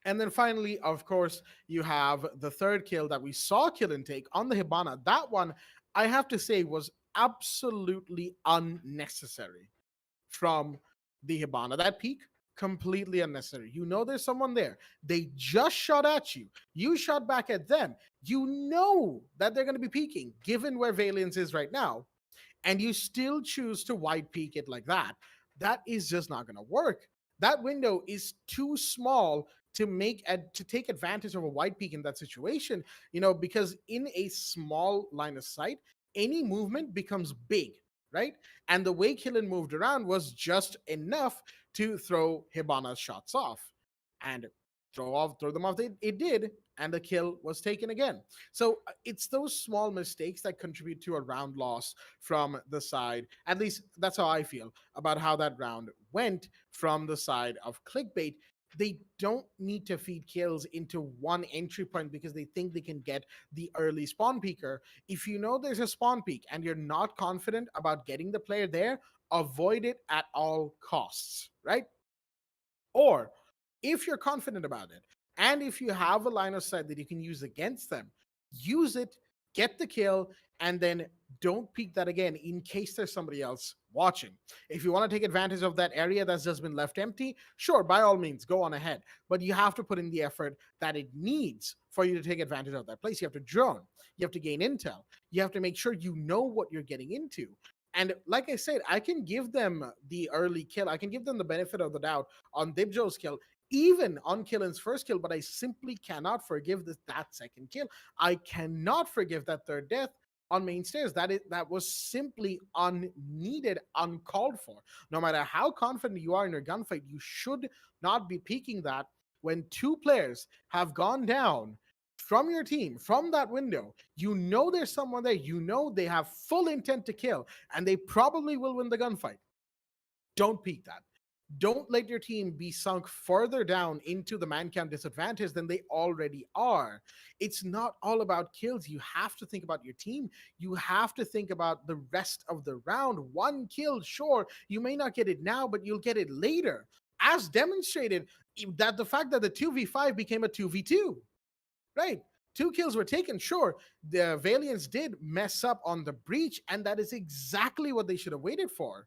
And then finally, of course, you have the third kill that we saw Killin take on the Hibana. That one, I have to say, was absolutely unnecessary from the Hibana. That peak, completely unnecessary. You know there's someone there. They just shot at you. You shot back at them. You know that they're going to be peeking, given where Valiance is right now, and you still choose to wide peek it like that. That is just not going to work. That window is too small to take advantage of a wide peek in that situation, because in a small line of sight, any movement becomes big, right? And the way Killin moved around was just enough to throw Hibana's shots off. And throw them off. It did, and the kill was taken again. So it's those small mistakes that contribute to a round loss from the side. At least that's how I feel about how that round went from the side of Clickbait. They don't need to feed kills into one entry point because they think they can get the early spawn peaker. If you know there's a spawn peak and you're not confident about getting the player there, avoid it at all costs, right? Or if you're confident about it, and if you have a line of sight that you can use against them, use it, get the kill, and then don't peek that again in case there's somebody else watching. If you want to take advantage of that area that's just been left empty, sure, by all means, go on ahead. But you have to put in the effort that it needs for you to take advantage of that place. You have to drone, you have to gain intel, you have to make sure you know what you're getting into. And like I said, I can give them the early kill. I can give them the benefit of the doubt on Dibjo's kill, even on Killin's first kill, but I simply cannot forgive that second kill. I cannot forgive that third death on main stairs. That was simply unneeded, uncalled for. No matter how confident you are in your gunfight, you should not be peeking that when two players have gone down from your team, from that window. You know there's someone there. You know they have full intent to kill, and they probably will win the gunfight. Don't peek that. Don't let your team be sunk further down into the man count disadvantage than they already are. It's not all about kills. You have to think about your team. You have to think about the rest of the round. One kill, sure, you may not get it now, but you'll get it later. As demonstrated, that the fact that the 2v5 became a 2v2, right? 2 kills were taken. Sure, the Valiants did mess up on the breach, and that is exactly what they should have waited for.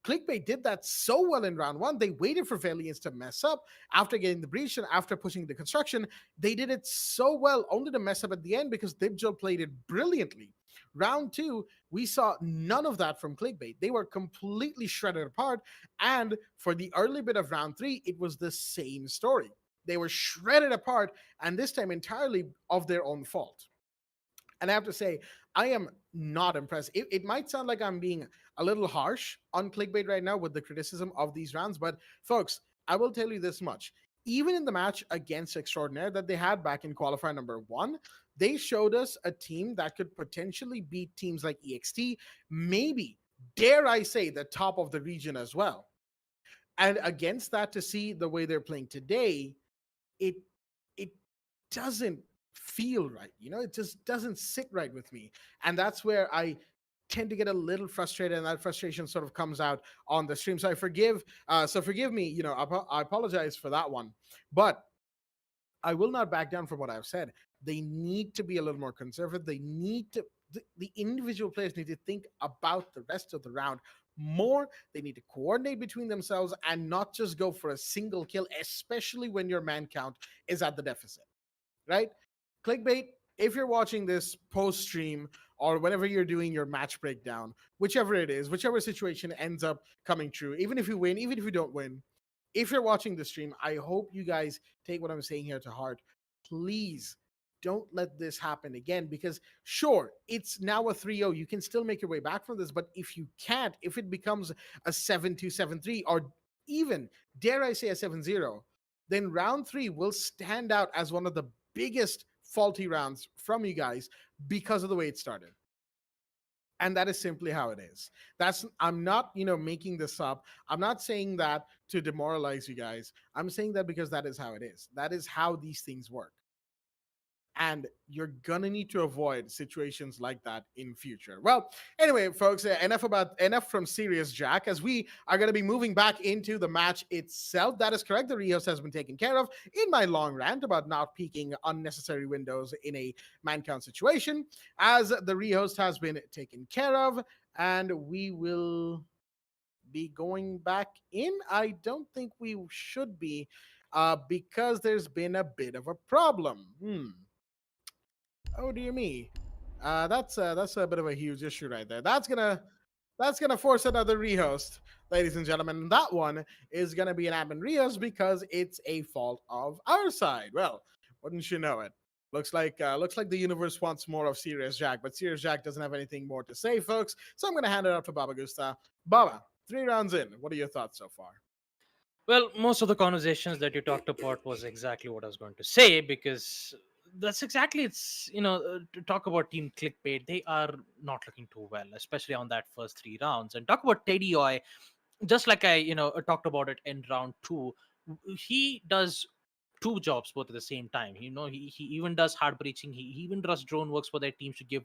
Clickbait did that so well in round 1. They waited for Valiants to mess up after getting the breach and after pushing the construction. They did it so well, only to mess up at the end because Dibjol played it brilliantly. Round 2, we saw none of that from Clickbait. They were completely shredded apart. And for the early bit of round 3, it was the same story. They were shredded apart, and this time entirely of their own fault. And I have to say, I am not impressed. It might sound like I'm being a little harsh on Clickbait right now with the criticism of these rounds, but folks, I will tell you this much. Even in the match against Extraordinaire that they had back in qualifier number 1, they showed us a team that could potentially beat teams like EXT, maybe, dare I say, the top of the region as well. And against that, to see the way they're playing today, it doesn't feel right. It just doesn't sit right with me. And that's where I tend to get a little frustrated, and that frustration sort of comes out on the stream. So forgive me. I apologize for that one, but I will not back down from what I've said. They need to be a little more conservative. They need to, the individual players need to think about the rest of the round more. They need to coordinate between themselves and not just go for a single kill, especially when your man count is at the deficit, right? Clickbait, if you're watching this post stream or whenever you're doing your match breakdown, whichever it is, whichever situation ends up coming true, even if you win, even if you don't win, if you're watching the stream, I hope you guys take what I'm saying here to heart. Please don't let this happen again, because sure, it's now a 3-0. You can still make your way back from this, but if you can't, if it becomes a 7-2, 7-3, or even, dare I say, a 7-0, then round 3 will stand out as one of the biggest faulty rounds from you guys because of the way it started. And that is simply how it is. I'm not making this up. I'm not saying that to demoralize you guys. I'm saying that because that is how it is. That is how these things work. And you're gonna need to avoid situations like that in future. Well, anyway, folks, enough from Serious Jack, as we are gonna be moving back into the match itself. That is correct. The rehost has been taken care of in my long rant about not peeking unnecessary windows in a man count situation, as the rehost has been taken care of, and we will be going back in. I don't think we should be, because there's been a bit of a problem. Oh dear me. That's a bit of a huge issue right there. That's gonna force another rehost, ladies and gentlemen. And that one is gonna be an admin rehost because it's a fault of our side. Well, wouldn't you know it? Looks like the universe wants more of Serious Jack, but Serious Jack doesn't have anything more to say, folks. So I'm gonna hand it off to Baba Gusta. Baba, 3 rounds in. What are your thoughts so far?
Well, most of the conversations that you talked about was exactly what I was going to say, because that's exactly to talk about Team Clickbait, they are not looking too well, especially on that first 3 rounds. And talk about Teddy Oy, just like I talked about it in round 2, he does two jobs both at the same time. He even does hard breaching, he even does drone works for their teams to give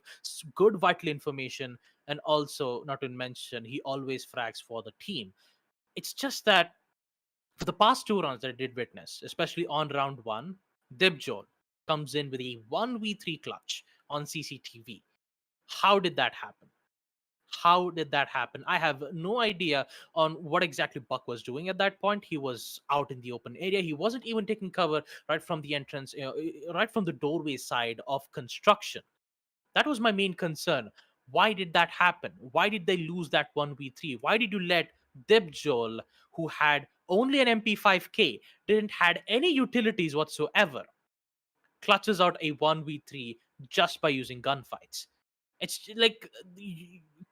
good vital information, and also, not to mention, he always frags for the team. It's just that for the past 2 rounds that I did witness, especially on round 1, Dibjol comes in with a 1v3 clutch on CCTV. How did that happen? How did that happen? I have no idea on what exactly Buck was doing at that point. He was out in the open area. He wasn't even taking cover right from the entrance, right from the doorway side of construction. That was my main concern. Why did that happen? Why did they lose that 1v3? Why did you let Dibjol, who had only an MP5K, didn't had any utilities whatsoever, clutches out a 1v3 just by using gunfights? It's like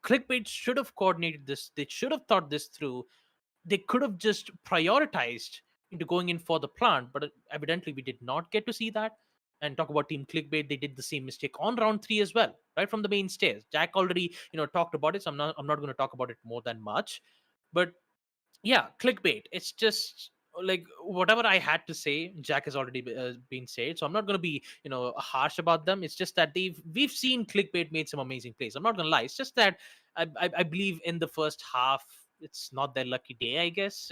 Clickbait should have coordinated this. They should have thought this through. They could have just prioritized into going in for the plant, but evidently we did not get to see that. And talk about Team Clickbait, they did the same mistake on round 3 as well, right from the main stairs. Jack already talked about it, so I'm not going to talk about it more than much. But yeah, Clickbait, it's just like whatever I had to say, Jack has already been said, so I'm not going to be harsh about them. It's just that we've seen Clickbait made some amazing plays. I'm not going to lie. It's just that I believe in the first half it's not their lucky day, I guess.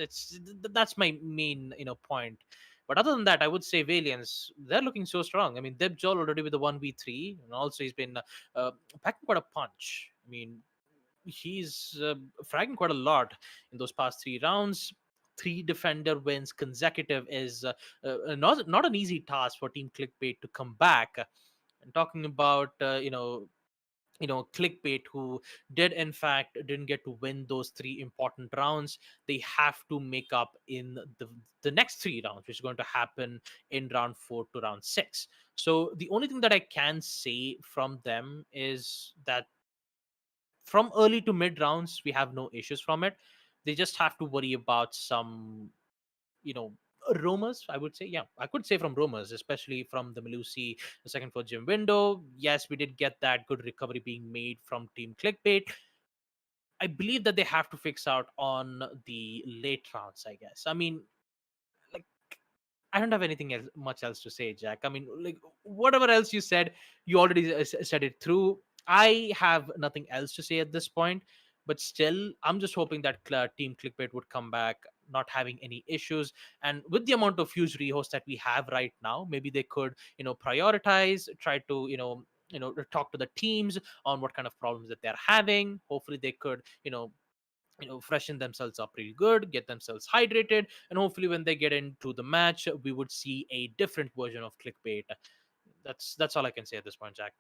That's my main point. But other than that, I would say Valiants, they're looking so strong. I mean, Debjol already with the 1v3, and also he's been packing quite a punch. I mean, he's fragging quite a lot in those past 3 rounds. 3 defender wins consecutive is not an easy task for Team Clickbait to come back. And talking about Clickbait, who did in fact didn't get to win those 3 important rounds, they have to make up in the next 3 rounds, which is going to happen in round 4 to round 6. So the only thing that I can say from them is that from early to mid rounds, we have no issues from it. They just have to worry about some, you know, rumors, I would say. Yeah, I could say from rumors, especially from the Melusi, the second floor gym window. Yes, we did get that good recovery being made from Team Clickbait. I believe that they have to fix out on the late rounds, I guess. I mean, like, I don't have anything else, much else to say, Jack. I mean, like whatever else you said, you already said it through. I have nothing else to say at this point. But still, I'm just hoping that Team Clickbait would come back, not having any issues. And with the amount of huge rehosts that we have right now, maybe they could, prioritize, try to, talk to the teams on what kind of problems that they're having. Hopefully, they could, freshen themselves up real good, get themselves hydrated, and hopefully when they get into the match we would see a different version of Clickbait. That's all I can say at this point, Jack.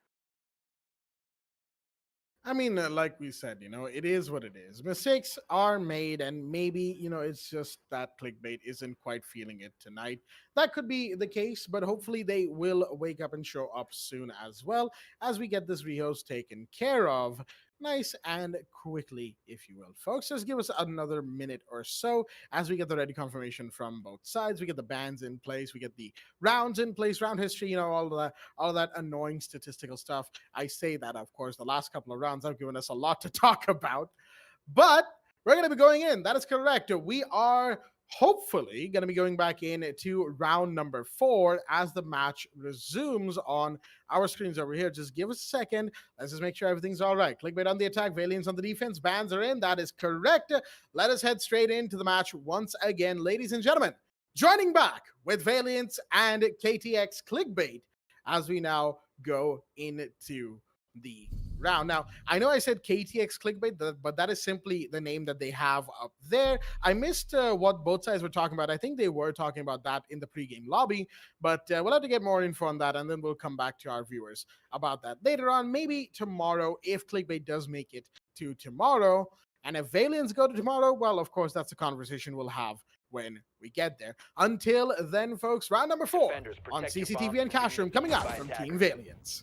I mean, like we said, it is what it is. Mistakes are made, and maybe, it's just that Clickbait isn't quite feeling it tonight. That could be the case, but hopefully they will wake up and show up soon as well as we get this rehost taken care of. Nice and quickly, if you will, folks. Just give us another minute or so as we get the ready confirmation from both sides. We get the bans in place, we get the rounds in place, round history, all of that annoying statistical stuff. I say that, of course, the last couple of rounds have given us a lot to talk about, but we're going to be going in. That is correct. We are hopefully going to be going back in to round number 4 as the match resumes on our screens over here. Just give us a second. Let's just make sure everything's all right. Clickbait on the attack, Valiance on the defense, bans are in. That is correct. Let us head straight into the match once again, ladies and gentlemen. Joining back with Valiance and KTX Clickbait as we now go into the round. Now, I know I said KTX Clickbait, but that is simply the name that they have up there. I missed what both sides were talking about. I think they were talking about that in the pregame lobby, but we'll have to get more info on that, and then we'll come back to our viewers about that later on, maybe tomorrow, if Clickbait does make it to tomorrow. And if Valiants go to tomorrow, well, of course, that's a conversation we'll have when we get there. Until then, folks, round number 4 on CCTV and Cash Room coming up from Team Valiance.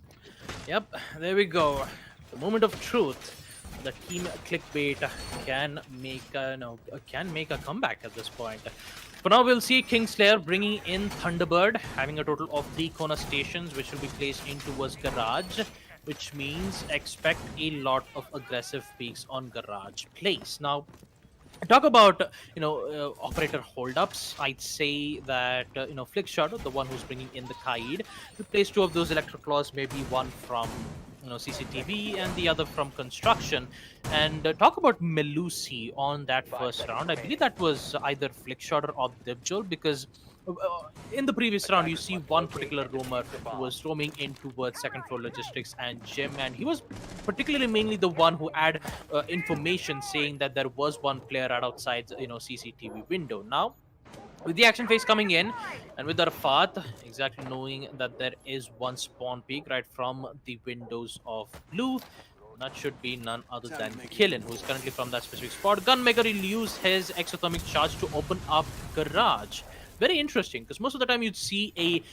Yep, there we go. The moment of truth. The Team Clickbait can make a comeback at this point. For now, we'll see Kingslayer bringing in Thunderbird, having a total of 3 corner stations, which will be placed in towards Garage, which means expect a lot of aggressive peaks on Garage Place. Now, talk about operator holdups. I'd say that Flickshot, the one who's bringing in the Kaid, will place 2 of those Electro Claws, maybe one from CCTV and the other from construction. And talk about Melusi on that first round. I believe that was either Flickshot or Dibjol, because in the previous round you see one particular roamer who was roaming in towards second floor logistics and gym, and he was particularly mainly the one who had information saying that there was one player right outside CCTV window. Now, with the action phase coming in, and with Arfat exactly knowing that there is one spawn peak right from the windows of blue, that should be none other than Killen, who is currently from that specific spot. Gunmaker will use his exothermic charge to open up Garage. Very interesting, because most of the time you'd see an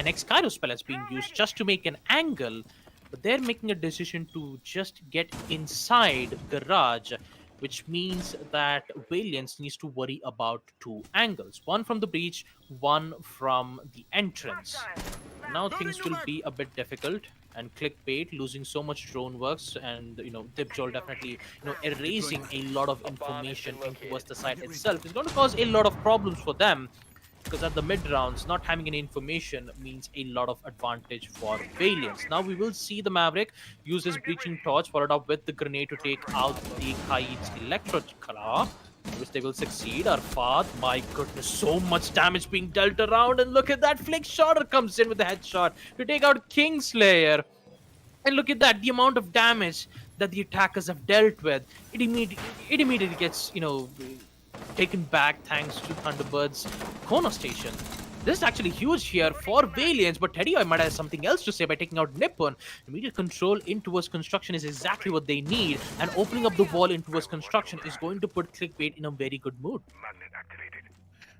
Ex-Kairos spell that's being used just to make an angle, but they're making a decision to just get inside Garage, which means that Valiance needs to worry about 2 angles. One from the breach, one from the entrance. Now things will be a bit difficult, and Clickbait losing so much drone works, and Dibjol definitely erasing a lot of information towards the site itself is going to cause a lot of problems for them, because at the mid rounds, not having any information means a lot of advantage for Valiance. Now we will see the Maverick use his breaching torch, followed up with the grenade to take out the Kaid's Electro Claw, which they will succeed. Arfat, my goodness, so much damage being dealt around, and look at that, Flick Shotter comes in with the headshot to take out Kingslayer. And look at that, the amount of damage that the attackers have dealt with. It immediately gets, taken back thanks to Thunderbird's corner station. This is actually huge here for Valiance, but Teddy, I might have something else to say by taking out Nippon. Immediate control in towards construction is exactly what they need, and opening up the wall in towards construction is going to put Clickbait in a very good mood.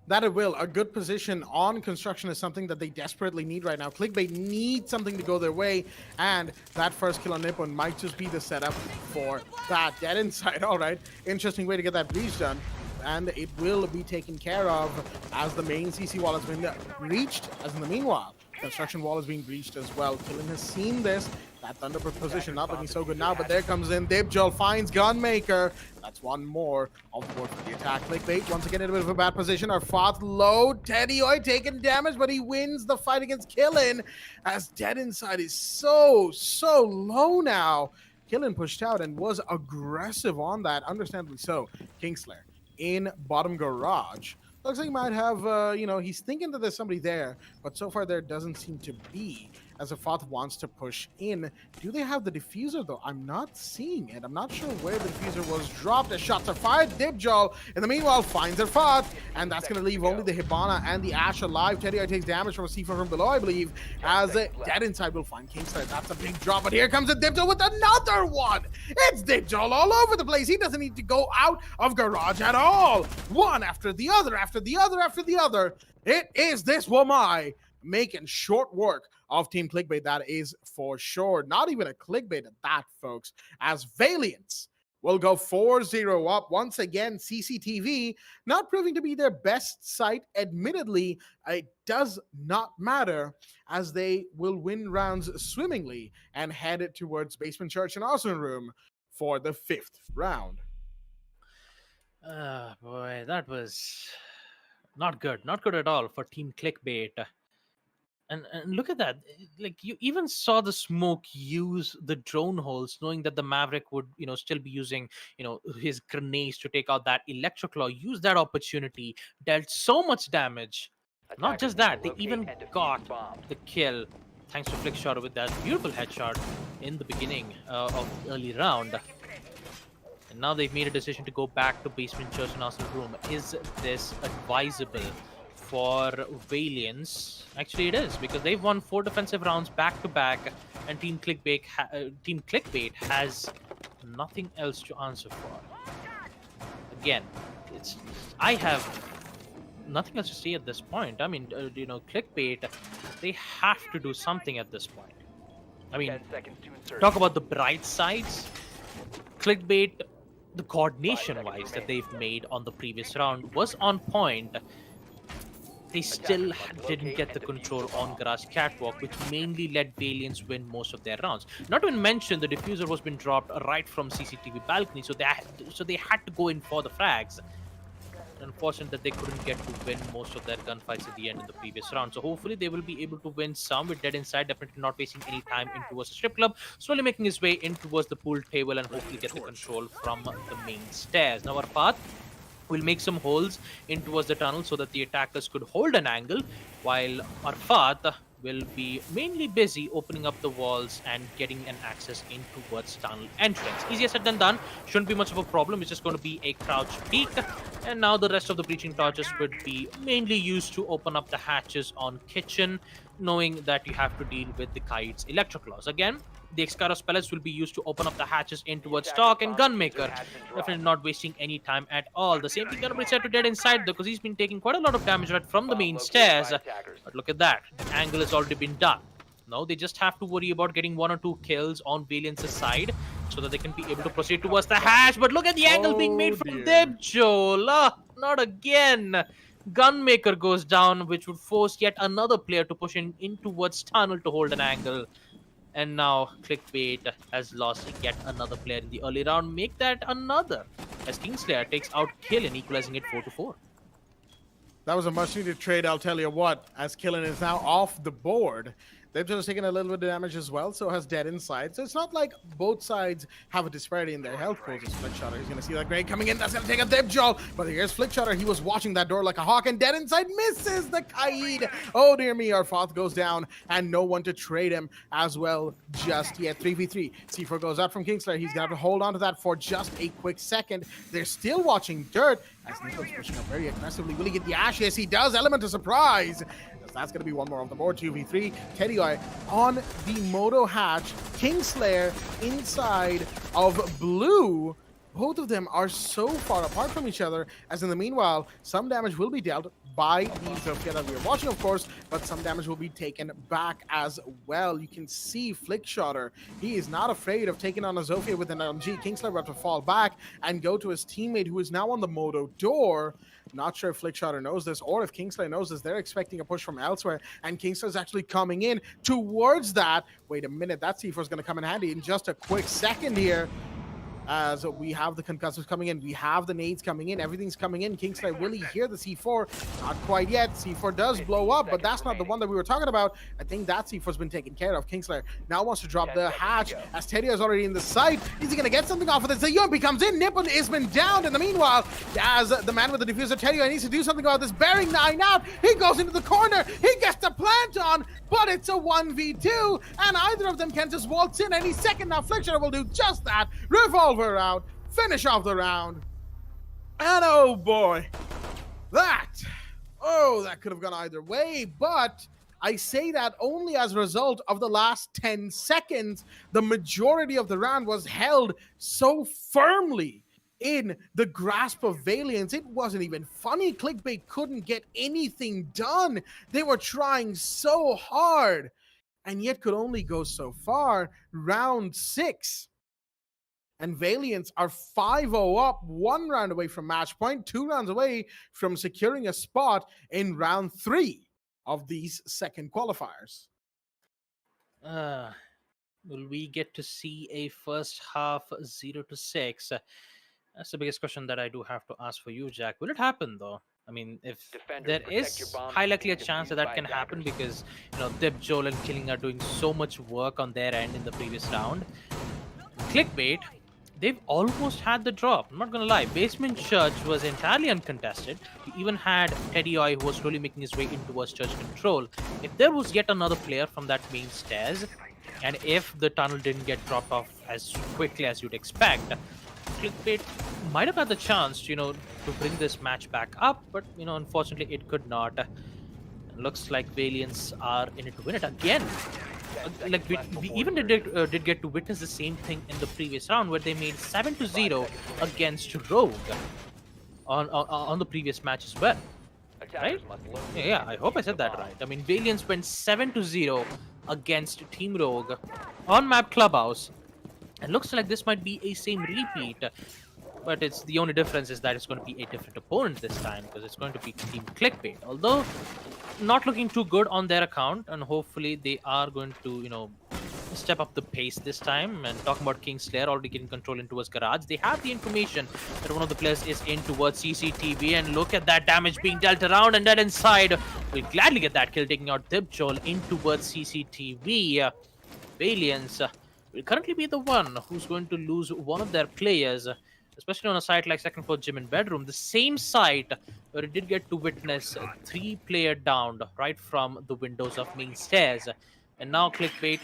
That it will. A good position on construction is something that they desperately need right now. Clickbait needs something to go their way, and that first kill on Nippon might just be the setup for that. Dead inside, all right. Interesting way to get that breach done. And it will be taken care of as the main CC wall has been reached. As in the meanwhile, Construction wall is being breached as well. Killen has seen this. That Thunder position not looking so good now, but there comes in Dibjol, finds Gunmaker. That's one more off the board for the attack. Clickbait once again in a bit of a bad position. Our Foth low. Teddy Oi taking damage, but he wins the fight against Killen as Dead Inside is so low now. Killen pushed out and was aggressive on that, understandably so. Kingslayer in bottom garage. Looks like he might have, he's thinking that there's somebody there, but so far there doesn't seem to be, as Afath wants to push in. Do they have the diffuser, though? I'm not seeing it. I'm not sure where the diffuser was dropped. As shots are fired, Dibjol, in the meanwhile, finds Afath, and that's going to leave only the Hibana and the Ash alive. Teddy takes damage from a C4 from below, I believe, as Dead Inside will find Kingslayer. That's a big drop, but here comes a Dibjol with another one! It's Dibjol all over the place. He doesn't need to go out of garage at all. One after the other, after the other, after the other. It is this Wamai making short work of Team Clickbait, that is for sure. Not even a clickbait at that, folks, as Valiants will go 4-0 up. Once again, CCTV not proving to be their best site. Admittedly, it does not matter, as they will win rounds swimmingly and head towards Basement Church and Arsenal Room for the 5th round.
Boy, that was not good. Not good at all for Team Clickbait. And look at that. Like, you even saw the smoke use the drone holes, knowing that the Maverick would, still be using, his grenades to take out that Electroclaw. Use that opportunity, dealt so much damage. Not just that, they even got the kill thanks to Flickshot with that beautiful headshot in the beginning of the early round. And now they've made a decision to go back to Basement Church and Arsenal Room. Is this advisable for Valiants? Actually, it is, because they've won 4 defensive rounds back to back, and Team Clickbait has nothing else to answer for. Again, I have nothing else to say at this point. I mean, Clickbait, they have to do something at this point. I mean, talk about the bright sides. Clickbait, the coordination-wise that they've made on the previous round was on point. They still didn't get the control on Garage Catwalk, which mainly let Valiants win most of their rounds. Not to mention, the diffuser was been dropped right from CCTV balcony, so they had to go in for the frags. Unfortunate that they couldn't get to win most of their gunfights at the end in the previous round. So hopefully they will be able to win some with Dead Inside, definitely not wasting any time in towards the strip club, slowly making his way in towards the pool table and hopefully get the control from the main stairs. Now our path will make some holes in towards the tunnel so that the attackers could hold an angle, while Arfat will be mainly busy opening up the walls and getting an access in towards tunnel entrance. Easier said than done. Shouldn't be much of a problem. It's just going to be a crouch peek. And now the rest of the breaching torches would be mainly used to open up the hatches on kitchen, knowing that you have to deal with the Kite's Electroclaws. Again, the Excaros pellets will be used to open up the hatches in towards Stock, and Gunmaker definitely not wasting any time at all. The same thing gonna be said to Dead Inside, though, because he's been taking quite a lot of damage right from the main stairs. But look at that, the angle has already been done. Now they just have to worry about getting 1 or 2 kills on Valiant's side so that they can be able to proceed towards the hatch. But look at the angle being made from Dibjol. Not again. Gunmaker goes down, which would force yet another player to push in towards tunnel to hold an angle. And now Clickbait has lost yet another player in the early round. Make that another, as Kingslayer takes out Killen, equalizing it 4-4.
That was a much-needed trade, I'll tell you what, as Killen is now off the board. They've just taken a little bit of damage as well, so has Dead Inside. So it's not like both sides have a disparity in their health pools. Flickshotter, he's going to see that grenade coming in. That's going to take a Dibjol. But here's Flickshotter. He was watching that door like a hawk, and Dead Inside misses the Kaid. Oh, dear me. Our Foth goes down, and no one to trade him as well just yet. 3v3. C4 goes out from Kingslayer. He's going to have to hold on to that for just a quick second. They're still watching dirt, as Nicho's pushing up very aggressively. Will he get the Ash? Yes, he does. Element of surprise. That's going to be one more on the board. 2v3. Teddy on the Moto hatch. Kingslayer inside of blue. both of them are so far apart from each other, as in the meanwhile, some damage will be dealt by the Zofia that we are watching, of course, but some damage will be taken back as well. You can see Flickshotter. He is not afraid of taking on a Zofia with an LMG. Kingslayer about to fall back and go to his teammate, who is now on the Moto door. Not sure if Flickshotter knows this or if Kingslayer knows this. They're expecting a push from elsewhere, and Kingslayer is actually coming in towards that. Wait a minute, that C4 is going to come in handy in just a quick second here. As we have the concussives coming in, we have the nades coming in, everything's coming in. Kingslayer, will he hear the C4? Not quite yet. C4 does blow up, but that's not the one that we were talking about. I think that C4's been taken care of. Kingslayer now wants to drop the hatch, as Teddy is already in the site. Is he going to get something off of this? The UMP comes in, Nippon has been downed. In the meanwhile, as the man with the diffuser, Teddy needs to do something about this. Bearing 9 out, he goes into the corner, he gets the plant on, but it's a 1v2, and either of them can just waltz in any second now. Flickshotter will do just that. Revolver out, finish off the round, and oh boy, that could have gone either way, but I say that only as a result of the last 10 seconds. The majority of the round was held so firmly in the grasp of Valiance. It wasn't even funny. Clickbait couldn't get anything done. They were trying so hard, and yet could only go so far. Round 6. And Valiance are 5-0 up, 1 round away from match point, 2 rounds away from securing a spot in round 3 of these second qualifiers.
Will we get to see a first half 0-6? That's the biggest question that I do have to ask for you, Jack. Will it happen, though? I mean, if there is high likely a chance that can happen, because Dip, Joel, and Killing are doing so much work on their end in the previous round. Clickbait, they've almost had the drop. I'm not gonna lie. Basement Church was entirely uncontested. You even had Teddy Oi, who was slowly making his way in towards Church control. If there was yet another player from that main stairs, and if the tunnel didn't get dropped off as quickly as you'd expect, Clickbait might have had the chance, to bring this match back up, but unfortunately it could not. Looks like Valiance are in it to win it again. Like we even did get to witness the same thing in the previous round, where they made 7-0 against Rogue on the previous match as well, right? Yeah, I hope I said that right. I mean, Valiance went 7-0 against Team Rogue on map Clubhouse, and looks like this might be a same repeat. But it's the only difference is that it's going to be a different opponent this time, because it's going to be Team Clickbait. Although not looking too good on their account, and hopefully they are going to, step up the pace this time. And talking about Kingslayer already getting control in towards Garage, they have the information that one of the players is in towards CCTV, and look at that damage being dealt around, and that inside will gladly get that kill, taking out Dip Joel in towards CCTV. Valiance will currently be the one who's going to lose one of their players, especially on a site like second floor gym and bedroom, the same site where it did get to witness 3-player downed right from the windows of main stairs. And now Clickbait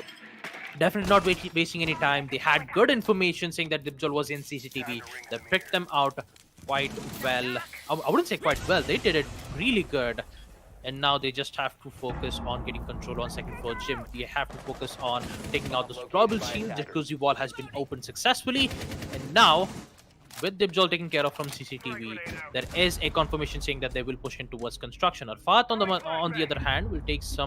definitely not wasting any time. They had good information saying that Dipjol was in CCTV. They picked them out quite well. I wouldn't say quite well. They did it really good. And now they just have to focus on getting control on second floor gym. They have to focus on taking out the trouble shield. The jacuzzi wall has been opened successfully. And now, with Dipjol taken care of from CCTV, there is a confirmation saying that they will push in towards construction. Arfat, on the other hand, will take a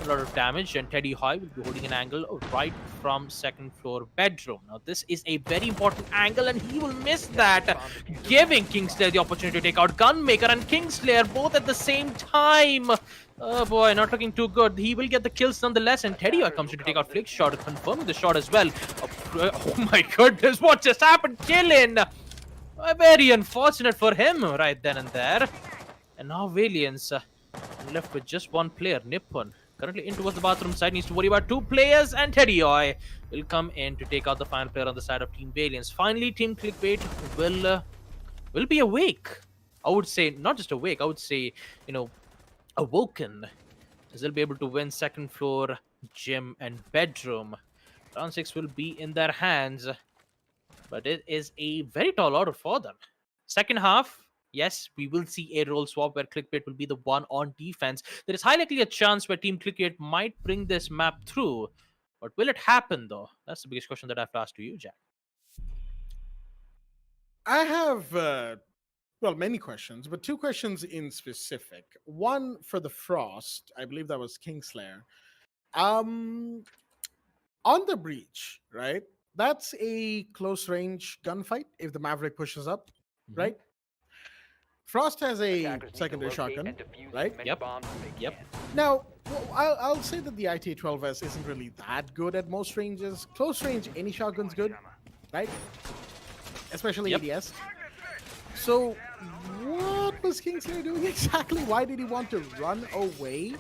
lot of damage, and Teddy Hoy will be holding an angle right from second floor bedroom. Now, this is a very important angle, and he will miss that, giving Kingslayer the opportunity to take out Gunmaker and Kingslayer both at the same time. Oh boy, not looking too good. He will get the kills nonetheless, and Teddy comes in to take out Flick's shot, confirming the shot as well. Oh my goodness, what just happened? Killing! Very unfortunate for him right then and there. And now Valiance left with just one player, Nippon. Currently in towards the bathroom side, needs to worry about 2 players, and Teddy Oi will come in to take out the final player on the side of Team Valiance. Finally, Team Clickbait will be awake. I would say, not just awake, I would say, awoken. As they'll be able to win second floor, gym, and bedroom. Round 6 will be in their hands. But it is a very tall order for them. Second half, yes, we will see a role swap where Clickbait will be the one on defense. There is highly likely a chance where Team Clickbait might bring this map through. But will it happen, though? That's the biggest question that I have to ask to you, Jack.
I have well, many questions, but two questions in specific. One for the Frost, I believe that was Kingslayer. Um, on the breach, right? That's a close range gunfight if the Maverick pushes up,
Mhm.
right? Frost has a
Attackers need to
secondary
locate
shotgun,
and defuse
right?
as many
Yep.
bombs as they
Yep.
can.
Now, I'll say that the ITA-12S isn't really that good at most ranges. Close range, any shotgun's good, right? Especially
Yep.
ADS. So, what was Kingslayer doing exactly? Why did he want to run away?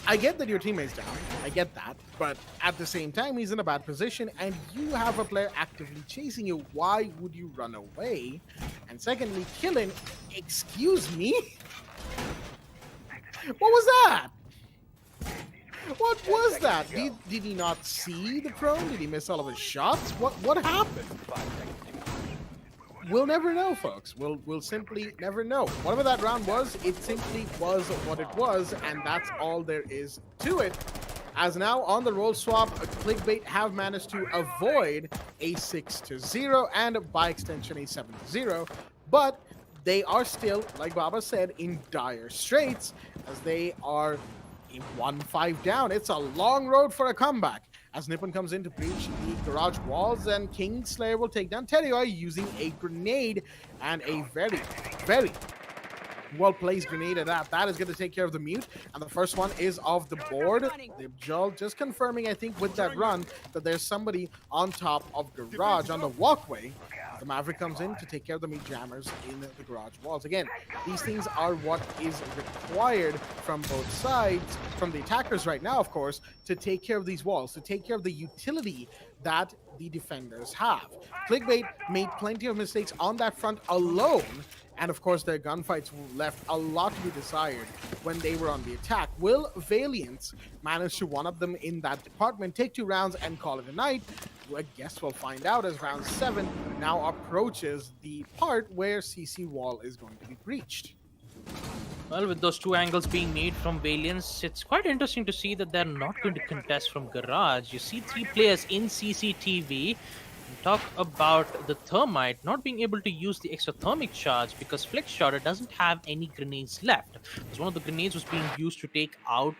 I get that your teammate's down. I get that. But at the same time, he's in a bad position, and you have a player actively chasing you. Why would you run away? And secondly, killing. Excuse me? What was that? What was that? Did he not see the prone? Did he miss all of his shots? What happened?
5 seconds to
We'll never know, folks. We'll simply never know. Whatever that round was, it simply was what it was, and that's all there is to it. As now on the roll swap, Clickbait have managed to avoid a 6-0 and by extension a 7-0, but they are still, like Baba said, in dire straits as they are 1-5 down. It's a long road for a comeback. As Nippon comes in to breach the garage walls, and Kingslayer will take down Terry using a grenade, and a very, very well-placed grenade at that. That is going to take care of the mute, and the first one is off the board. The Joel just confirming, I think, with that run, that there's somebody on top of garage on the walkway. The Maverick comes in to take care of the meat jammers in the garage walls. Again, these things are what is required from both sides, from the attackers right now, of course, to take care of these walls, to take care of the utility that the defenders have. Clickbait made plenty of mistakes on that front alone, and of course their gunfights left a lot to be desired when they were on the attack. Will Valiant manage to one-up them in that department, take 2 rounds and call it a night? I guess we'll find out as round 7 now approaches the part where CC wall is going to be breached.
Well, with those 2 angles being made from Valiance, it's quite interesting to see that they're not going to contest from Garage. You see 3 players in CCTV. Talk about the Thermite not being able to use the extra thermic charge because Flickshotter doesn't have any grenades left. Because one of the grenades was being used to take out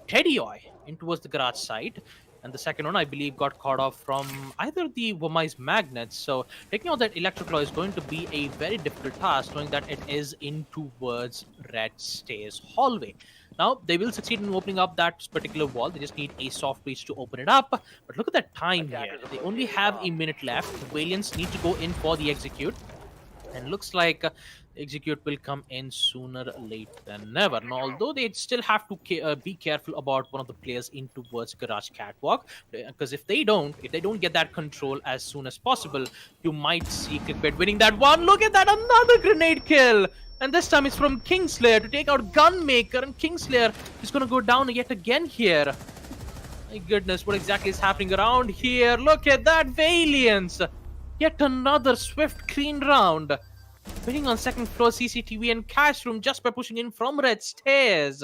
Teddy in towards the garage site. And the second one, I believe, got caught off from either the Womai's magnets. So taking out that Electroclaw is going to be a very difficult task, knowing that it is in towards Red Stairs hallway. Now, they will succeed in opening up that particular wall. They just need a soft breach to open it up. But look at that time here. They only have a minute left. The Valiants need to go in for the execute. And looks like execute will come in sooner late than never. And although they still have to be careful about one of the players in towards garage catwalk, because if they don't get that control as soon as possible, you might see Clickbait winning that one. Look at that, another grenade kill. And this time it's from Kingslayer to take out Gunmaker, and Kingslayer is going to go down yet again here. My goodness, what exactly is happening around here? Look at that, Valiance. Yet another swift, clean round. Winning on second floor CCTV and cash room just by pushing in from Red Stairs.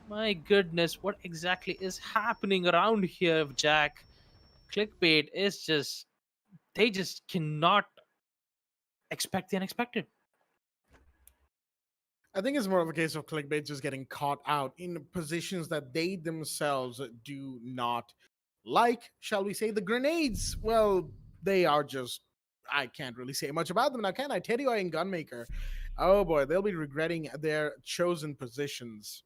My goodness, what exactly is happening around here, Jack? Clickbait is just... They just cannot expect the unexpected.
I think it's more of a case of Clickbait just getting caught out in positions that they themselves do not like. Shall we say the grenades? Well, they are just, I can't really say much about them now, can I? Teddy and Gunmaker, oh boy, they'll be regretting their chosen positions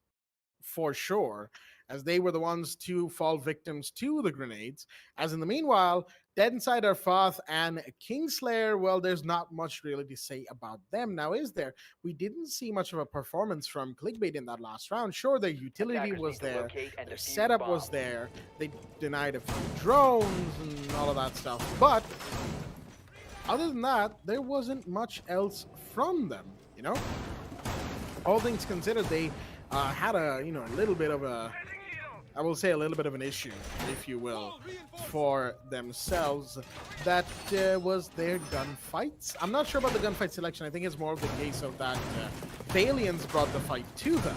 for sure, as they were the ones to fall victims to the grenades. As in the meanwhile, Dead Inside Our Fath and Kingslayer, well, there's not much really to say about them now, is there? We didn't see much of a performance from Clickbait in that last round. Sure, their utility was there, their setup was there, they denied a few drones and all of that stuff, but other than that, there wasn't much else from them, you know? All things considered, they had a, a little bit of a, I will say a little bit of an issue, if you will, for themselves. That was their gunfights. I'm not sure about the gunfight selection. I think it's more of the case of that Valiants brought the fight to them.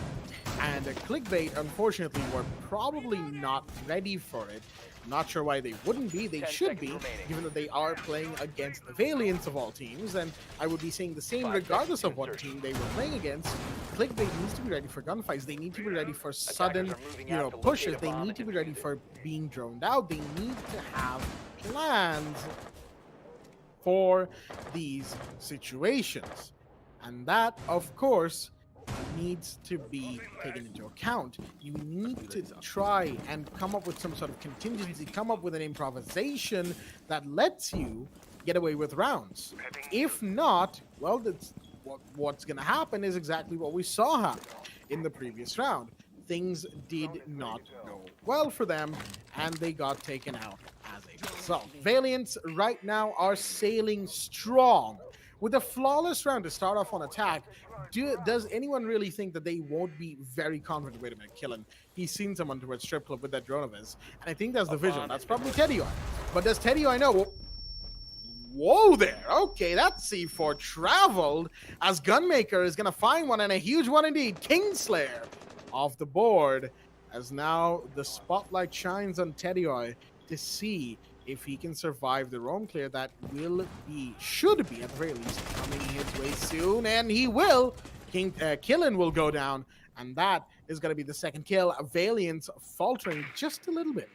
And Clickbait, unfortunately, were probably not ready for it. Not sure why they wouldn't be. They should be, given that they are playing against the Valiants of all teams, and I would be saying the same regardless of what team they were playing against. Clickbait needs to be ready for gunfights. They need to be ready for sudden, pushes. They need to be ready for being droned out. They need to have plans for these situations. And that, of course, needs to be taken into account. You need to try and come up with some sort of contingency, come up with an improvisation that lets you get away with rounds. If not, well, that's what's going to happen is exactly what we saw happen in the previous round. Things did not go well for them, and they got taken out as a result. Valiants right now are sailing strong. With a flawless round to start off on attack, does anyone really think that they won't be very confident? Wait a minute, Killen. He's seen someone towards strip club with that drone of his, and I think that's the visual. That's probably Teddy. But does Teddy know? Whoa there. Okay, that C4 traveled as Gunmaker is going to find one, and a huge one indeed. Kingslayer off the board, as now the spotlight shines on Teddy to see if he can survive the roam clear that should be at the very least coming his way soon, and he will. Killen will go down, and that is going to be the second kill. Valiant's faltering just a little bit.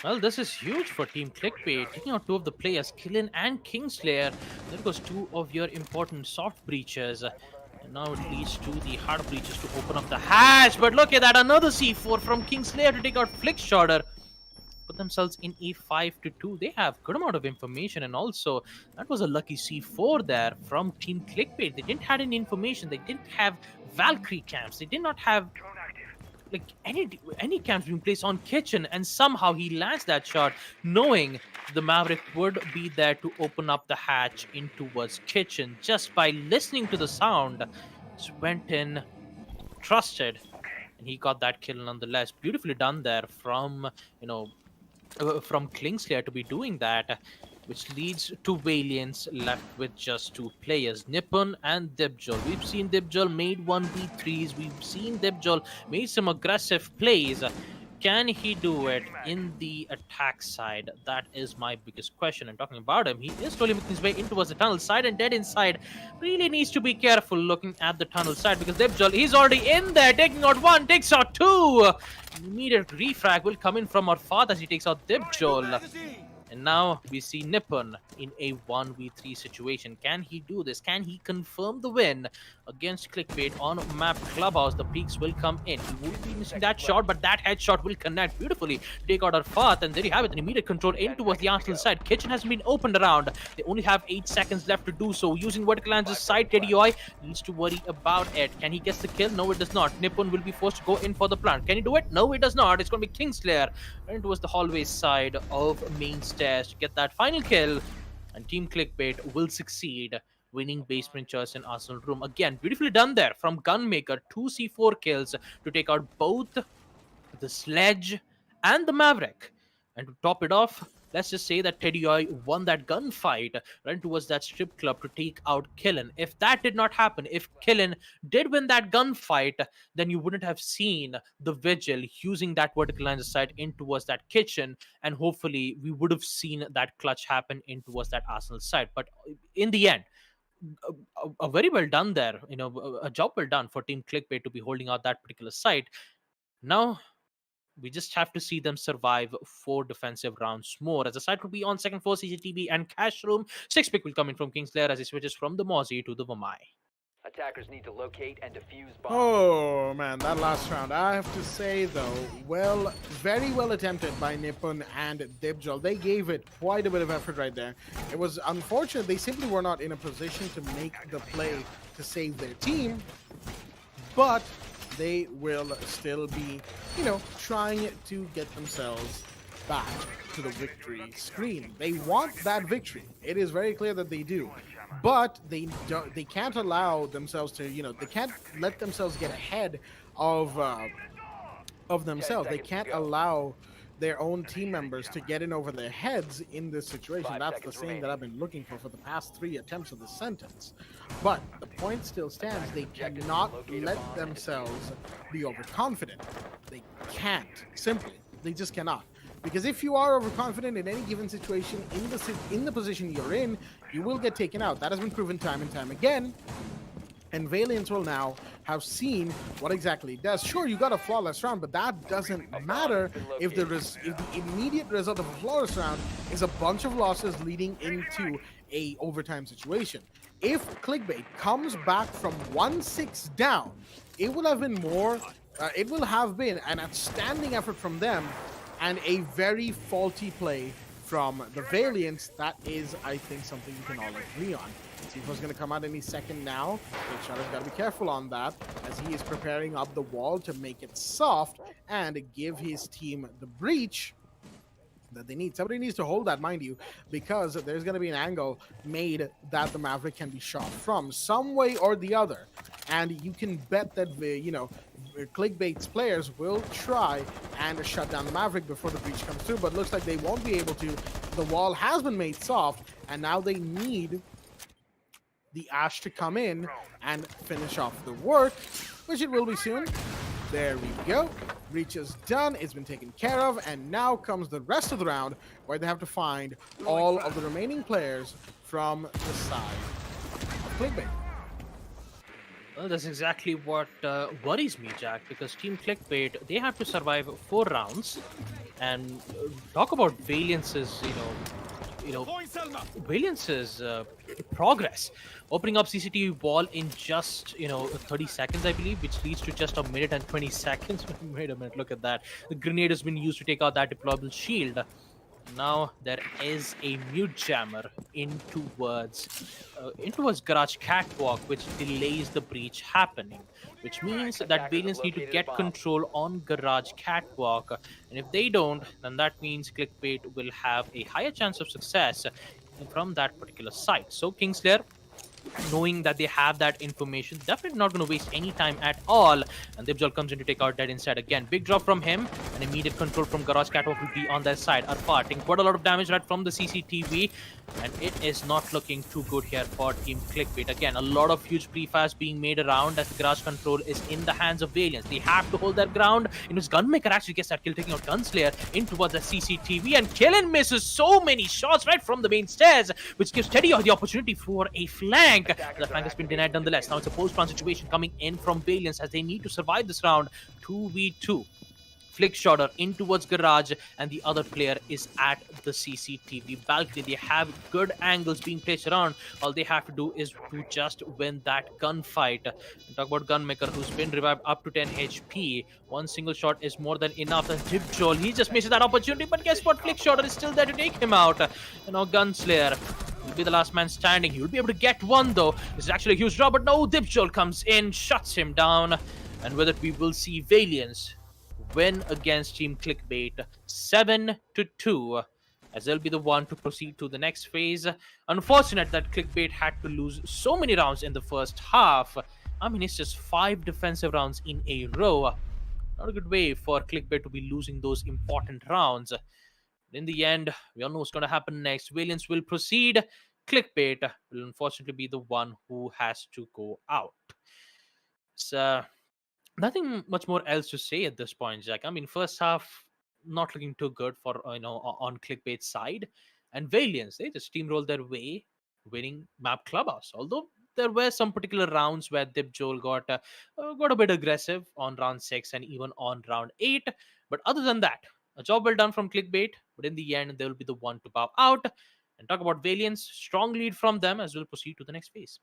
Well, this is huge for Team Clickbait, taking out two of the players, Killen and Kingslayer. There goes two of your important soft breaches. And now it leads to the hard breaches to open up the hatch. But look at that, another C4 from Kingslayer to take out Flickshotter. Put themselves in a 5-2. They have good amount of information, and also that was a lucky C4 there from Team Clickbait. They didn't have any information. They didn't have Valkyrie camps. They did not have like any camps being placed on Kitchen, and somehow he lands that shot, knowing the Maverick would be there to open up the hatch in towards Kitchen. Just by listening to the sound, just went in, trusted, and he got that kill nonetheless. Beautifully done there from from Kingslayer to be doing that, which leads to Valiants left with just two players, Nippon and Dibjol. We've seen Dibjol made 1v3s. We've seen Dibjol made some aggressive plays. Can he do it in the attack side? That is my biggest question. And talking about him, he is slowly making his way in towards the tunnel side, and dead inside really needs to be careful looking at the tunnel side, because Dibjol, he's already in there, taking out one, takes out two. Immediate refrag will come in from our father as he takes out Dibjol. And now we see Nippon in a 1v3 situation. Can he do this? Can he confirm the win against Clickbait on map Clubhouse? The peaks will come in. He will be missing that shot, but that headshot will connect beautifully. Take out our Fath, and there you have it. An immediate control in towards the Arsenal side. Kitchen hasn't been opened around. They only have 8 seconds left to do so. Using vertical lines side, Teddy needs to worry about it. Can he get the kill? No, it does not. Nippon will be forced to go in for the plant. Can he do it? No, it does not. It's going to be Kingslayer and towards the hallway side of main stairs to get that final kill, and Team Clickbait will succeed, winning basement chairs in Arsenal room. Again, beautifully done there from Gunmaker. 2 C4 kills to take out both the Sledge and the Maverick. And to top it off, let's just say that Teddy won that gunfight, ran towards that strip club to take out Killen. If that did not happen, if Killen did win that gunfight, then you wouldn't have seen the Vigil using that vertical line of sight in towards that kitchen, and hopefully we would have seen that clutch happen in towards that Arsenal side. But in the end, a very well done there, a job well done for Team Clickbait to be holding out that particular site. Now we just have to see them survive 4 defensive rounds more, as the site will be on second floor CCTV and cash room. 6 pick will come in from Kingslayer as he switches from the Mozzie to the Vamai.
Attackers need to locate and defuse bombs.
Oh man, that last round, I have to say though, very well attempted by Nippon and Dibjol. They gave it quite a bit of effort right there. It was unfortunate they simply were not in a position to make the play to save their team, but they will still be, trying to get themselves back to the victory screen. They want that victory. It is very clear that they do, but they can't allow themselves to, they can't let themselves get ahead of themselves. They can't allow their own team members to get in over their heads in this situation. That's the saying that I've been looking for the past 3 attempts of this sentence. But the point still stands. They cannot let themselves be overconfident. They can't. Simply. They just cannot. Because if you are overconfident in any given situation in the position you're in, you will get taken out. That has been proven time and time again. And Valiance will now have seen what exactly it does. Sure, you got a flawless round, but that doesn't matter if if the immediate result of a flawless round is a bunch of losses leading into a overtime situation. If Clickbait comes back from 1-6 down, it will have been it will have been an outstanding effort from them and a very faulty play from the Valiants. That is, I think, something we can all agree on. Tifo's going to come out any second now. Shadow's got to be careful on that as he is preparing up the wall to make it soft and give his team the breach that they need. Somebody needs to hold that, mind you, because there's going to be an angle made that the Maverick can be shot from some way or the other. And you can bet that, Clickbait's players will try and shut down the Maverick before the breach comes through, but looks like they won't be able to. The wall has been made soft, and now they need the Ash to come in and finish off the work, which it will be soon. There we go. Breach is done. It's been taken care of. And now comes the rest of the round where they have to find all of the remaining players from the side of Clickbait.
Well, that's exactly what worries me, Jack, because Team Clickbait, they have to survive 4 rounds. And talk about Valiance's, Valiance's progress. Opening up CCTV wall in just, 30 seconds, I believe, which leads to just a minute and 20 seconds. Wait a minute, look at that. The grenade has been used to take out that deployable shield. Now there is a mute jammer in towards Garage Catwalk, which delays the breach happening, which means that Valiants need to get control on Garage Catwalk, and if they don't, then that means Clickbait will have a higher chance of success from that particular site. So Kingslayer, knowing that they have that information, definitely not going to waste any time at all. And Dibjol comes in to take out Dead instead again. Big drop from him, and immediate control from Garage Catwalk will be on their side. Arfa taking quite a lot of damage right from the CCTV, and it is not looking too good here for Team Clickbait. Again, a lot of huge pre-fires being made around as the Garage control is in the hands of Valiants. They have to hold their ground. And his Gunmaker actually gets that kill, taking out Gunslayer in towards the CCTV, and Killen misses so many shots right from the main stairs, which gives Teddy the opportunity for a flank. The flank has been denied nonetheless. Now it's a post-round situation coming in from Valiants as they need to survive this round. 2v2. Flick shotter in towards Garage, and the other player is at the CCTV balcony. They have good angles being placed around. All they have to do is to just win that gunfight. Talk about Gunmaker, who's been revived up to 10 HP. One single shot is more than enough. And Dibjol, he just misses that opportunity, but guess what? Flick shotter is still there to take him out. Gunslayer will be the last man standing. He will be able to get one, though. This is actually a huge drop, but no, Dibjol comes in, shuts him down, and with it we will see Valiants win against Team Clickbait 7-2, as they'll be the one to proceed to the next phase. Unfortunate that Clickbait had to lose so many rounds in the first half. I mean, it's just 5 defensive rounds in a row. Not a good way for Clickbait to be losing those important rounds. In the end, we all know what's going to happen next. Valiants will proceed. Clickbait will unfortunately be the one who has to go out. So nothing much more else to say at this point, Jack. I mean, first half not looking too good for on Clickbait's side, and Valiants, they just steamrolled their way, winning Map Clubhouse. Although there were some particular rounds where Dibjol got a bit aggressive on round 6 and even on round 8, but other than that, a job well done from Clickbait. But in the end, they will be the one to bow out. And talk about Valiants, strong lead from them as we'll proceed to the next phase.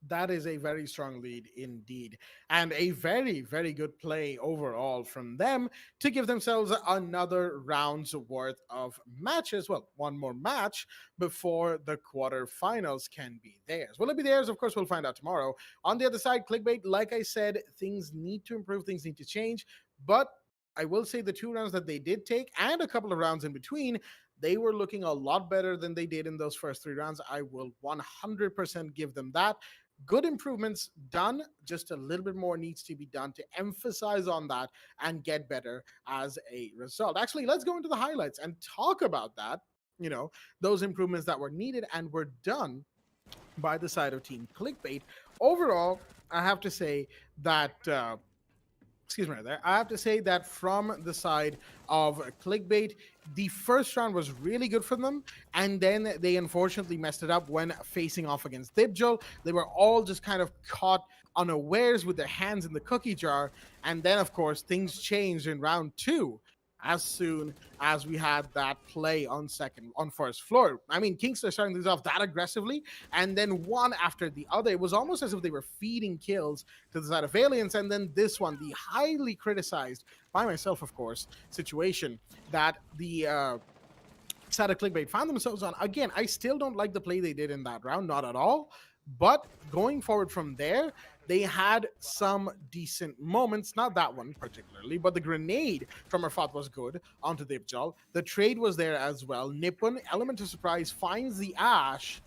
That is a very strong lead indeed, and a very, very good play overall from them to give themselves another round's worth of matches. Well, one more match before the quarterfinals can be theirs. Will it be theirs? Of course, we'll find out tomorrow. On the other side, Clickbait, like I said, things need to improve, things need to change, but I will say the 2 rounds that they did take and a couple of rounds in between, they were looking a lot better than they did in those first 3 rounds. I will 100% give them that. Good improvements done, just a little bit more needs to be done to emphasize on that and get better as a result. Actually, let's go into the highlights and talk about that, those improvements that were needed and were done by the side of Team Clickbait. Overall, I have to say that excuse me right there, I have to say that from the side of Clickbait, the first round was really good for them, and then they unfortunately messed it up when facing off against Dibjol. They were all just kind of caught unawares with their hands in the cookie jar, and then of course things changed in round two as soon as we had that play on first floor. I mean, Kingston starting things off that aggressively, and then one after the other. It was almost as if they were feeding kills to the side of Valiance, and then this one, the highly criticized by myself, of course, situation that the side of Clickbait found themselves on. Again, I still don't like the play they did in that round, not at all. But going forward from there, they had some decent moments. Not that one particularly, but the grenade from Arfat was good onto Dibjal. The trade was there as well. Nippon, element of surprise, finds the Ash.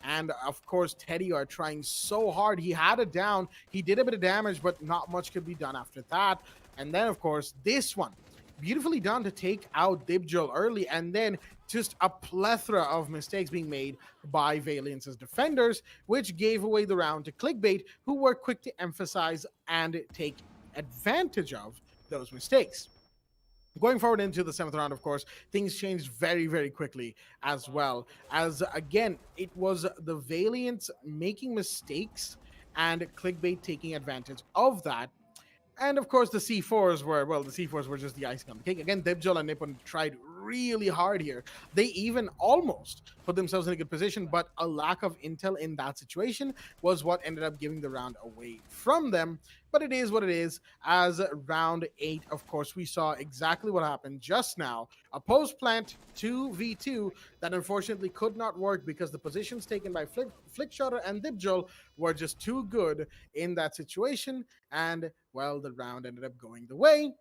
And of course, Teddy are trying so hard. He had it down. He did a bit of damage, but not much could be done after that. And then, of course, this one. Beautifully done to take out Dibjal early, and then just a plethora of mistakes being made by Valiance's defenders, which gave away the round to Clickbait, who were quick to emphasize and take advantage of those mistakes. Going forward into the 7th round, of course, things changed very, very quickly as well. As, again, it was the Valiance making mistakes and Clickbait taking advantage of that. And of course, the C4s were just the icing on the cake. Again, Dibjal and Nippon tried really hard here. They even almost put themselves in a good position, but a lack of intel in that situation was what ended up giving the round away from them. But it is what it is. As round 8, of course, we saw exactly what happened just now. A post plant 2v2 that unfortunately could not work because the positions taken by Flickshutter and Dibjal were just too good in that situation. And, well, the round ended up going the way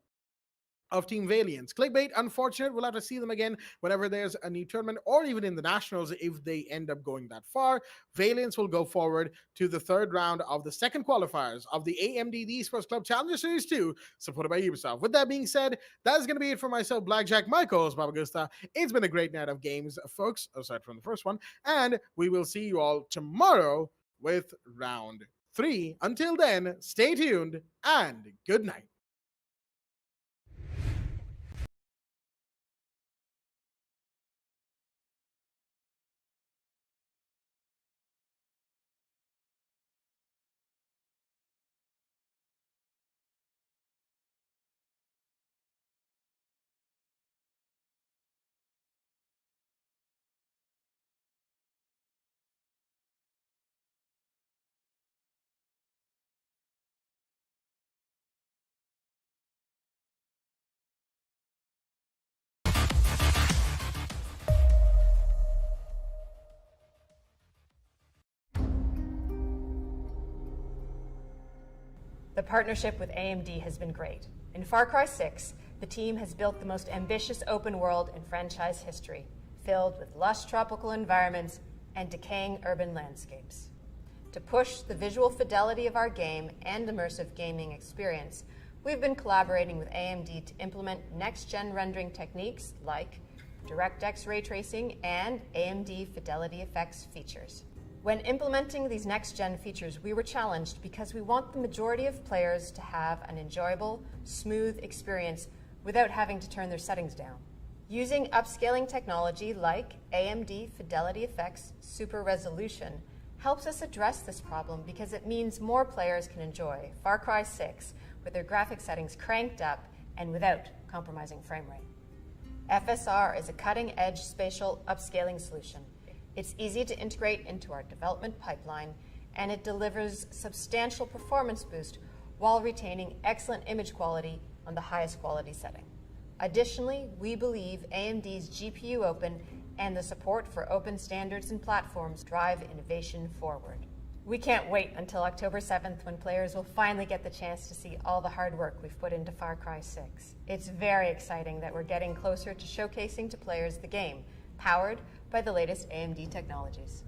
of Team Valiance. Clickbait, unfortunate. We'll have to see them again whenever there's a new tournament or even in the Nationals if they end up going that far. Valiance will go forward to the 3rd round of the 2nd qualifiers of the AMD The Esports Club Challenger Series 2, supported by Ubisoft. With that being said, that is going to be it for myself, Blackjack, Michaels, Baba Gusta. It's been a great night of games, folks, aside from the first one, and we will see you all tomorrow with round 3. Until then, stay tuned and good night.
The partnership with AMD has been great. In Far Cry 6, the team has built the most ambitious open world in franchise history, filled with lush tropical environments and decaying urban landscapes. To push the visual fidelity of our game and immersive gaming experience, we've been collaborating with AMD to implement next-gen rendering techniques like DirectX ray tracing and AMD Fidelity Effects features. When implementing these next-gen features, we were challenged because we want the majority of players to have an enjoyable, smooth experience without having to turn their settings down. Using upscaling technology like AMD Fidelity Effects Super Resolution helps us address this problem because it means more players can enjoy Far Cry 6 with their graphic settings cranked up and without compromising frame rate. FSR is a cutting-edge spatial upscaling solution. It's easy to integrate into our development pipeline, and it delivers substantial performance boost while retaining excellent image quality on the highest quality setting. Additionally, we believe AMD's GPU Open and the support for open standards and platforms drive innovation forward. We can't wait until October 7th when players will finally get the chance to see all the hard work we've put into Far Cry 6. It's very exciting that we're getting closer to showcasing to players the game, powered by the latest AMD technologies.